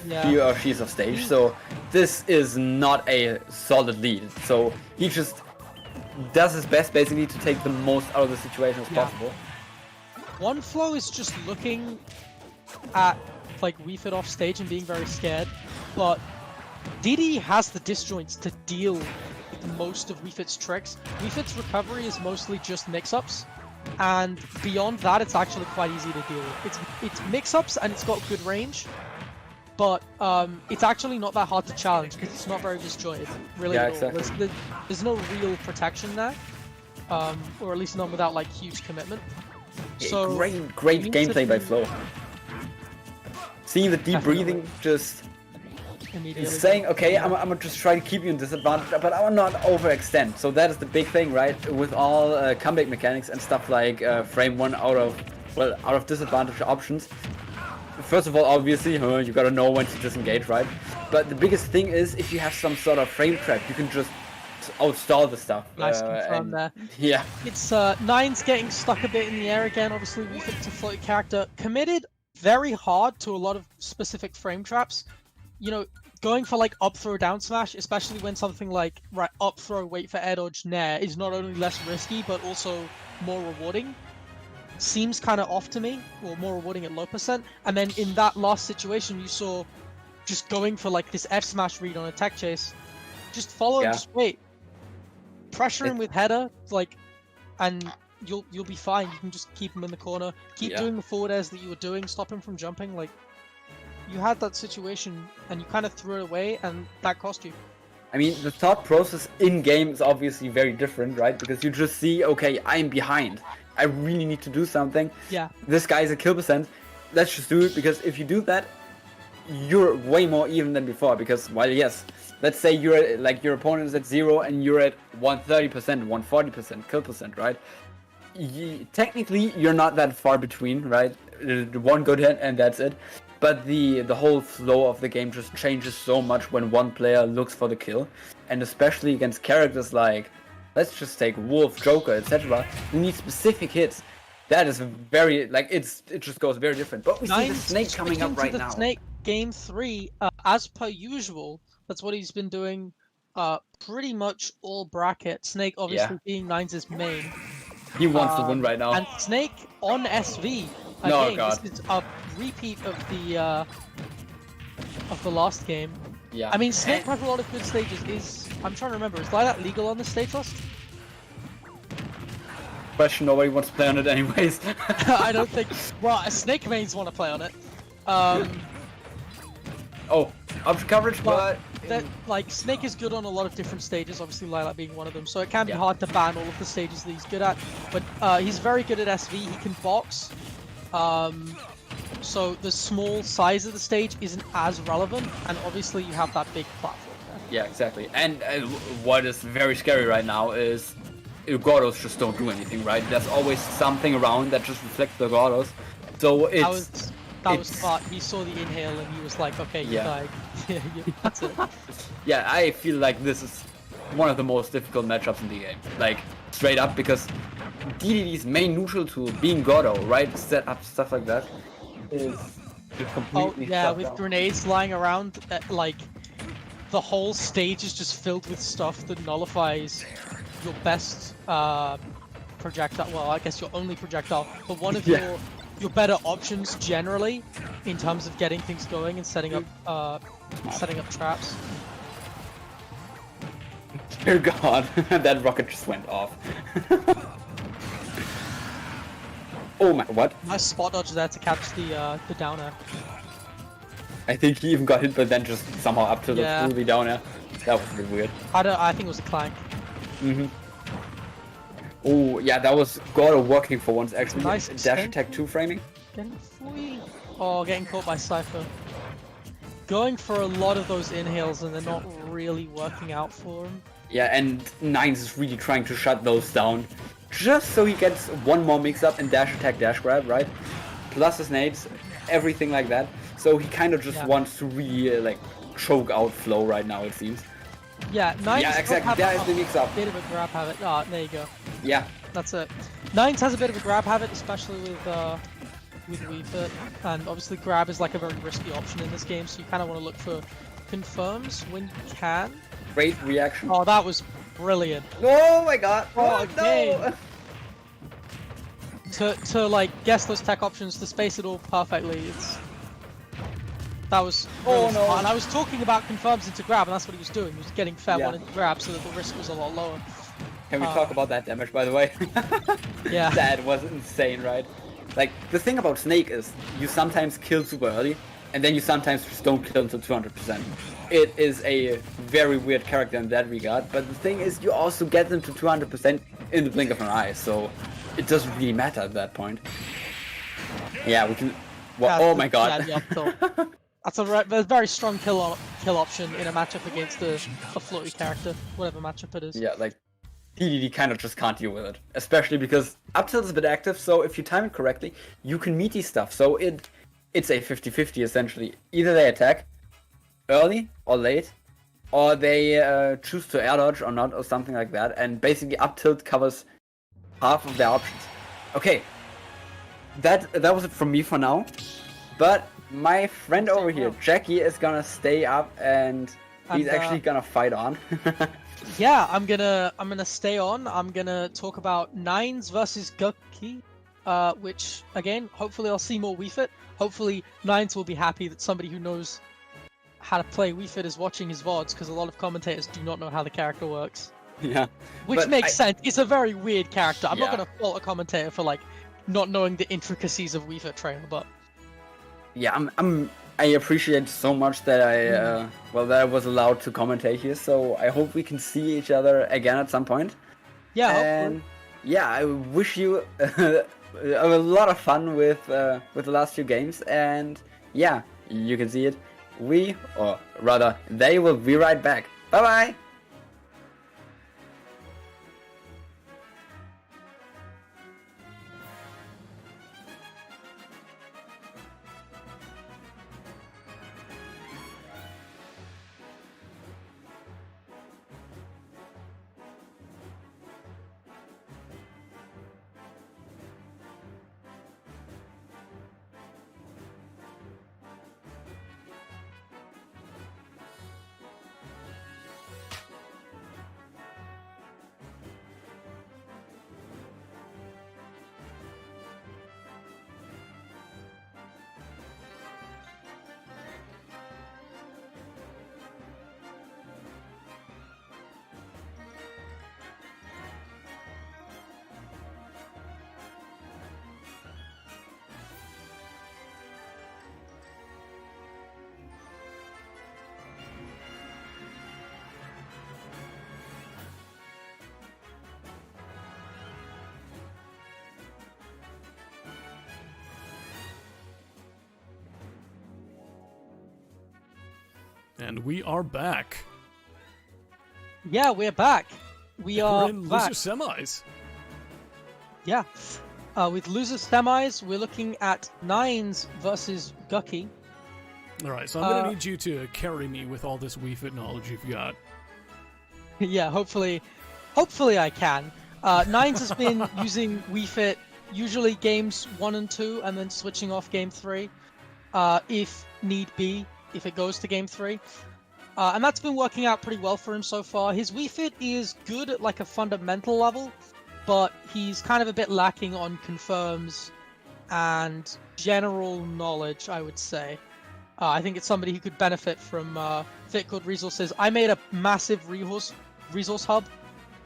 he or she is off stage. So this is not a solid lead. So he just does his best basically to take the most out of the situation as possible. One flow is just looking at like Weefit off stage and being very scared, but DD has the disjoints to deal with most of Weefit's tricks. Weefit's recovery is mostly just mix-ups, and beyond that it's actually quite easy to deal with. It's mix-ups and it's got good range, but it's actually not that hard to challenge because it's not very disjointed, really at all. Exactly. There's no real protection there, or at least none without like huge commitment. So great gameplay by Flo. Seeing the deep breathing, just saying, okay, I'm gonna just try to keep you in disadvantage, but I will not overextend. So that is the big thing, right? With all comeback mechanics and stuff like frame one out of disadvantage options. First of all, obviously, you gotta know when to disengage, right? But the biggest thing is if you have some sort of frame trap, you can just outstall the stuff. Nice confirm there. Yeah. It's Nine's getting stuck a bit in the air again. Obviously, we think it's a floaty character. Committed very hard to a lot of specific frame traps. You know, going for like up throw down smash, especially when something like up throw wait for air dodge nair is not only less risky but also more rewarding. Seems kind of off to me, or more rewarding at low percent. And then in that last situation, you saw just going for like this F smash read on a tech chase. Just follow and just wait. Pressure him with header, like, and you'll be fine. You can just keep him in the corner, keep doing the forward airs that you were doing, stop him from jumping. Like, you had that situation and you kind of threw it away, and that cost you. I mean, the thought process in game is obviously very different, right? Because you just see, okay, I'm behind. I really need to do something. Yeah. This guy's a kill percent. Let's just do it, because if you do that, you're way more even than before. Because, well, yes, let's say you're at, like, your opponent is at 0 and you're at 130%, 140% kill percent, right? Technically, you're not that far between, right? One good hit and that's it. But the whole flow of the game just changes so much when one player looks for the kill. And especially against characters like, let's just take Wolf, Joker, etc. You need specific hits. That is very, like, it just goes very different. But we see the Snake coming up right now. Snake game 3, as per usual, that's what he's been doing pretty much all bracket. Snake obviously being Nines' main. He wants to win right now. And Snake on SV. No, again, God. This is a repeat of the last game. Yeah. I mean, Snake has a lot of good stages. I'm trying to remember. Is Lilac legal on the stage list? Question, nobody wants to play on it anyways. I don't think. Well, Snake mains want to play on it. Oh, option coverage, but that, like, Snake is good on a lot of different stages, obviously Lilac being one of them, so it can be hard to ban all of the stages that he's good at, but he's very good at SV, he can box, so the small size of the stage isn't as relevant, and obviously you have that big platform there. Yeah, exactly. And what is very scary right now is Gordos just don't do anything, right? There's always something around that just reflects the Gordos, so it's... That was smart. He saw the inhale and he was like, okay, you died. That's it. Yeah, I feel like this is one of the most difficult matchups in the game. Like, straight up, because DDD's main neutral tool, being Gordo, right? Set up stuff like that, is just completely with down. Grenades lying around, like, the whole stage is just filled with stuff that nullifies your best projectile. Well, I guess your only projectile, but one of your better options generally in terms of getting things going and setting up traps. Dear God, that rocket just went off. Oh my, what? Nice spot dodge there to catch the downer. I think he even got hit, but then just somehow up to the through the downer. That was a bit weird. I think it was a clank. Oh yeah, that was Gordo working for once actually. Nice dash attack 2 framing. Getting free. Oh, getting caught by Cypher. Going for a lot of those inhales and they're not really working out for him. Yeah, and Nines is really trying to shut those down. Just so he gets one more mix-up and dash attack, dash grab, right? Plus his nades, everything like that. So he kind of just wants to really, like, choke out Flow right now, it seems. Yeah, Nines Yeah, exactly, there is the mix-up. Bit of a grab habit. Ah, there you go. Yeah. That's it. Nines has a bit of a grab habit, especially with Wii Fit, and obviously grab is like a very risky option in this game, so you kind of want to look for confirms when you can. Great reaction. Oh, that was brilliant. Oh my god. Oh, no. To like guess those tech options, to space it all perfectly, that was really smart. And I was talking about confirms into grab, and that's what he was doing. He was getting fair one into grab so that the risk was a lot lower. Can we talk about that damage, by the way? Yeah. That was insane, right? Like, the thing about Snake is, you sometimes kill super early, and then you sometimes just don't kill until 200%. It is a very weird character in that regard, but the thing is, you also get them to 200% in the blink of an eye, so it doesn't really matter at that point. Yeah, we can... Well, oh my god. That's a very strong kill option in a matchup against a floaty character, whatever matchup it is. Yeah, like, TDD kind of just can't deal with it. Especially because up tilt is a bit active, so if you time it correctly, you can meet these stuff. So it's a 50-50 essentially. Either they attack early or late, or they choose to air dodge or not, or something like that. And basically up tilt covers half of their options. Okay, that was it from me for now. But my friend over here, Jackie, is gonna stay up and he's actually gonna fight on. Yeah, I'm gonna stay on. I'm gonna talk about Nines versus Gucky, which again, hopefully I'll see more Wii Fit. Hopefully Nines will be happy that somebody who knows how to play Wii Fit is watching his VODs, because a lot of commentators do not know how the character works. Yeah. Which makes sense. It's a very weird character. I'm not Yeah. gonna fault a commentator for like not knowing the intricacies of Wii Fit trailer, but Yeah, I appreciate so much that that I was allowed to commentate here. So I hope we can see each other again at some point. yeah, And hopefully. yeah, I wish you a lot of fun with the last few games. And yeah, you can see it. Or rather, they will be right back. Bye bye. And we are back. Yeah, we're back. We're in back. loser semis. Yeah. With loser semis, we're looking at Nines versus Gucky. Alright, so I'm going to need you to carry me with all this Wii Fit knowledge you've got. Yeah, hopefully I can. Nines has been using Wii Fit usually games 1 and 2, and then switching off game 3, if need be, if it goes to game 3. And that's been working out pretty well for him so far. His Wii Fit is good at like a fundamental level, but he's kind of a bit lacking on confirms and general knowledge, I would say. I think it's somebody who could benefit from FitCode resources. I made a massive resource hub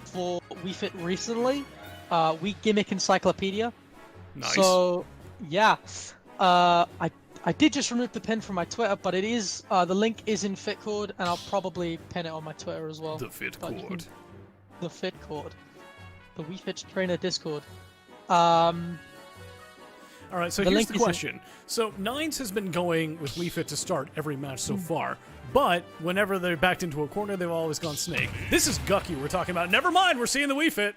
for Wii Fit recently, Wii Gimmick Encyclopedia. Nice. So, yeah, I did just remove the pin from my Twitter, but it is the link is in FitCode, and I'll probably pin it on my Twitter as well. The Fit But you Cord. can- The FitCode. The Wii Fit Trainer Discord. All right, so The here's link the is in- question. So Nines has been going with Wii Fit to start every match so far, but whenever they're backed into a corner, they've always gone Snake. This is Gucky we're talking about. Never mind, we're seeing the Wii Fit.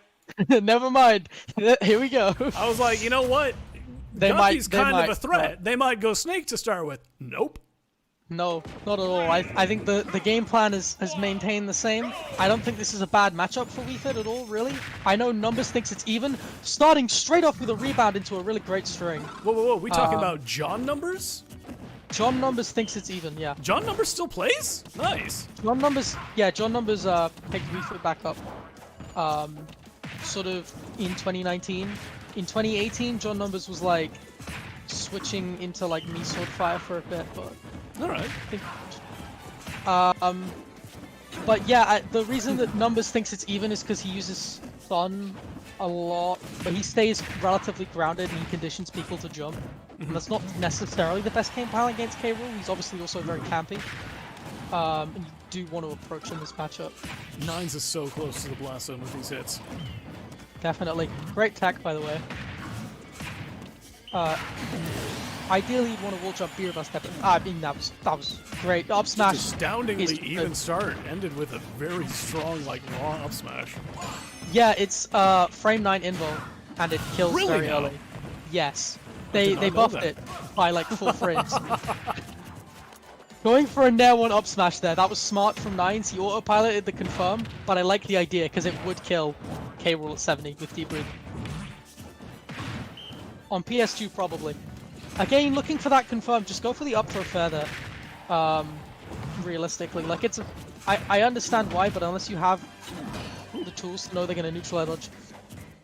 Never mind. Here we go. I was like, you know what? Gucky's kind of a threat. They might go Snake to start with. Nope. No, not at all. I think the game plan has maintained the same. I don't think this is a bad matchup for Wii Fit at all, really. I know Numbers thinks it's even, starting straight off with a rebound into a really great string. Whoa. We talking about John Numbers? John Numbers thinks it's even, yeah. John Numbers still plays? Nice. John Numbers picked Wii Fit back up sort of in 2019. In 2018, John Numbers was like switching into like me sword fire for a bit, but All right. But yeah, the reason that Numbers thinks it's even is because he uses Thun a lot, but he stays relatively grounded and he conditions people to jump. And that's not necessarily the best game plan against K. Rool. He's obviously also very campy. And you do want to approach him this matchup. Nines is so close to the blast zone with these hits. Definitely. Great tech, by the way. Ideally, you'd want to wall jump beer bust, but I mean that was great. Up smash. Astoundingly even start. Ended with a very strong, like raw up smash. Yeah, it's frame 9 invul, and it kills Really very now? early. Yes, did they not know buffed that. it by like 4 frames. Going for a Nair 1 up smash there. That was smart from Nines. He autopiloted the confirm, but I like the idea because it would kill K. Rool at 70 with deep breathing. On PS2 probably. Again, looking for that confirm, just go for the up throw further. Realistically, like I understand why, but unless you have the tools to know they're gonna neutralize dodge,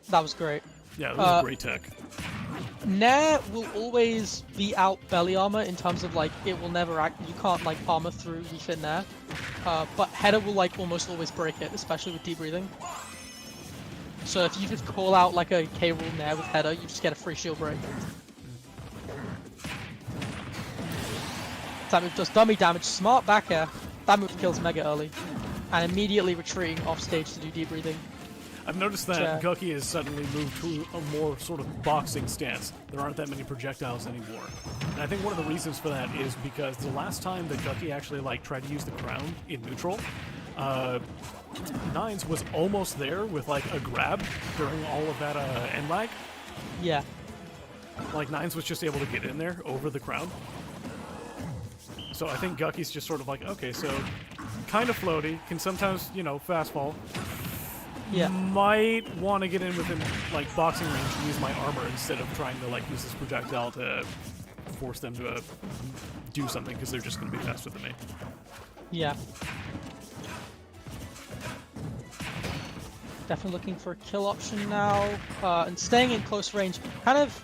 that was great. Yeah, that was great tech. Nair will always be out belly armor in terms of like it will never act. You can't like armor through Wii Fit Nair, but header will like almost always break it, especially with deep breathing. So if you just call out like a K. Rool Nair with header, you just get a free shield break. That move does dummy damage, smart back air. That move kills mega early, and immediately retreating off stage to do deep breathing. I've noticed that Gucky has suddenly moved to a more sort of boxing stance. There aren't that many projectiles anymore. And I think one of the reasons for that is because the last time that Gucky actually like tried to use the crown in neutral, Nines was almost there with like a grab during all of that end lag. Yeah. Like Nines was just able to get in there over the crown. So I think Gucky's just sort of like, okay, so kind of floaty, can sometimes, you know, fast fall. Yeah. Might want to get in within like boxing range and use my armor instead of trying to like use this projectile to force them to do something because they're just going to be faster than me. Yeah. Definitely looking for a kill option now, and staying in close range. Kind of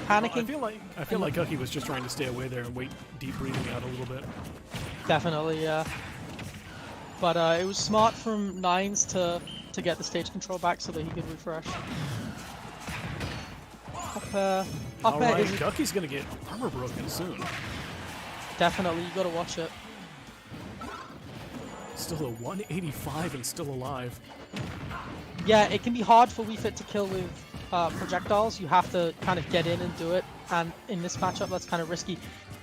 panicking. I feel like Gucky was just trying to stay away there and wait deep breathing out a little bit. Definitely, yeah. But it was smart from Nines to get the stage control back so that he could refresh. Up air Alright, is Gucky's gonna get armor broken soon. definitely, you gotta watch it. Still a 185 and still alive. Yeah, it can be hard for Wii Fit to kill with projectiles. You have to kind of get in and do it, and in this matchup that's kind of risky.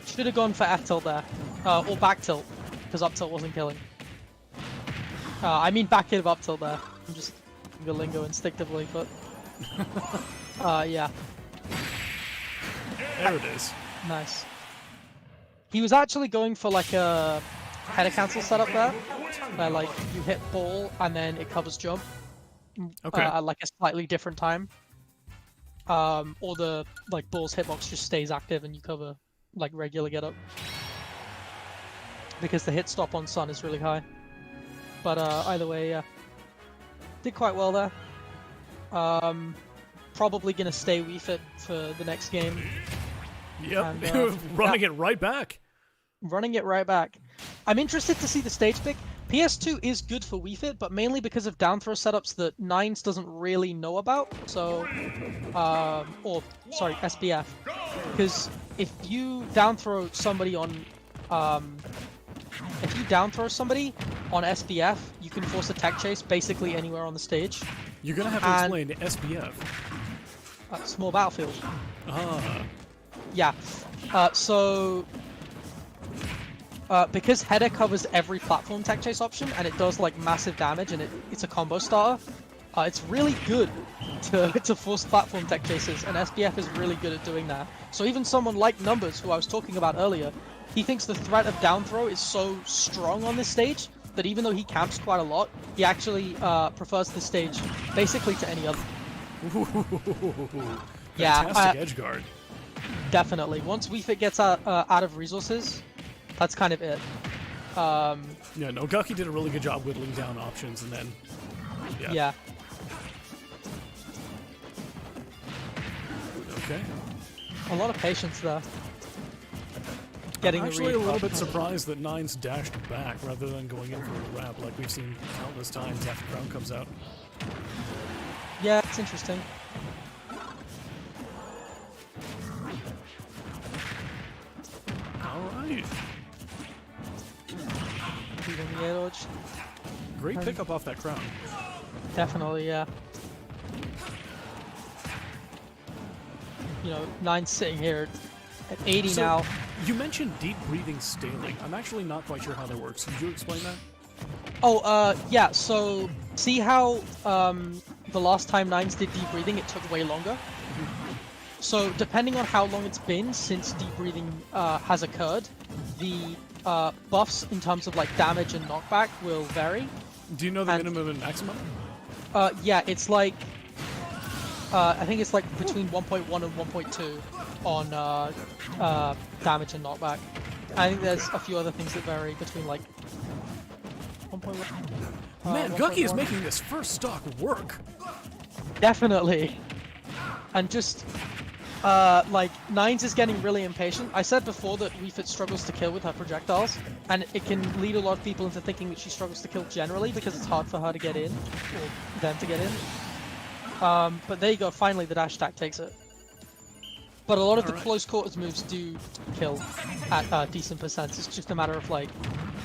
Should have gone for F tilt there, or back tilt, because up tilt wasn't killing. I mean back hit of up tilt there. I'm just the lingo instinctively, but yeah. There it is. Nice. He was actually going for like a header cancel setup there, where like you hit ball and then it covers jump. Okay. At like a slightly different time. Or the like ball's hitbox just stays active and you cover like regular get up. Because the hit stop on Sun is really high. But either way, yeah. Did quite well there. Probably gonna stay Wii Fit for the next game. Yep, And, running it right back. Running it right back. I'm interested to see the stage pick. PS2 is good for Wii Fit, but mainly because of down throw setups that Nines doesn't really know about. So, SBF. Because if you down throw somebody on, SBF, you can force a tech chase basically anywhere on the stage. You're gonna have to explain SBF. small battlefield. Ah. Yeah. Because header covers every platform tech chase option and it does like massive damage and it's a combo starter, it's really good to force platform tech chases, and SBF is really good at doing that. So even someone like Numbers, who I was talking about earlier, he thinks the threat of down throw is so strong on this stage that even though he camps quite a lot, he actually prefers this stage basically to any other. Yeah, fantastic edge guard. Definitely. Once Wii Fit gets out of resources, that's kind of it. Yeah, no, Gucky did a really good job whittling down options, and then... Yeah. Okay. A lot of patience there. I'm actually a little bit surprised that Nine's dashed back rather than going in for a wrap like we've seen countless times after Crown comes out. Yeah, it's interesting. Alright. Even the air dodge. Great pickup off that Crown. Definitely, yeah. You know, Nine's sitting here at 80 So, now. You mentioned deep breathing staling. I'm actually not quite sure how that works. Could you explain that? Oh, yeah, so see how the last time Nines did deep breathing, it took way longer? So depending on how long it's been since deep breathing has occurred, the buffs in terms of like damage and knockback will vary. Do you know the minimum and maximum? Yeah, it's like I think it's like between 1.1 and 1.2 on damage and knockback. I think there's a few other things that vary between like 1.1. Man, Gucky is making this first stock work. Definitely. And just like Nines is getting really impatient. I said before that Wii Fit struggles to kill with her projectiles, and it can lead a lot of people into thinking that she struggles to kill generally because it's hard for her to get in, or them to get in. But there you go, finally the dash attack takes it. But a lot of the close quarters moves do kill at decent percents. It's just a matter of like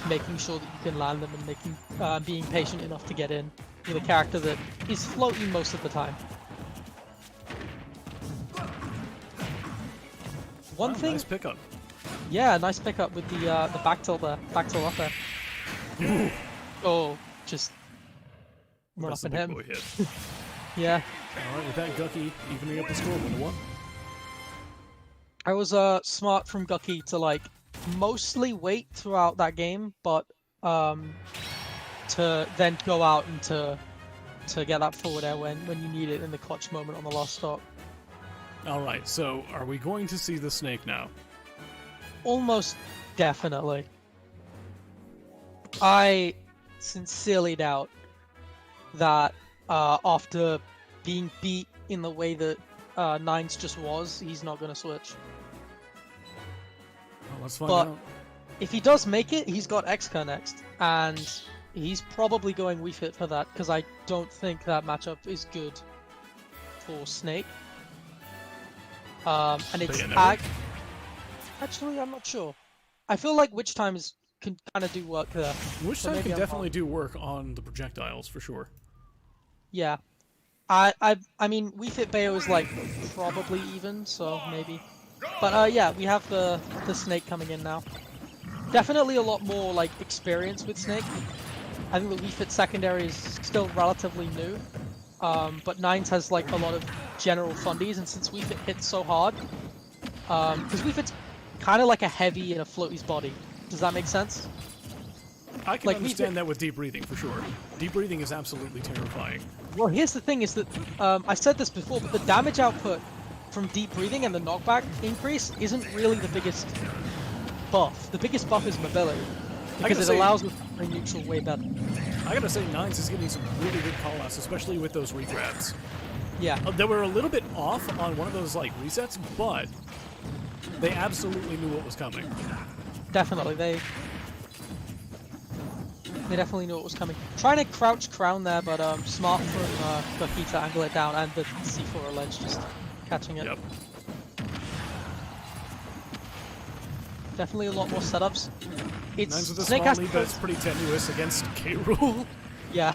making sure that you can land them and making being patient enough to get in with a character that is floating most of the time. One thing. Nice pickup. Yeah, nice pickup with the back tilt there, back tilt up there. Oh, just run up and hit him. Yeah. Alright, with that, Gucky evening up the score 1-1. I was smart from Gucky to like mostly wait throughout that game, but to then go out and to get that forward air when you need it in the clutch moment on the last stop. Alright, so are we going to see the snake now? Almost definitely. I sincerely doubt that after being beat in the way that Nines just was, he's not going to switch. Well, let's find out. If he does make it, he's got XK next, and he's probably going Wii Fit for that, because I don't think that matchup is good for Snake. And it's actually, I'm not sure. I feel like Witch Time can kind of do work there. Witch Time can definitely do work on the projectiles for sure. Yeah, I mean, Wii Fit Bayo is like probably even, so maybe. But yeah, we have the Snake coming in now. Definitely a lot more like experience with Snake. I think the Wii Fit secondary is still relatively new. But Nines has like a lot of general fundies, and since Wii Fit hits so hard, because Wii Fit's kind of like a heavy in a floaty's body. Does that make sense? I can understand that with deep breathing for sure. Deep breathing is absolutely terrifying. Well, here's the thing: is that I said this before, but the damage output from deep breathing and the knockback increase isn't really the biggest buff. The biggest buff is mobility, because it allows us to play neutral way better. I gotta say, Nines is getting some really good callouts, especially with those regrabs. Yeah. They were a little bit off on one of those like resets, but they absolutely knew what was coming. Definitely, they definitely knew what was coming. Trying to crouch crown there, but smart from Gucky to angle it down, and the C4 ledge just catching it. Yep. Definitely a lot more setups. It's Nines with a Snake small has lead, but it's pretty tenuous against K. Rool. Yeah.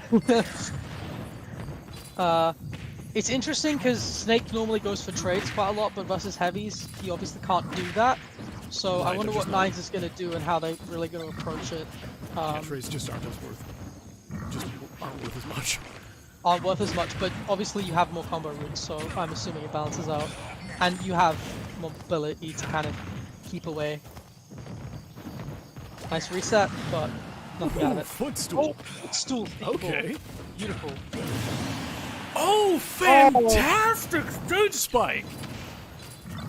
It's interesting because Snake normally goes for trades quite a lot, but versus heavies, he obviously can't do that. So I Right, wonder they're what just not- Nines is going to do and how they really going to approach it. Yeah, trades just aren't as worth. Just aren't worth as much. Aren't worth as much, but obviously you have more combo routes, so I'm assuming it balances out. And you have more mobility to kind of keep away. Nice reset, but nothing out of Ooh, it. footstool. Stool. Okay. Beautiful. Oh, fantastic stage spike!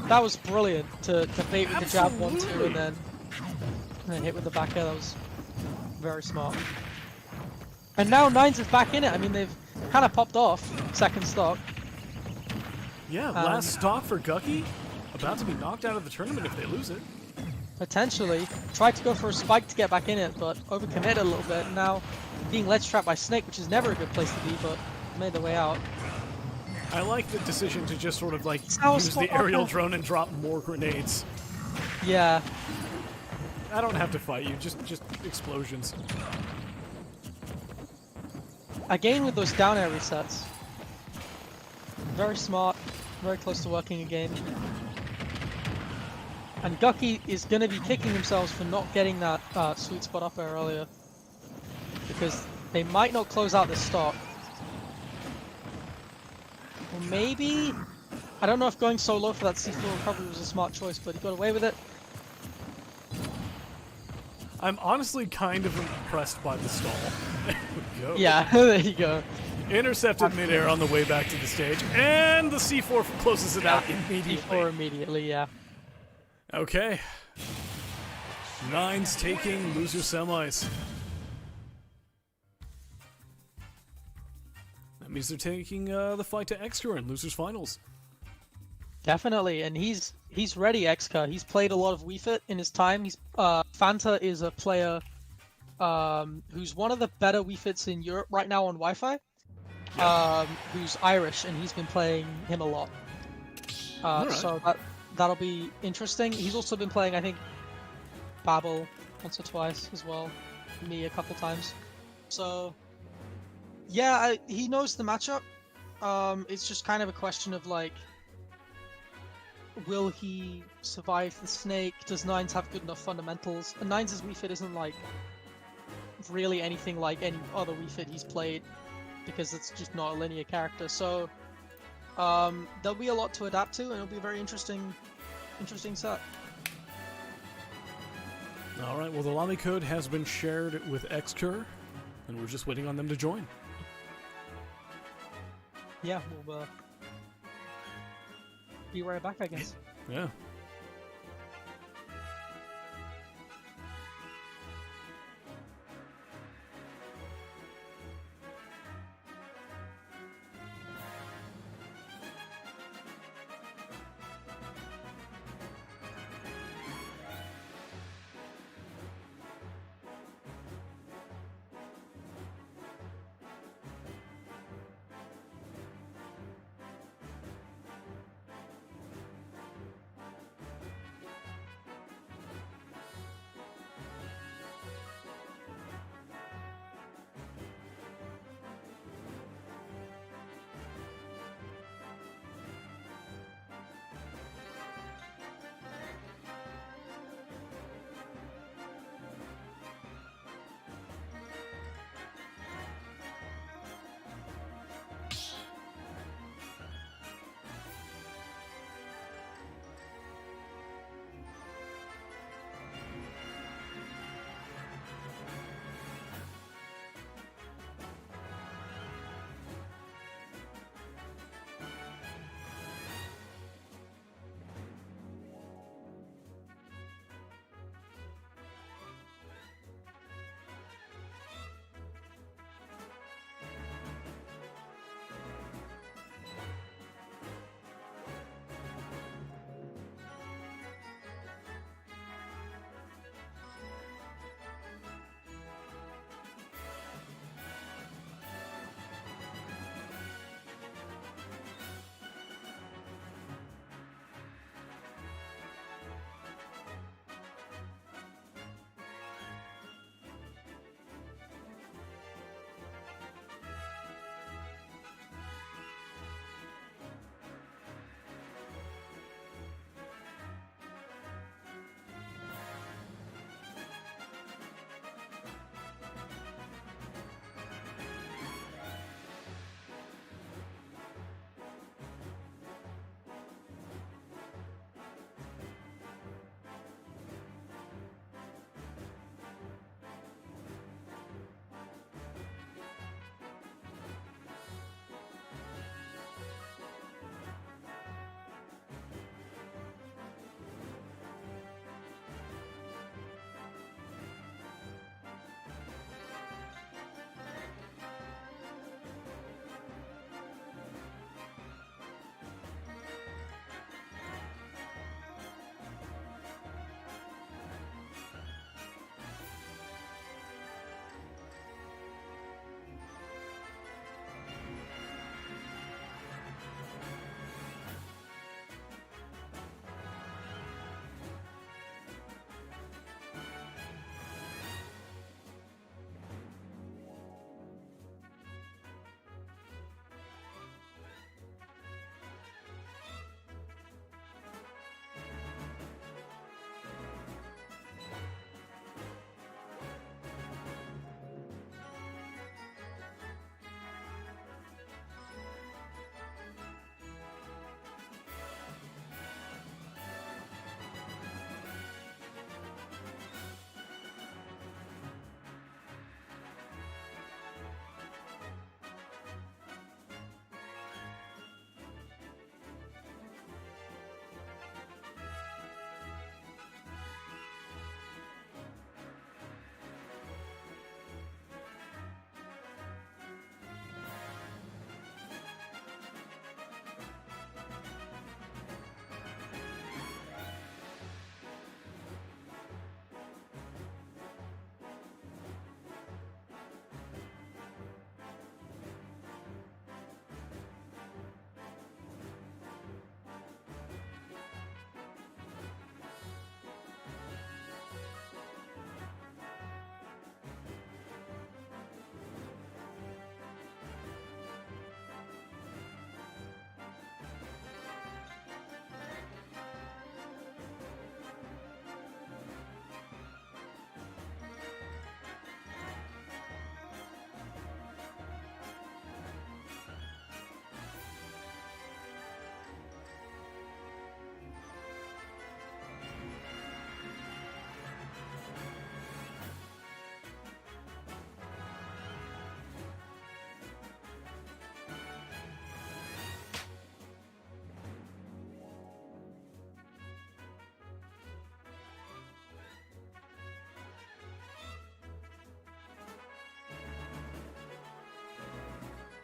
That was brilliant to bait with the jab 1-2 Absolutely. and then hit with the back air. That was very smart. And now Nines is back in it. I mean, they've kind of popped off second stock. Yeah, last stock for Gucky. About to be knocked out of the tournament if they lose it. Potentially. Tried to go for a spike to get back in it, but overcommitted a little bit. Now being ledge trapped by Snake, which is never a good place to be, but made the way out. I like the decision to just sort of like How use the smart. aerial drone and drop more grenades. Yeah. I don't have to fight you, just explosions. Again with those down air resets. Very smart. Very close to working again. And Gucky is going to be kicking themselves for not getting that sweet spot up air earlier. Because they might not close out this stock. Or maybe... I don't know if going so low for that C4 recovery was a smart choice, but he got away with it. I'm honestly kind of impressed by the stall. There we go. Yeah, there you go. Intercepted midair on the way back to the stage, and the C4 closes it out immediately. C4 immediately, yeah. Okay. Nines taking loser semis. That means they're taking the fight to Extra in losers finals. Definitely, and he's ready, Xka. He's played a lot of Wii Fit in his time. He's Fanta is a player who's one of the better Wii Fits in Europe right now on Wi-Fi. Who's Irish, and he's been playing him a lot. Alright. So that'll be interesting. He's also been playing, I think, Babel once or twice as well. Me a couple times. So yeah, he knows the matchup. It's just kind of a question of like, will he survive the snake? Does Nines have good enough fundamentals? And Nines' Wii Fit isn't like really anything like any other Wii Fit he's played, because it's just not a linear character. So there'll be a lot to adapt to, and it'll be a very interesting set. Alright, well the Lami code has been shared with Xcur, and we're just waiting on them to join. Yeah, we'll be right back, I guess. Yeah.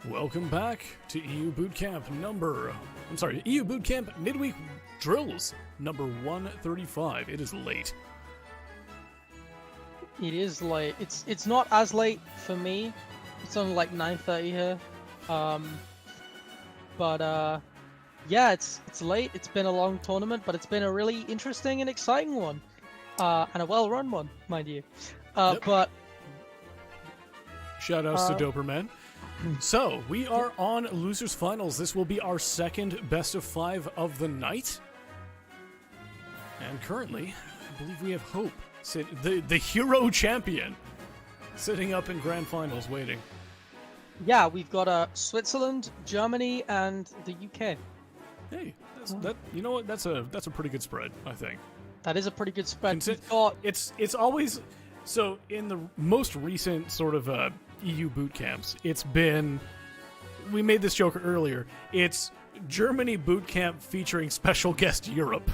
Welcome back to EU Bootcamp EU Bootcamp Midweek Drills number 135. It is late. It is late. It's not as late for me. It's only like 9:30 here. Yeah, it's late. It's been a long tournament, but it's been a really interesting and exciting one. And a well-run one, mind you. Yep. But Shoutouts to Doperman. So, we are on Losers Finals. This will be our second best of 5 of the night. And currently, I believe we have Hope, the hero champion, sitting up in Grand Finals waiting. yeah, we've got Switzerland, Germany, and the UK. Hey, you know what? That's a pretty good spread, I think. That is a pretty good spread. It's always so in the most recent sort of EU boot camps. It's been, we made this joke earlier. It's Germany boot camp featuring special guest Europe.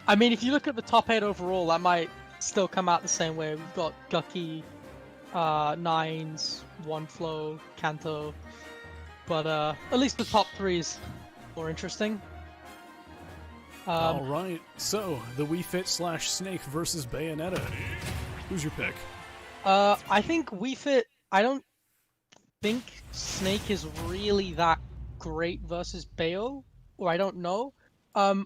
I mean, if you look at the top 8 overall, that might still come out the same way. We've got Gucky, Nines, One Flow, Kanto, but at least the top 3 is more interesting. All right, so the Wii Fit / Snake versus Bayonetta. Who's your pick? I think Wii Fit. I don't think Snake is really that great versus Bayo, or I don't know. I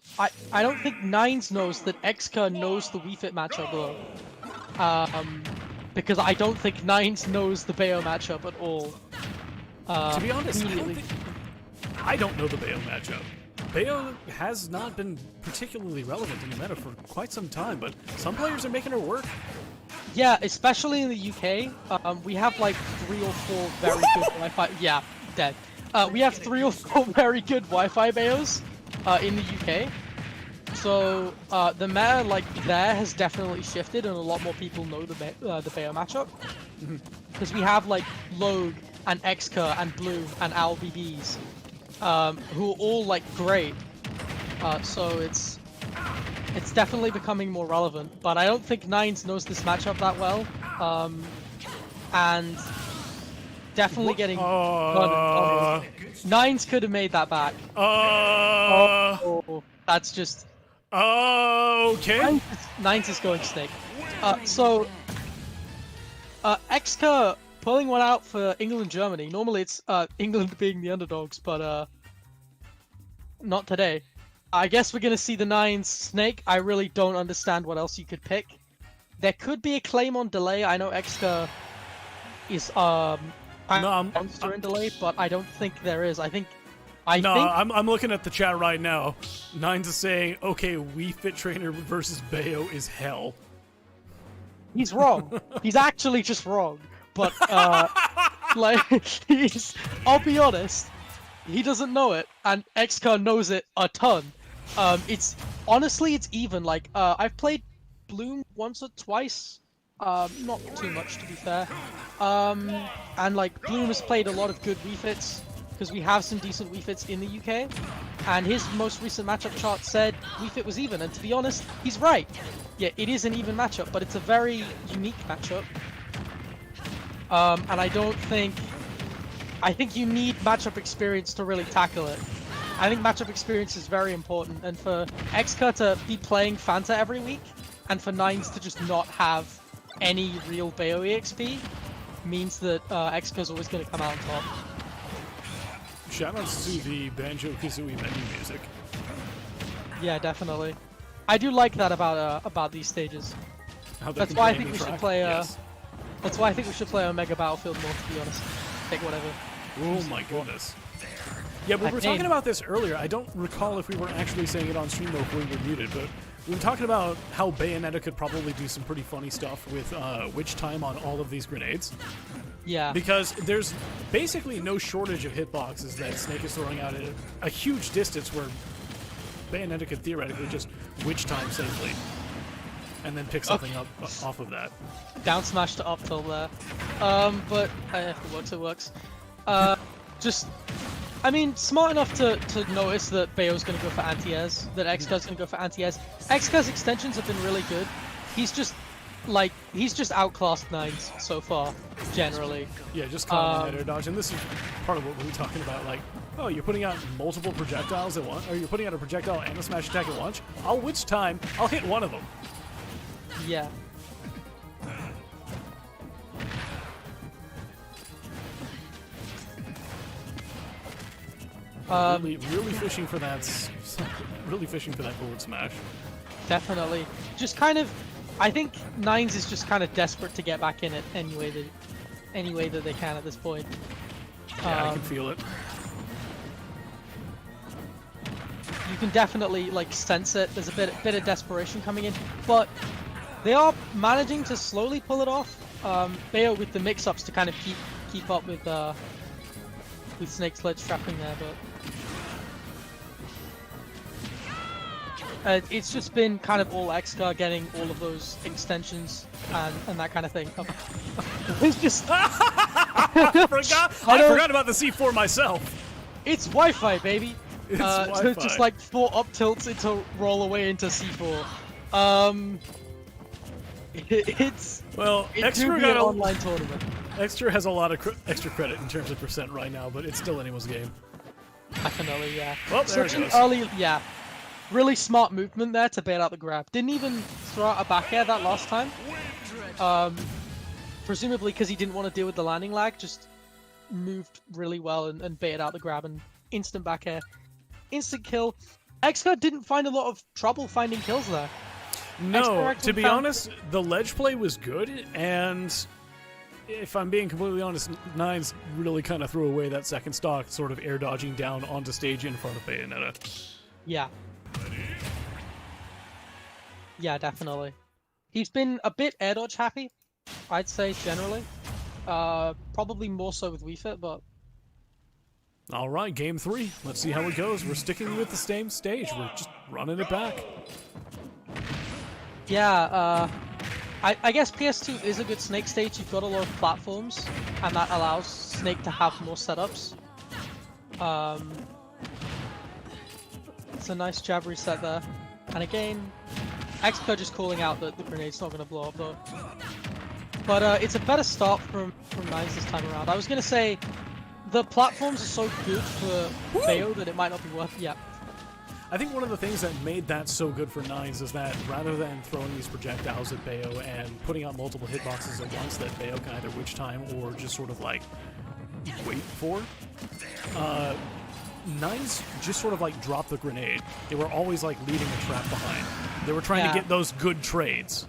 don't think Nines knows that Xka knows the Wii Fit matchup though. Because I don't think Nines knows the Bayo matchup at all. To be honest, I don't know the Bayo matchup. Bayo has not been particularly relevant in the meta for quite some time, but some players are making her work. Yeah, especially in the UK, we have like 3 or 4 very good Wi-Fi. Yeah, dead. We have 3 or 4 very good Wi-Fi Bayos in the UK. So the meta there has definitely shifted, and a lot more people know the Bayo matchup. Because we have like Logue and Xka and Blue and AlBBs, who are all like great. So it's definitely becoming more relevant, but I don't think Nines knows this matchup that well, and definitely getting Nines could have made that back. That's just okay. Nines is going Snake. So Xka pulling one out for England Germany. Normally it's England being the underdogs, but not today. I guess we're gonna see the Nines Snake. I really don't understand what else you could pick. There could be a claim on delay. I know Xka is monster in delay, but I don't think there is. I'm looking at the chat right now. Nines is saying, okay, Wii Fit Trainer versus Bayo is hell. He's wrong. He's actually just wrong. But I'll be honest, he doesn't know it, and Xka knows it a ton. It's even. Like, I've played Bloom once or twice, not too much to be fair. And like Bloom has played a lot of good Wii Fits, because we have some decent Wii Fits in the UK, and his most recent matchup chart said Wii Fit was even, and to be honest, he's right. Yeah, it is an even matchup, but it's a very unique matchup. And I think you need matchup experience to really tackle it. I think matchup experience is very important, and for Xka to be playing Fanta every week, and for Nines to just not have any real Bayo EXP, means that Xka's always going to come out on top. Shoutouts to the Banjo-Kazooie menu music. Yeah, definitely. I do like that about these stages. That's why I think we should play. That's why I think we should play Omega Battlefield more. To be honest, take whatever. Oh my goodness. Yeah, but we were talking about this earlier. I don't recall if we were actually saying it on stream though if we were muted, but we were talking about how Bayonetta could probably do some pretty funny stuff with witch time on all of these grenades. Yeah. Because there's basically no shortage of hitboxes that Snake is throwing out at a huge distance where Bayonetta could theoretically just witch time safely and then pick something up off of that. Down smash to up tilt there. But if it works. I mean, smart enough to notice that Bayo's going to go for anti-airs, that Xka's going to go for anti-airs. Xka's extensions have been really good. He's just outclassed Nines so far. generally. Yeah, just caught an air dodge, and this is part of what we were talking about. Like, oh, you're putting out multiple projectiles at once, or you're putting out a projectile and a smash attack at once. I'll witch time. I'll hit one of them. Yeah. Really fishing for that. Really fishing for that forward smash. Definitely. Just kind of, I think Nines is just kind of desperate to get back in it any way that they can at this point. Yeah, I can feel it. You can definitely like sense it. There's a bit of desperation coming in, but they are managing to slowly pull it off. Bayo with the mix-ups to kind of keep up with Snake's ledge trapping there, but it's just been kind of all Xcar getting all of those extensions and that kind of thing. It's just I forgot about the C4 myself. It's Wi-Fi, baby. It's So Wi-Fi. it's just like 4 up tilts into roll away into C4. It's Extra an got online tournament. Extra has a lot of extra credit in terms of percent right now, but it's still anyone's game. Definitely, yeah. Well, there Such it an goes. early, yeah. Really smart movement there to bait out the grab. Didn't even throw out a back air that last time. Presumably because he didn't want to deal with the landing lag, just moved really well and baited out the grab and instant back air. Instant kill. Xcard didn't find a lot of trouble finding kills there. No, to be honest, the ledge play was good, and if I'm being completely honest, Nines really kind of threw away that second stock, sort of air dodging down onto stage in front of Bayonetta. Yeah. Yeah, definitely. He's been a bit air dodge happy, I'd say, generally. Probably more so with Wii Fit, but... Alright, game 3. Let's see how it goes. We're sticking with the same stage. We're just running it back. Yeah, I guess PS2 is a good Snake stage. You've got a lot of platforms, and that allows Snake to have more setups. It's a nice jab reset there. And again, Xco just calling out that the grenade's not going to blow up though. But it's a better start from Nines this time around. I was going to say, the platforms are so good for Bayo that it might not be worth... Yeah. I think one of the things that made that so good for Nines is that rather than throwing these projectiles at Bayo and putting out multiple hitboxes at once that Bayo can either witch time or just sort of like wait for, Nines just sort of like dropped the grenade. They were always like leaving a trap behind. They were trying to get those good trades.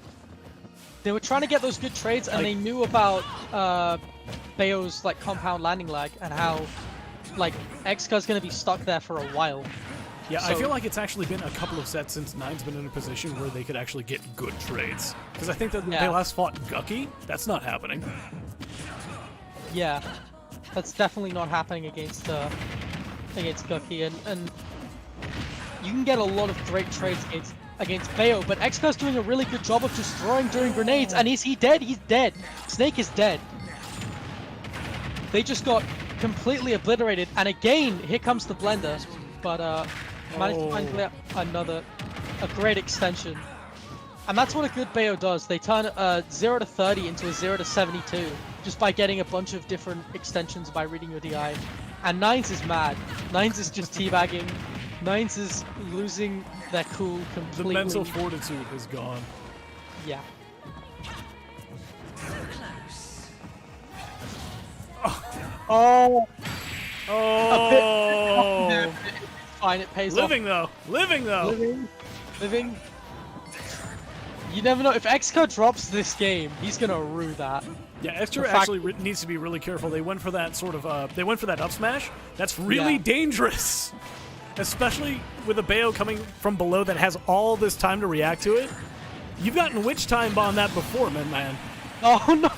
They were trying to get those good trades, and they knew about Bayo's like compound landing lag and how like Xca's going to be stuck there for a while. Yeah, so, I feel like it's actually been a couple of sets since Nine's been in a position where they could actually get good trades. Because I think that they last fought Gucky. That's not happening. Yeah, that's definitely not happening against Gucky, and you can get a lot of great trades against Bayo, but Xca's doing a really good job of just throwing during grenades, and is he dead? He's dead. Snake is dead. They just got completely obliterated, and again, here comes the blender, but managed to find a great extension. And that's what a good Bayo does. They turn 0 to 30 into a 0 to 72 just by getting a bunch of different extensions by reading your DI. And Nines is mad. Nines is just teabagging. Nines is losing their cool completely. The mental fortitude is gone. Yeah. Oh! Oh! Fine, it pays Living off. Living though! Living. You never know. If Xco drops this game, he's gonna rue that. Yeah, Extra actually needs to be really careful. They went for that sort of, they went for that up smash. That's really dangerous. Especially with a Bayo coming from below that has all this time to react to it. You've gotten witch time on that before, man. Oh no!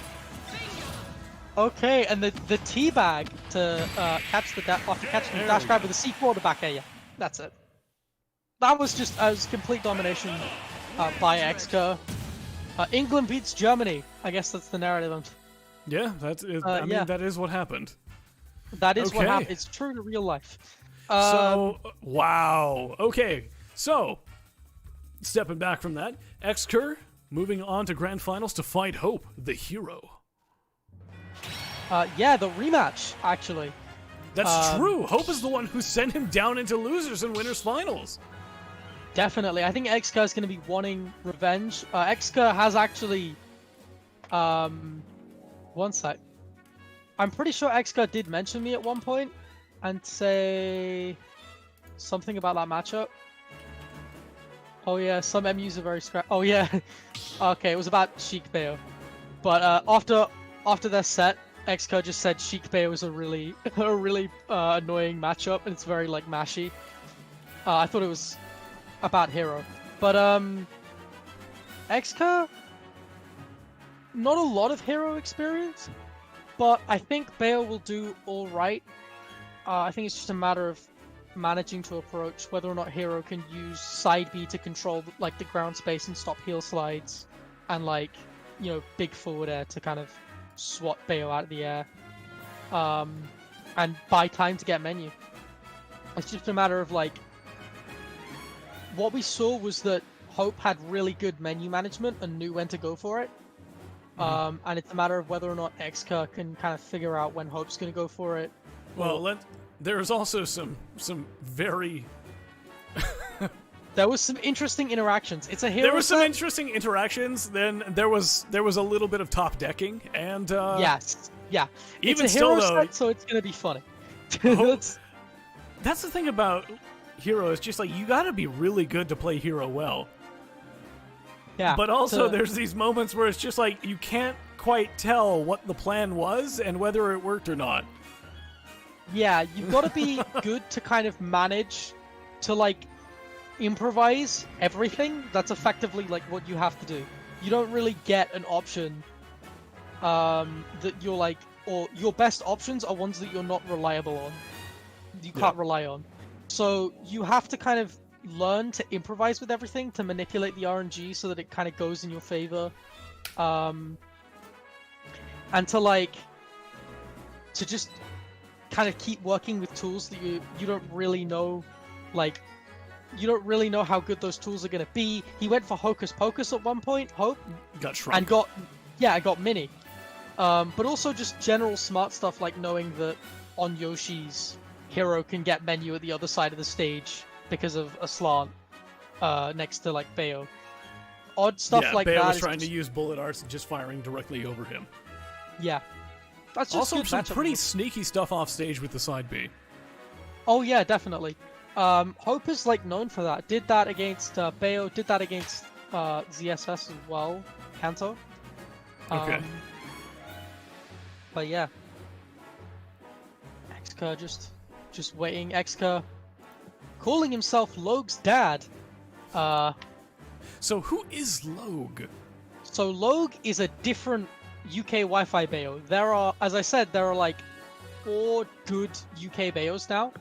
Okay, and the teabag to catch the dash grab with the C4 to back air. Yeah, that's it. That was just complete domination by Xco. England beats Germany. I guess that's the narrative. Yeah, that's it. I mean, that is what happened. That is what happened. It's true to real life. Wow. Okay, so stepping back from that, Xker moving on to grand finals to fight Hope, the hero. Yeah, the rematch, actually. That's true. Hope is the one who sent him down into losers and winners finals. Definitely. I think Xka is going to be wanting revenge. Xka has actually... one sec. I'm pretty sure Xka did mention me at one point and say something about that matchup. Oh yeah, some MUs are very scrap. Oh yeah. Okay, it was about Sheik Bayo. But after their set, Xka just said Sheik Bayo was a really annoying matchup, and it's very like mashy. I thought it was about Hero, but Xka, not a lot of Hero experience, but I think Bayo will do all right. I think it's just a matter of managing to approach whether or not Hero can use side B to control like the ground space and stop heel slides, and like, you know, big forward air to kind of swat Bayo out of the air, and buy time to get menu. It's just a matter of like, what we saw was that Hope had really good menu management and knew when to go for it. And it's a matter of whether or not Xka can kind of figure out when Hope's going to go for it. Well, there's also some very... There was some interesting interactions. It's a Hero There were some set. interesting interactions, then there was a little bit of top decking, and... Yes. Yeah. Even it's a still, Hero though... set, so it's going to be funny. That's the thing about Hero, it's just like, you gotta be really good to play Hero well. Yeah. But also, there's these moments where it's just like, you can't quite tell what the plan was and whether it worked or not. Yeah, you've got to be good to kind of manage to, like, improvise everything. That's effectively, like, what you have to do. You don't really get an option that you're, like, or your best options are ones that you're not reliable on. You can't rely on. So you have to kind of learn to improvise with everything, to manipulate the RNG so that it kind of goes in your favor. And to, like, to just kind of keep working with tools that you don't really know, like, you don't really know how good those tools are going to be. He went for Hocus Pocus at one point, Hope. Got shrunk. And got Mini. But also just general smart stuff like knowing that on Yoshi's, Hero can get menu at the other side of the stage because of a slant next to, like, Bayo. Odd stuff like Bayo that. was trying to use bullet arts and just firing directly over him. Yeah. That's just Also, good some matchup. pretty sneaky stuff off stage with the side B. Oh yeah, definitely. Hope is, like, known for that. Did that against Bayo. Did that against ZSS as well. Kanto. Okay. But yeah. Xka just waiting. Xka calling himself Logue's dad. So who is Logue? So Logue is a different UK Wi-Fi Bayo. There are, as I said, there are like 4 good UK Bayos now.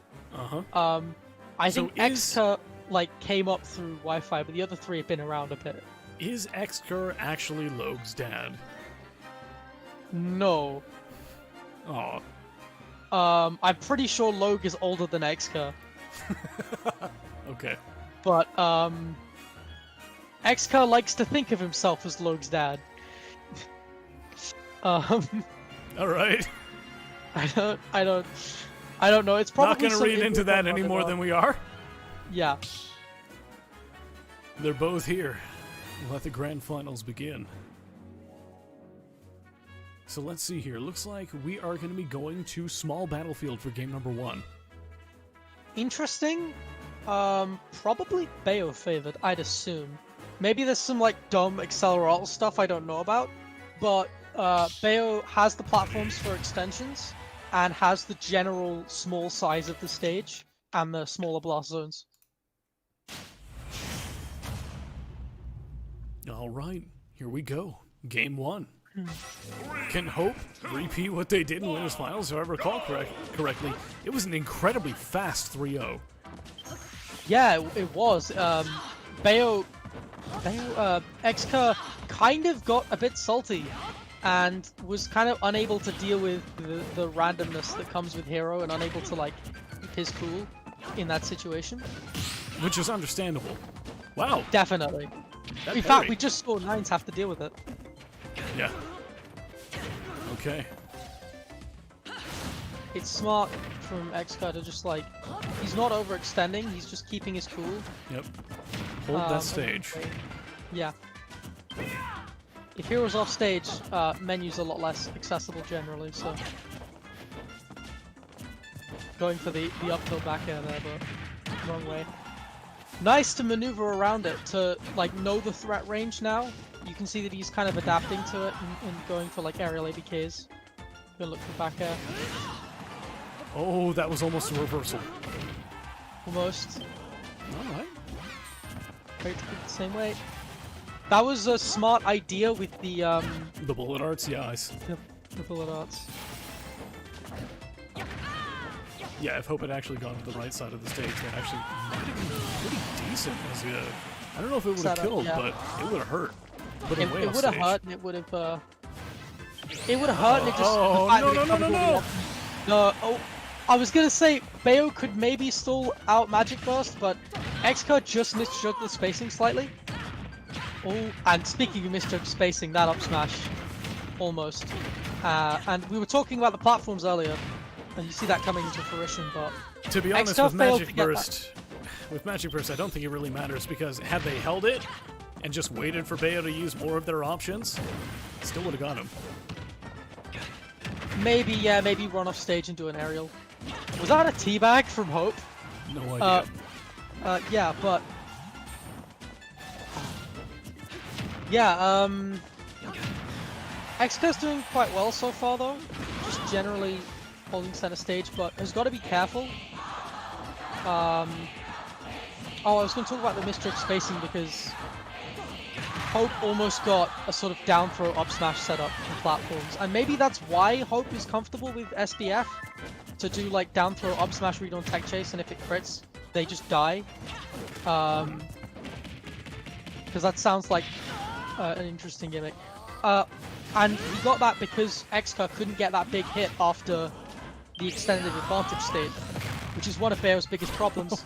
I think Xka like came up through Wi-Fi, but the other 3 have been around a bit. Is Xker actually Logue's dad? No. Oh. I'm pretty sure Logue is older than Xka. Okay. But Xka likes to think of himself as Logue's dad. All right. I don't know. It's probably not gonna read into that any more than we are. Yeah. They're both here. Let the grand finals begin. So let's see here. Looks like we are going to be going to small battlefield for game number 1. Interesting. Probably Bayo favored, I'd assume. Maybe there's some like dumb Acceleralt stuff I don't know about, but Bayo has the platforms for extensions and has the general small size of the stage and the smaller blast zones. All right, here we go. Game 1. Can Hope repeat what they did in Winners Finals? If I recall correctly, it was an incredibly fast 3-0. Yeah, it was. Xka kind of got a bit salty and was kind of unable to deal with the randomness that comes with Hero and unable to, like, keep his cool in that situation. Which is understandable. Wow. Definitely. In fact, we just saw Nines have to deal with it. Yeah. Okay. it's smart from Xka to just like, he's not overextending, he's just keeping his cool. Yep. Hold that stage. Yeah. If Hero's off stage, menu's a lot less accessible generally, so... Going for the up tilt back air there, but wrong way. Nice to maneuver around it, to like know the threat range now. You can see that he's kind of adapting to it and going for like aerial ABKs. Gonna look for back air. Oh, that was almost a reversal. Almost. Alright. Great to keep it the same way. That was a smart idea with the bullet arts, yeah. the bullet arts. Yeah, if Hope had actually gone to the right side of the stage, that actually might have been pretty decent as a... I don't know if it would have killed, yeah. but it would have hurt. But It would have hurt, and it would have... It would have hurt, and it just... Oh, no! No, oh, I was gonna say, Bayo could maybe stall out Magic Burst, but Xka just misjudged the spacing slightly. Oh, and speaking of misjudged spacing, that up smash. Almost. And we were talking about the platforms earlier, and you see that coming into fruition, but... To be honest, Xka with Magic Burst, I don't think it really matters, because had they held it and just waited for Bayo to use more of their options, still would have got him. Maybe, yeah, maybe run off stage and do an aerial. Was that a teabag from Hope? No idea. Yeah, but... Yeah, Xka's doing quite well so far, though. Just generally holding center stage, but has got to be careful. Oh, I was going to talk about the misjudged spacing because Hope almost got a sort of down throw up smash setup in platforms, and maybe that's why Hope is comfortable with SBF to do like down throw up smash read on tech chase, and if it crits, they just die. Because that sounds like an interesting gimmick. And we got that because Xka couldn't get that big hit after the extended advantage state, which is one of Bayo's biggest problems.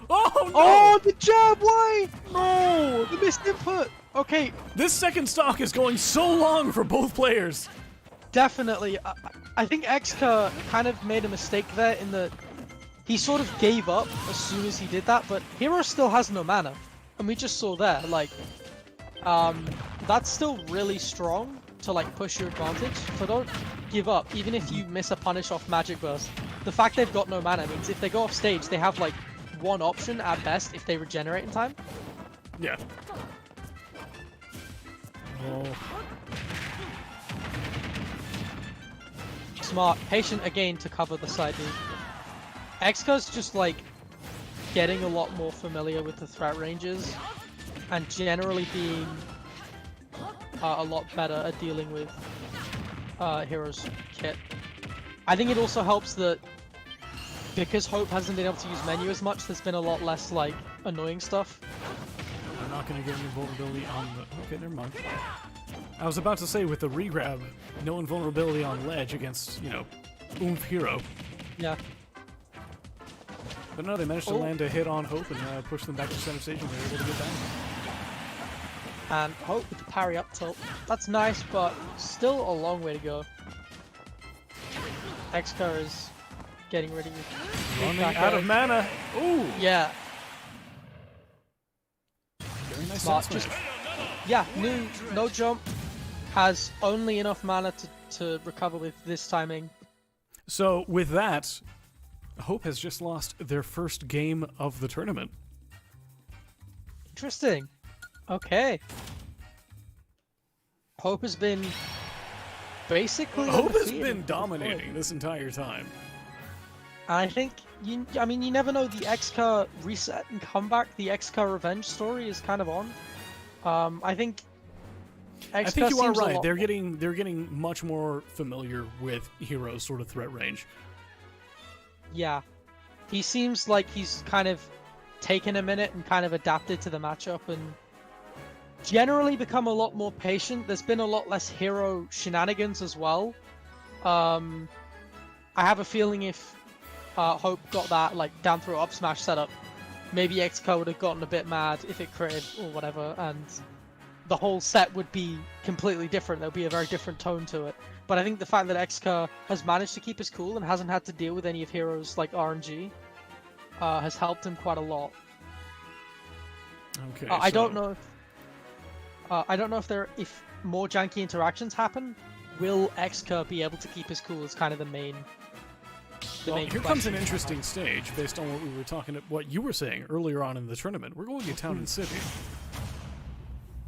Oh, no! Oh, the jab! Why? No! The missed input! Okay. This second stock is going so long for both players. Definitely. I think Xka kind of made a mistake there in that he sort of gave up as soon as he did that, but Hero still has no mana. And we just saw there, like, that's still really strong to like push your advantage, so don't give up, even if you miss a punish off Magic Burst. The fact they've got no mana means if they go off stage, they have like one option at best if they regenerate in time. Yeah. Oh. Smart. Patient again to cover the side move. Xka's just like getting a lot more familiar with the threat ranges and generally being a lot better at dealing with Hero's kit. I think it also helps that because Hope hasn't been able to use menu as much, there's been a lot less like annoying stuff. I'm not going to get any vulnerability on the... Okay, never mind. I was about to say, with the regrab, no invulnerability on ledge against, you know, Oomph Hero. Yeah. But no, they managed to land a hit on Hope and push them back to center stage, and they were able to get back. And Hope with the parry up tilt. That's nice, but still a long way to go. Xka is getting ready with running out of mana. Ooh! Yeah. Very nice. Smart. Just, yeah, no jump. Has only enough mana to recover with this timing. So with that, Hope has just lost their first game of the tournament. Interesting. Okay. Hope has been basically Hope has undefeated been dominating this entire time. I think I mean you never know, the Xka reset and comeback, the Xka revenge story is kind of on. I think you are right. They're getting much more familiar with Hero's sort of threat range. Yeah. He seems like he's kind of taken a minute and kind of adapted to the matchup and generally become a lot more patient. There's been a lot less Hero shenanigans as well. I have a feeling if Hope got that like down throw up smash setup, maybe Xka would have gotten a bit mad if it critted or whatever, and the whole set would be completely different. There'll be a very different tone to it. But I think the fact that Xka has managed to keep his cool and hasn't had to deal with any of Hero's like RNG has helped him quite a lot. Okay. I don't know if more janky interactions happen, will Xka be able to keep his cool? Is kind of the main. Here comes an interesting stage based on what you were saying earlier on in the tournament. We're going to Town and City.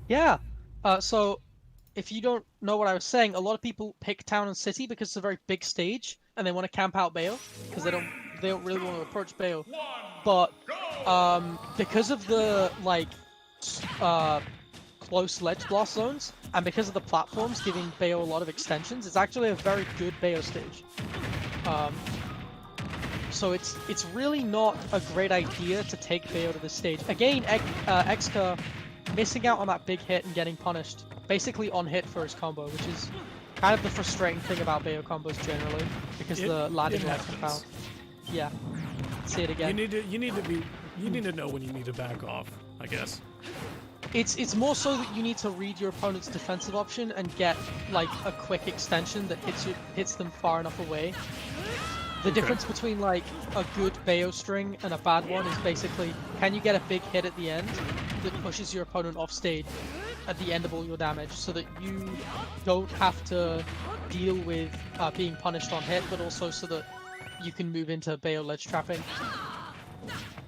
Yeah. So, if you don't know what I was saying, a lot of people pick Town and City because it's a very big stage and they want to camp out Bayo because they don't really want to approach Bayo. But because of the close ledge blast zones and because of the platforms giving Bayo a lot of extensions, it's actually a very good Bayo stage. So it's really not a great idea to take Bayo to this stage. Again, Xka missing out on that big hit and getting punished, basically on hit for his combo, which is kind of the frustrating thing about Bayo combos generally, because the landing lights can count. Yeah, see it again. You need to know when you need to back off, I guess. It's more so that you need to read your opponent's defensive option and get like a quick extension that hits them far enough away. The difference between like a good Bayo string and a bad one is basically, can you get a big hit at the end that pushes your opponent off stage at the end of all your damage, so that you don't have to deal with being punished on hit, but also so that you can move into Bayo ledge trapping,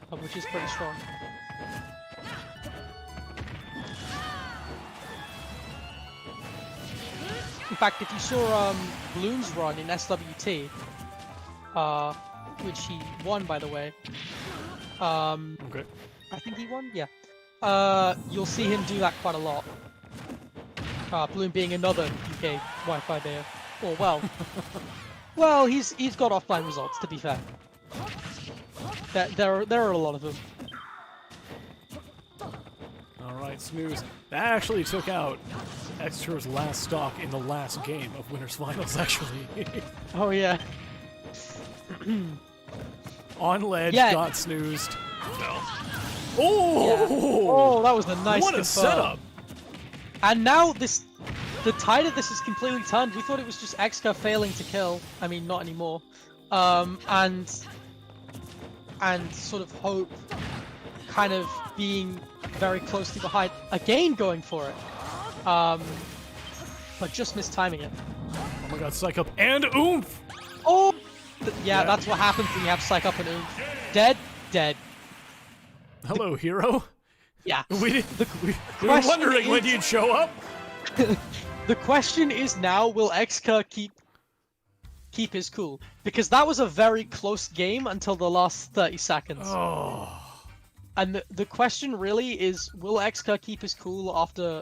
which is pretty strong. In fact, if you saw Bloom's run in SWT, which he won, by the way. Okay. I think he won, yeah. You'll see him do that quite a lot. Bloom being another UK Wi-Fi Bayo. Or well, he's got offline results, to be fair. There are a lot of them. All right, Snooze. That actually took out Xtra's last stock in the last game of Winners Finals, actually. Oh yeah. On ledge, got snoozed. Fell. Oh! Yeah. Oh, that was a nice What a setup! And now the tide of this is completely turned. We thought it was just Xka failing to kill. I mean, not anymore. And sort of Hope kind of being very closely behind. Again, going for it. But just mistiming it. Oh my god, Psych Up and Oomph! Oh! Yeah, that's what happens when you have Psych Up and Oomph. Dead. Hello, hero. Yeah. We were wondering when you'd show up. The question is now, will Xka keep his cool? Because that was a very close game until the last 30 seconds. Oh. And the question really is, will Xka keep his cool after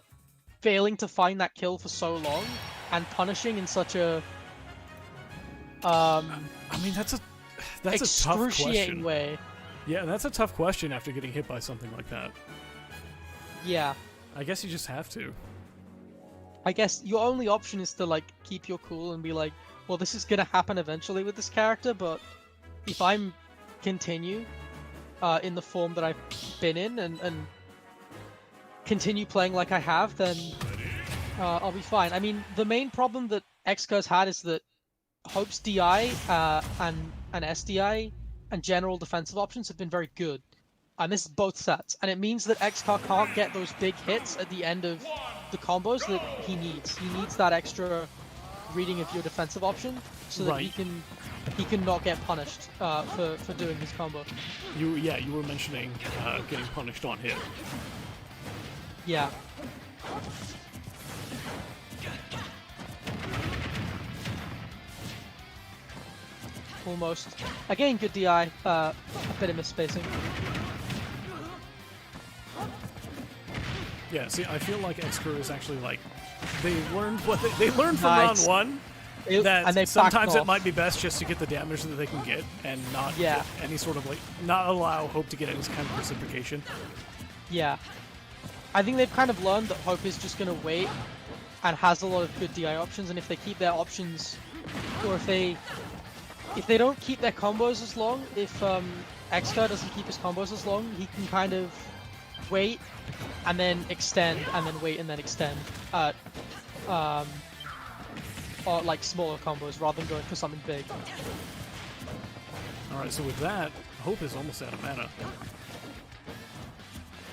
failing to find that kill for so long and punishing in such a I mean, that's a tough excruciating question. way. Yeah, that's a tough question after getting hit by something like that. Yeah. I guess you just have to. I guess your only option is to like keep your cool and be like, well, this is gonna happen eventually with this character, but if I'm continue in the form that I've been in and continue playing like I have, then I'll be fine. I mean, the main problem that Xka's had is that Hope's DI and SDI and general defensive options have been very good. And this is both sets. And it means that Xka can't get those big hits at the end of the combos that he needs. He needs that extra reading of your defensive option so that he can not get punished for doing his combo. You were mentioning getting punished on hit. Yeah. Almost. Again, good DI, a bit of misspacing. Yeah, see, I feel like Xka is actually like, they learned from round one, that sometimes it might be best just to get the damage that they can get and not get any sort of not allow Hope to get any kind of reciprocation. Yeah. I think they've kind of learned that Hope is just going to wait and has a lot of good DI options, and if they keep their options, or if they don't keep their combos as long, if Xka doesn't keep his combos as long, he can kind of wait, and then extend, and then wait, and then extend. Or like smaller combos rather than going for something big. Alright, so with that, Hope is almost out of mana.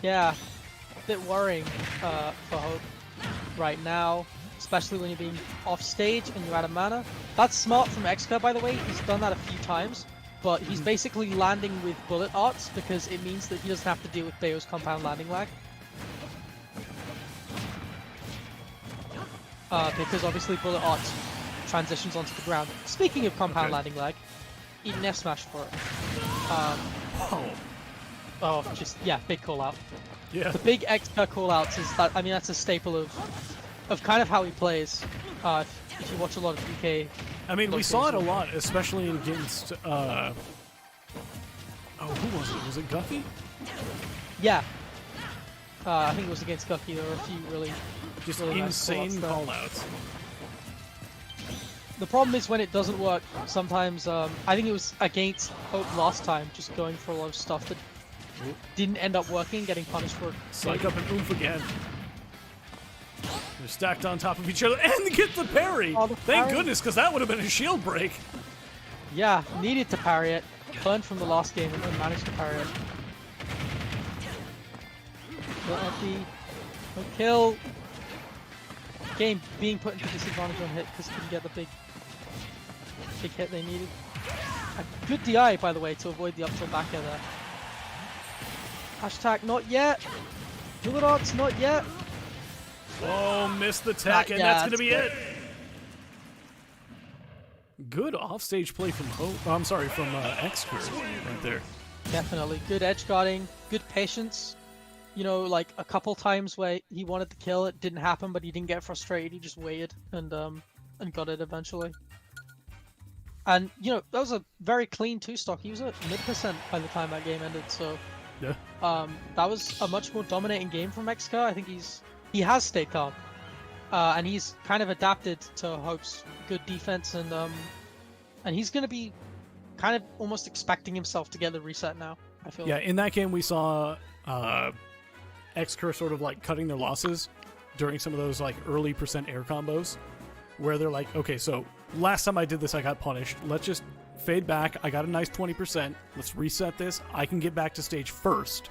Yeah, a bit worrying for Hope right now, especially when you're being off stage and you're out of mana. That's smart from Xka, by the way. He's done that a few times, but he's basically landing with bullet arts because it means that he doesn't have to deal with Bayo's compound landing lag. Because obviously bullet arts transitions onto the ground. Speaking of compound landing lag, eat an F smash for it. Just yeah, big call out. Yeah. The big Xka call outs is that, I mean, that's a staple of kind of how he plays. If you watch a lot of UK. I mean, we saw it a lot, especially against who was it? Was it Gucky? Yeah. I think it was against Gucky. There were a few really just really insane nice call-outs. The problem is when it doesn't work, sometimes, I think it was against Hope last time, just going for a lot of stuff that didn't end up working, getting punished for it. Psych up and oomph again. They're stacked on top of each other, and get the parry! Oh, the Thank parry. goodness, because that would have been a shield break. Yeah, needed to parry it. Learned from the last game and managed to parry it. No kill. Game being put into disadvantage on hit because couldn't get the big hit they needed. A good DI, by the way, to avoid the up tilt back air there. Hashtag not yet. Bullet arts not yet. Oh, missed the tech, and that's gonna be it. Good offstage play from Hope. I'm sorry, from X-Curve right there. Definitely good edge guarding, good patience. You know, like a couple times where he wanted to kill, it didn't happen, but he didn't get frustrated. He just waited and got it eventually. And you know, that was a very clean 2-stock. He was at mid% by the time that game ended. So yeah, that was a much more dominating game from Xka. I think he has stayed calm, and he's kind of adapted to Hope's good defense, and he's gonna be kind of almost expecting himself to get the reset now. I feel. Yeah, in that game we saw X-Curve sort of like cutting their losses during some of those like early percent air combos, where they're like, okay, so last time I did this I got punished. Let's just fade back. I got a nice 20%. Let's reset this. I can get back to stage first.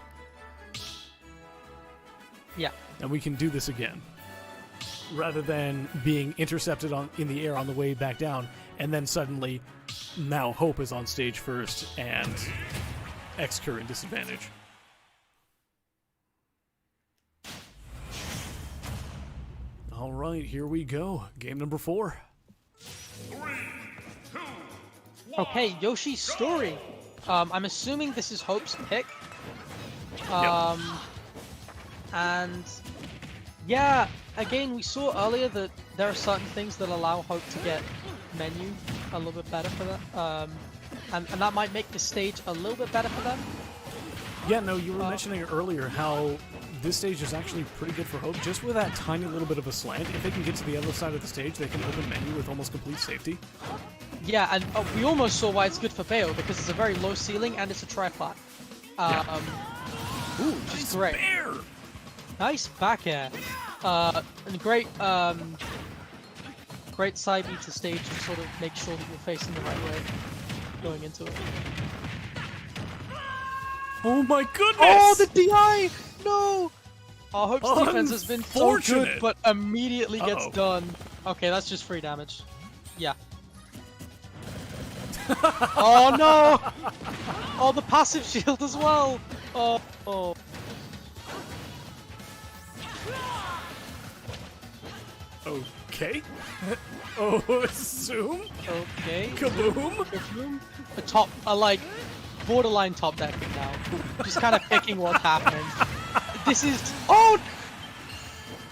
Yeah. And we can do this again. Rather than being intercepted in the air on the way back down, and then suddenly now Hope is on stage first and X-Curve in disadvantage. All right, here we go. Game number 4. 3, 2, 1. Okay, Yoshi's story. I'm assuming this is Hope's pick. And yeah, again, we saw earlier that there are certain things that allow Hope to get menu a little bit better for that. And that might make the stage a little bit better for them. Yeah, no, you were mentioning earlier how this stage is actually pretty good for Hope, just with that tiny little bit of a slant. If they can get to the other side of the stage, they can open menu with almost complete safety. Yeah, and we almost saw why it's good for Bayo, because it's a very low ceiling and it's a tri-flat. Ooh, which is nice great. bear! Nice back air. And great, great side beat to stage to sort of make sure that you're facing the right way going into it. Oh my goodness! Oh, the DI! No! Our Hope's defense has been so good, Unfortunate. but immediately gets done. Okay, that's just free damage. Yeah. Oh no! Oh, the passive shield as well! Oh. Okay. Oh, assume? Okay. Kaboom? The top, like, borderline top decking now. Just kind of picking what's happening. This is... Oh!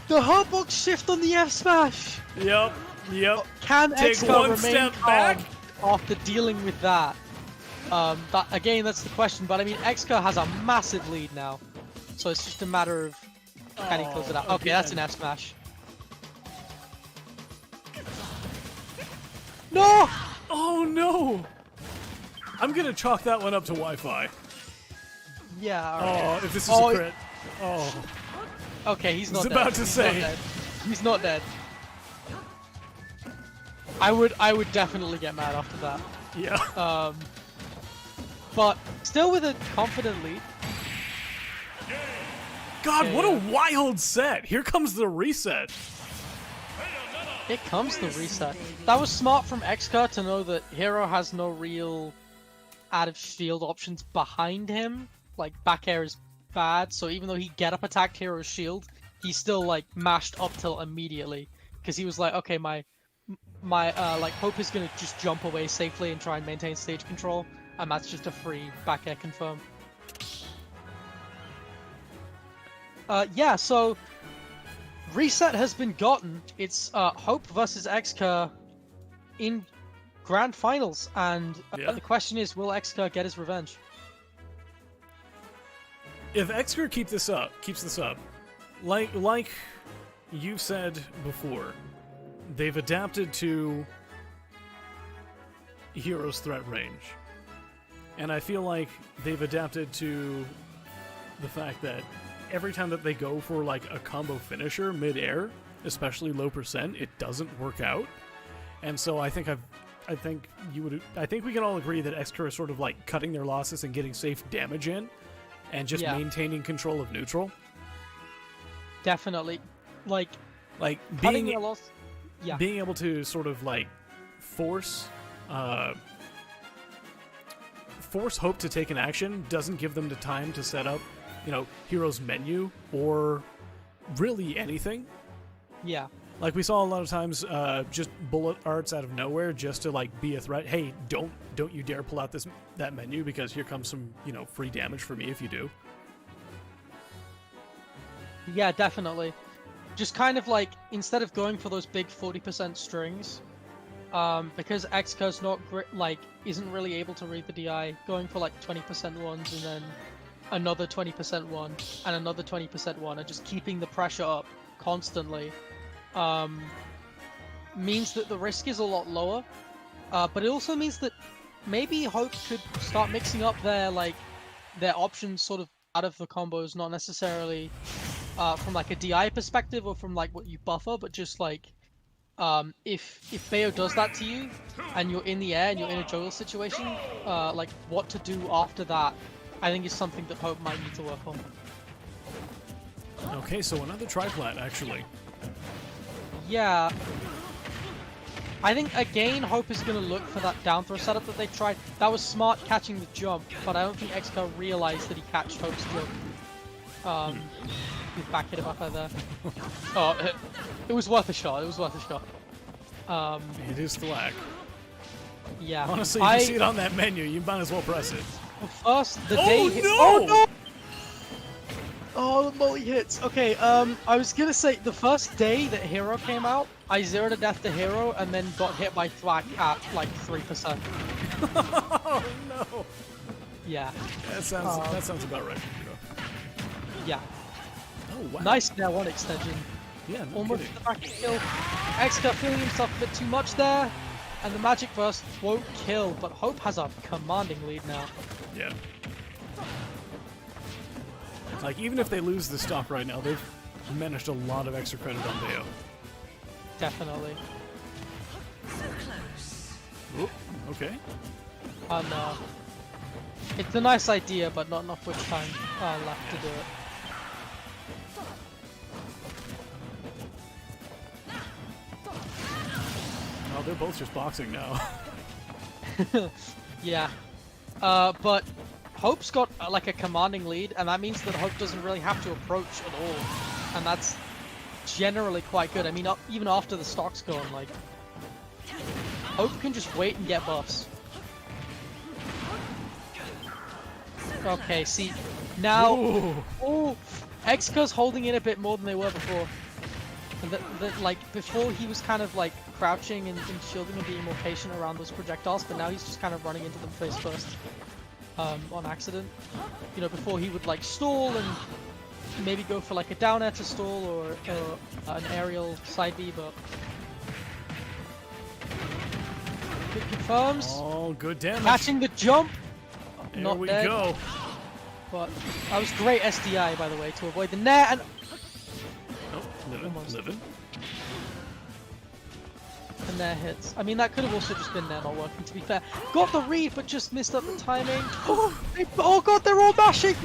The hurtbox shift on the F smash! Yep. Can Take Xka one remain step calm back. after dealing with that? Again, that's the question, but I mean, Xka has a massive lead now. So it's just a matter of can he close it out. Okay, that's an F smash. No! Oh no! I'm gonna chalk that one up to Wi-Fi. Yeah, alright. Oh, if this is a crit. Oh, Okay, he's I not was dead. about to He's say. not dead. He's not dead. I would definitely get mad after that. yeah. But still with a confident lead. God, what a yeah. wild set! Here comes the reset. Here comes the reset. That was smart from Xka to know that Hero has no real out of shield options behind him. Like back air is bad, so even though he get up attacked Hero's shield, he still like mashed up tilt immediately because he was like, okay, my like Hope is gonna just jump away safely and try and maintain stage control, and that's just a free back air confirm. Yeah, so reset has been gotten. It's Hope versus Xka in grand finals, and Yeah. the question is, will Xka get his revenge? If Xker keeps this up, like you've said before, they've adapted to Hero's threat range. And I feel like they've adapted to the fact that every time that they go for like a combo finisher mid-air, especially low percent, it doesn't work out. And so I think we can all agree that Xker is sort of like cutting their losses and getting safe damage in and just Yeah. maintaining control of neutral. Definitely, like being cutting their loss. Yeah, being able to sort of like force Hope to take an action doesn't give them the time to set up, Hero's menu or really anything. yeah, Like we saw a lot of times, just bullet arts out of nowhere just to like be a threat. Hey, don't you dare pull out that menu because here comes some free damage for me if you do. yeah, definitely. Just kind of like instead of going for those big 40% strings, because Xka's not isn't really able to read the DI, going for like 20% ones and then another 20% one and another 20% one, and just keeping the pressure up constantly, means that the risk is a lot lower. But it also means that maybe Hope could start mixing up their options sort of out of the combos, not necessarily from like a DI perspective or from like what you buffer, but just like if Bayo does that to you and you're in the air and you're in a juggle situation, like what to do after that, I think is something that Hope might need to work on. Okay, so another triplat actually. Yeah. I think again Hope is going to look for that down throw setup that they tried. That was smart catching the jump, but I don't think Xka realized that he catched Hope's jump. He's back hit him up there. Oh, it was worth a shot. It was worth a shot. It is Thwack. Yeah. Honestly, if you see it on that menu, you might as well press it. First, the Oh, day. no! Oh no! Oh, the multi hits. Okay. I was gonna say the first day that Hero came out, I zeroed to death to Hero and then got hit by Thwack at like 3%. Oh no! Yeah. That sounds about right. Yeah. Oh wow! Nice Nair 1 extension. Yeah, no Almost kidding. the back kill. Xka feeling himself a bit too much there, and the magic burst won't kill, but Hope has a commanding lead now. Yeah. Like even if they lose the stock right now, they've managed a lot of extra credit on Bayo. Definitely. Oop, okay. And it's a nice idea, but not enough witch time left to do it. Oh, they're both just boxing now. Yeah. But Hope's got like a commanding lead, and that means that Hope doesn't really have to approach at all, and that's generally quite good. I mean, even after the stock's gone, like Hope can just wait and get buffs. Okay, see now. Oh, Xka's holding in a bit more than they were before. And like before, he was kind of like crouching and shielding and being more patient around those projectiles, but now he's just kind of running into them face first. On accident. Before he would like stall and maybe go for like a down air to stall or an aerial side B, but good confirms. Oh, good damage. Catching the jump. There Not we dead. go. But that was great SDI, by the way, to avoid the net and Oh, living. and there hits. I mean, that could have also just been there not working, to be fair. Got the read, but just missed up the timing. Oh god, they're all mashing!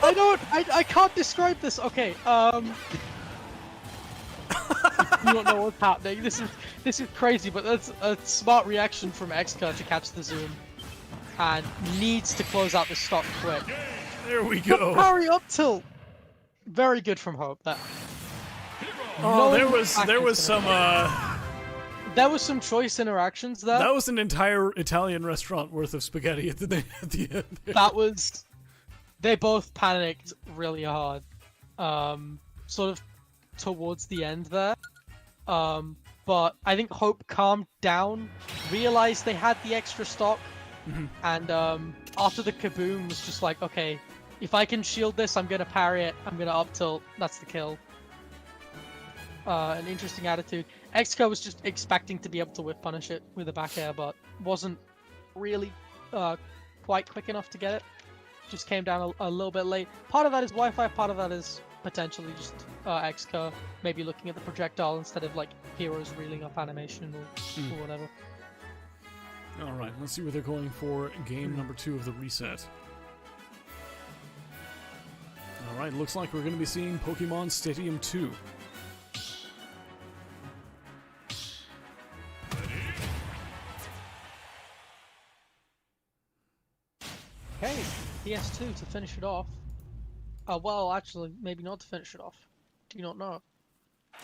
I can't describe this. Okay, you don't know what's happening. This is crazy, but that's a smart reaction from Xka to catch the zoom. And needs to close out the stock quick. There we go. Parry up tilt. Very good from Hope. That. Oh, No there was some There was some choice interactions there. that was an entire Italian restaurant worth of spaghetti at the end. That was. They both panicked really hard. Sort of towards the end there. But I think Hope calmed down, realized they had the extra stock, and after the kaboom was just like, okay, if I can shield this, I'm gonna parry it, I'm gonna up tilt, that's the kill. An interesting attitude. Xka was just expecting to be able to whip punish it with a back air, but wasn't really quite quick enough to get it. Just came down a little bit late. Part of that is Wi-Fi, part of that is potentially just Xka maybe looking at the projectile instead of like heroes reeling up animation or whatever. Alright, let's see what they're going for game number 2 of the reset. Alright, looks like we're going to be seeing Pokemon Stadium 2. Okay, PS2 to finish it off. Well, actually, maybe not to finish it off. Do you not know?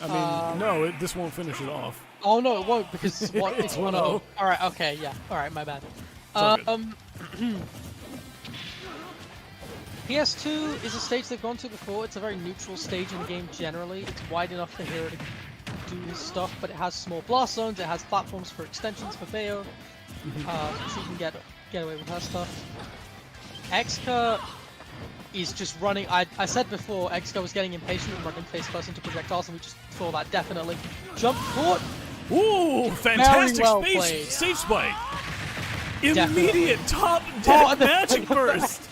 I mean, no, this won't finish it off. Oh no, it won't because it's 1-0. no. Alright, okay, yeah. Alright, my bad. all good. PS2 is a stage they've gone to before. It's a very neutral stage in the game generally. It's wide enough for Hero to do his stuff, but it has small blast zones, it has platforms for extensions for Bayo, so you can get away with her stuff. Xka is just running. I said before, Xka was getting impatient and running face first into projectiles, and we just saw that definitely. Jump forward! Ooh, fantastic well played. stage spike! Definitely. Immediate top deck the- magic burst!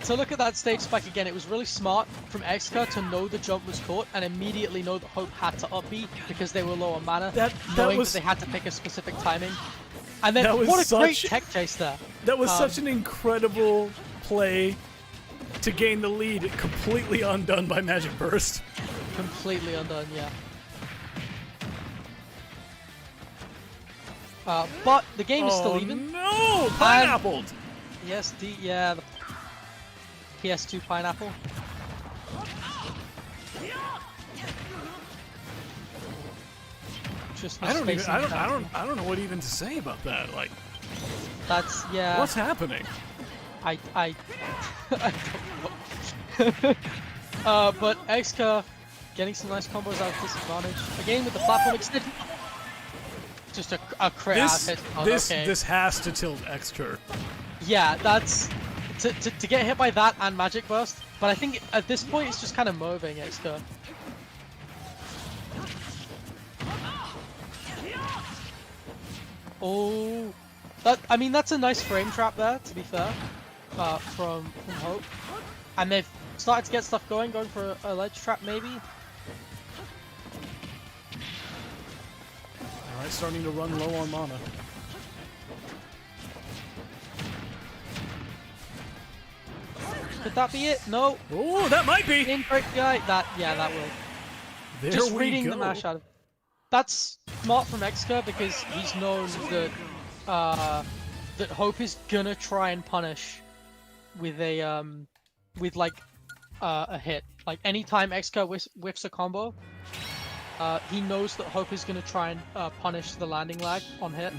To look at that stage spike again, it was really smart from Xka to know the jump was caught and immediately know that Hope had to up B because they were low on mana, knowing that they had to pick a specific timing. And then, what a great tech chase there. That was such an incredible play to gain the lead, completely undone by Magic Burst. Completely undone, yeah. But the game is still even. No! Pineappled! Yes, the PS2 pineapple. Just I don't know what even to say about that. Like, that's what's happening? I don't know. But Xka getting some nice combos out of disadvantage. Again with the platform extension. Just a crit ass hit. This has to tilt Xka. Yeah, that's to get hit by that and Magic Burst. But I think at this point it's just kind of moving Xka. Oh, I mean that's a nice frame trap there. To be fair, from Hope, and they've started to get stuff going for a ledge trap maybe. All right, starting to run low on mana. Could that be it? No. Oh, that might be. Inbreak guy. That will. There Just we reading go. the mash out of. That's smart from Xka because he's known that that Hope is gonna try and punish with a a hit. Like anytime Xka whiffs a combo, he knows that Hope is gonna try and punish the landing lag on hit.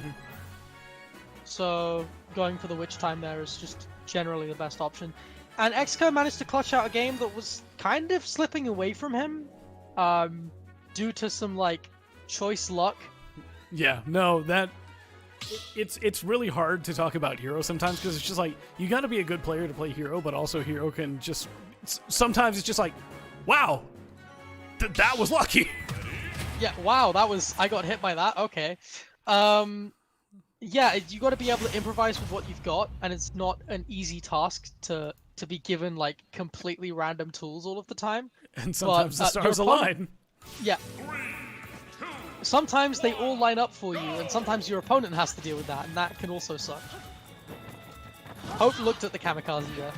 So going for the witch time there is just generally the best option. And Xka managed to clutch out a game that was kind of slipping away from him, due to some like choice luck. Yeah, no, it's really hard to talk about Hero sometimes because it's just like you got to be a good player to play Hero, but also Hero can just sometimes it's just like, wow, that was lucky. Yeah, wow, I got hit by that. Okay, Yeah, you got to be able to improvise with what you've got, and it's not an easy task to be given like completely random tools all of the time. And sometimes the your stars opponent- align. Yeah. Sometimes they all line up for you, and sometimes your opponent has to deal with that, and that can also suck. Hope looked at the kamikaze there.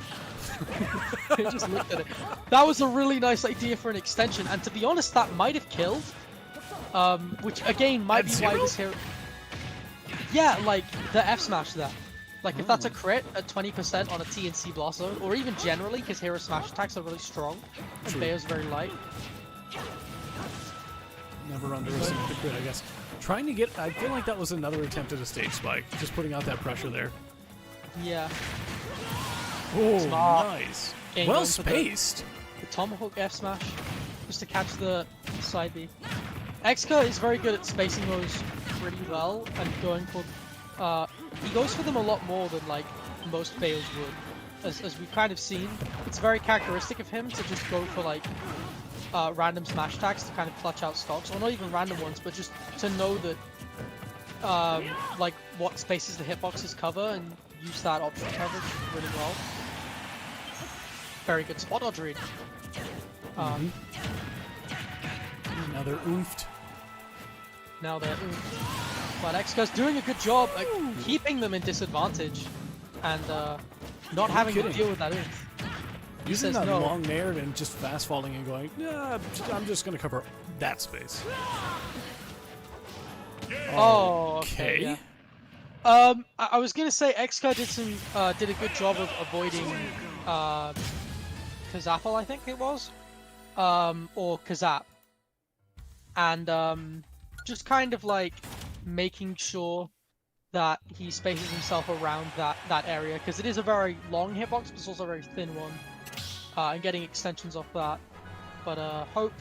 He just looked at it. That was a really nice idea for an extension, and to be honest, that might have killed. Which again might be why this hero. Yeah, like the F smash there. Like if that's a crit at 20% on a TNC blast zone, or even generally, because hero smash attacks are really strong, and Bayo's very light. Never underestimate the crit, I guess. Trying to get... I feel like that was another attempt at a stage spike. Just putting out that pressure there. Yeah. Oh, Smart. nice. Game Well going for spaced. The Tomahawk F smash, just to catch the side B. Xka is very good at spacing those pretty well, and going for... he goes for them a lot more than like most Bayos would. As we've kind of seen, it's very characteristic of him to just go for like random smash attacks to kind of clutch out stocks, or not even random ones, but just to know that like what spaces the hitboxes cover and use that option coverage really well. Very good spot dodge read. Now they're oofed. Now they're but Xka's doing a good job at keeping them in disadvantage and not having to deal with that oof. Using that no. long nair and just fast falling and going, nah, I'm just going to cover that space. Oh, okay. Yeah. I was gonna say Xka did a good job of avoiding Kazapal, I think it was, or Kazap, and just kind of like making sure that he spaces himself around that area, because it is a very long hitbox, but it's also a very thin one, and getting extensions off that. But Hope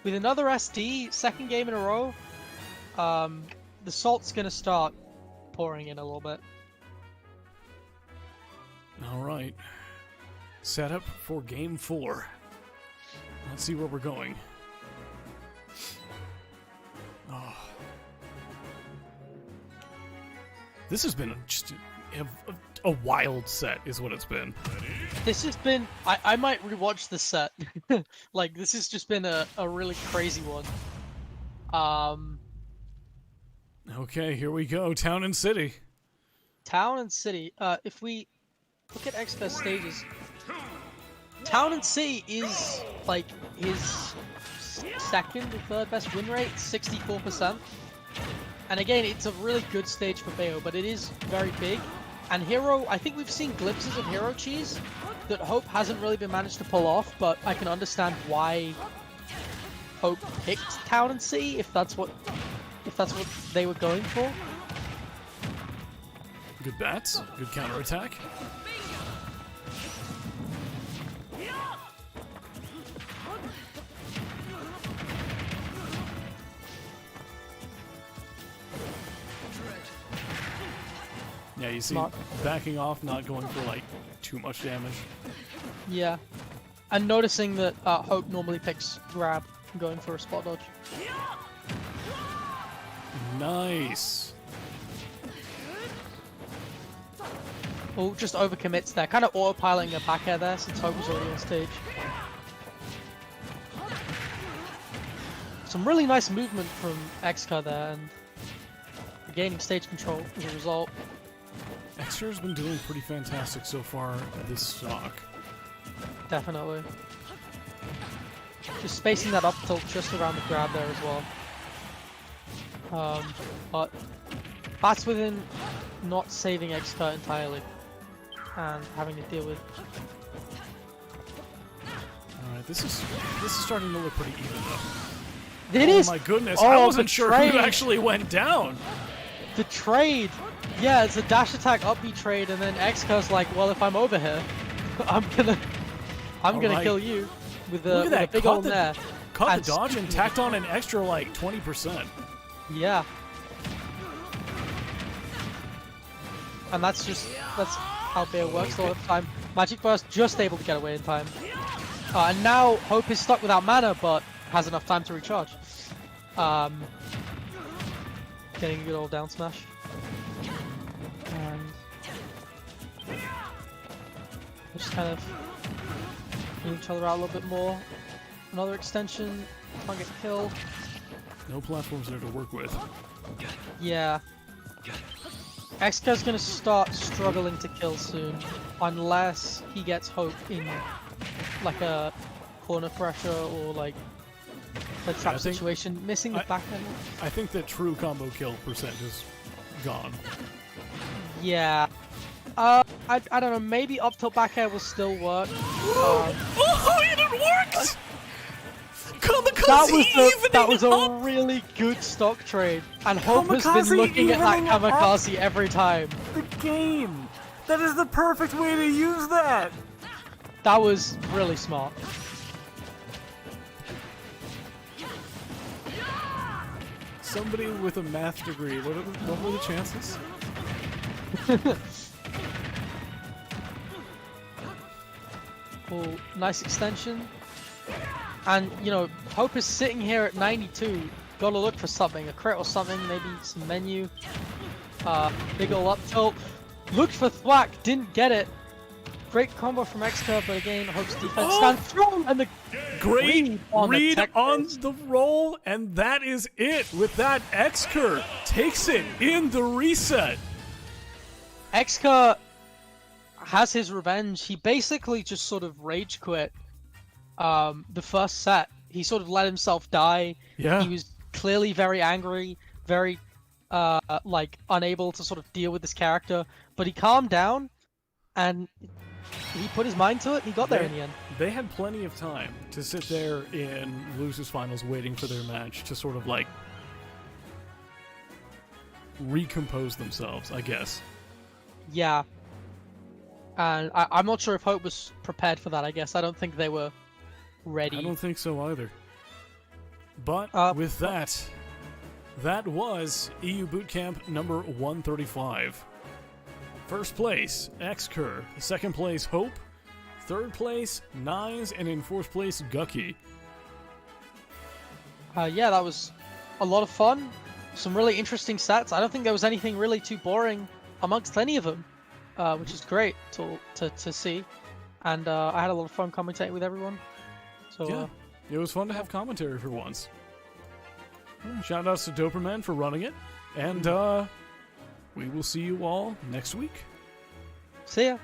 with another SD, second game in a row. The salt's gonna start pouring in a little bit. All right. Set up for game 4. Let's see where we're going. Oh. This has been just a wild set, is what it's been. This has been... I might rewatch this set. Like, this has just been a really crazy one. Okay, here we go. Town and City. Town and City. If we look at Xka's stages, Town and City is like his second or third best win rate, 64%. And again, it's a really good stage for Bayo, but it is very big. And Hero, I think we've seen glimpses of Hero Cheese that Hope hasn't really been managed to pull off, but I can understand why Hope picked Town and City if that's what they were going for. Good bats. Good counterattack. Yeah, you see, backing off, not going for like too much damage. Yeah, and noticing that Hope normally picks grab, going for a spot dodge. Nice. Oh, just overcommits there. Kind of autopiloting a back air there since Hope was already on stage. Some really nice movement from Xka there, and gaining stage control as a result. Xka's been doing pretty fantastic so far this stock. Definitely. Just spacing that up tilt just around the grab there as well. But that's within not saving Xka entirely and having to deal with. Alright, this is starting to look pretty even though. It is. Oh my goodness, Oh, I wasn't the sure trade. who actually went down. The trade! Yeah, it's a dash attack up B trade, and then Xka's like, well, if I'm over here, I'm gonna Alright. kill you with Look a, at that. big Caught old the- nair. Caught And the dodge and tacked on an extra like 20%. Yeah. And that's how Bayo works all the time. Magic Burst just able to get away in time. And now Hope is stuck without mana, but has enough time to recharge. Getting a good old down smash. And just kind of move each other out a little bit more. Another extension. Can't get killed. No platforms there to work with. Yeah. Xka's gonna start struggling to kill soon, unless he gets Hope in like a corner pressure or like a trap situation. Missing the backhand. I think that true combo kill percent is gone. Yeah. I don't know. Maybe up tilt back air will still work. Oh, it worked! That was a really good stock trade, and Hope has been looking at that kamikaze every time. The game. That is the perfect way to use that. That was really smart. Somebody with a math degree. What were the chances? Oh, nice extension. And, you know, Hope is sitting here at 92. Gotta look for something, a crit or something, maybe some menu. Big ol' up tilt. Looked for thwack, didn't get it. Great combo from Xka, but again, Hope's defense stands strong, and the great read the on the roll, and that is it. With that, Xker takes it in the reset. Xka has his revenge. He basically just sort of rage quit the first set. He sort of let himself die. Yeah. He was clearly very angry, very like unable to sort of deal with this character, but he calmed down and he put his mind to it. He got there in the end. They had plenty of time to sit there in losers finals waiting for their match to sort of like recompose themselves, I guess. Yeah. And I'm not sure if Hope was prepared for that, I guess. I don't think they were ready. I don't think so either. But with that, that was EU Bootcamp number 135. First place, Xker. Second place, Hope. Third place, Nines. And in fourth place, Gucky. Yeah, that was a lot of fun. Some really interesting sets. I don't think there was anything really too boring amongst any of them, which is great to see. And I had a lot of fun commentating with everyone. So yeah, it was fun to have commentary for once. Shout outs to Doperman for running it. And we will see you all next week. see ya.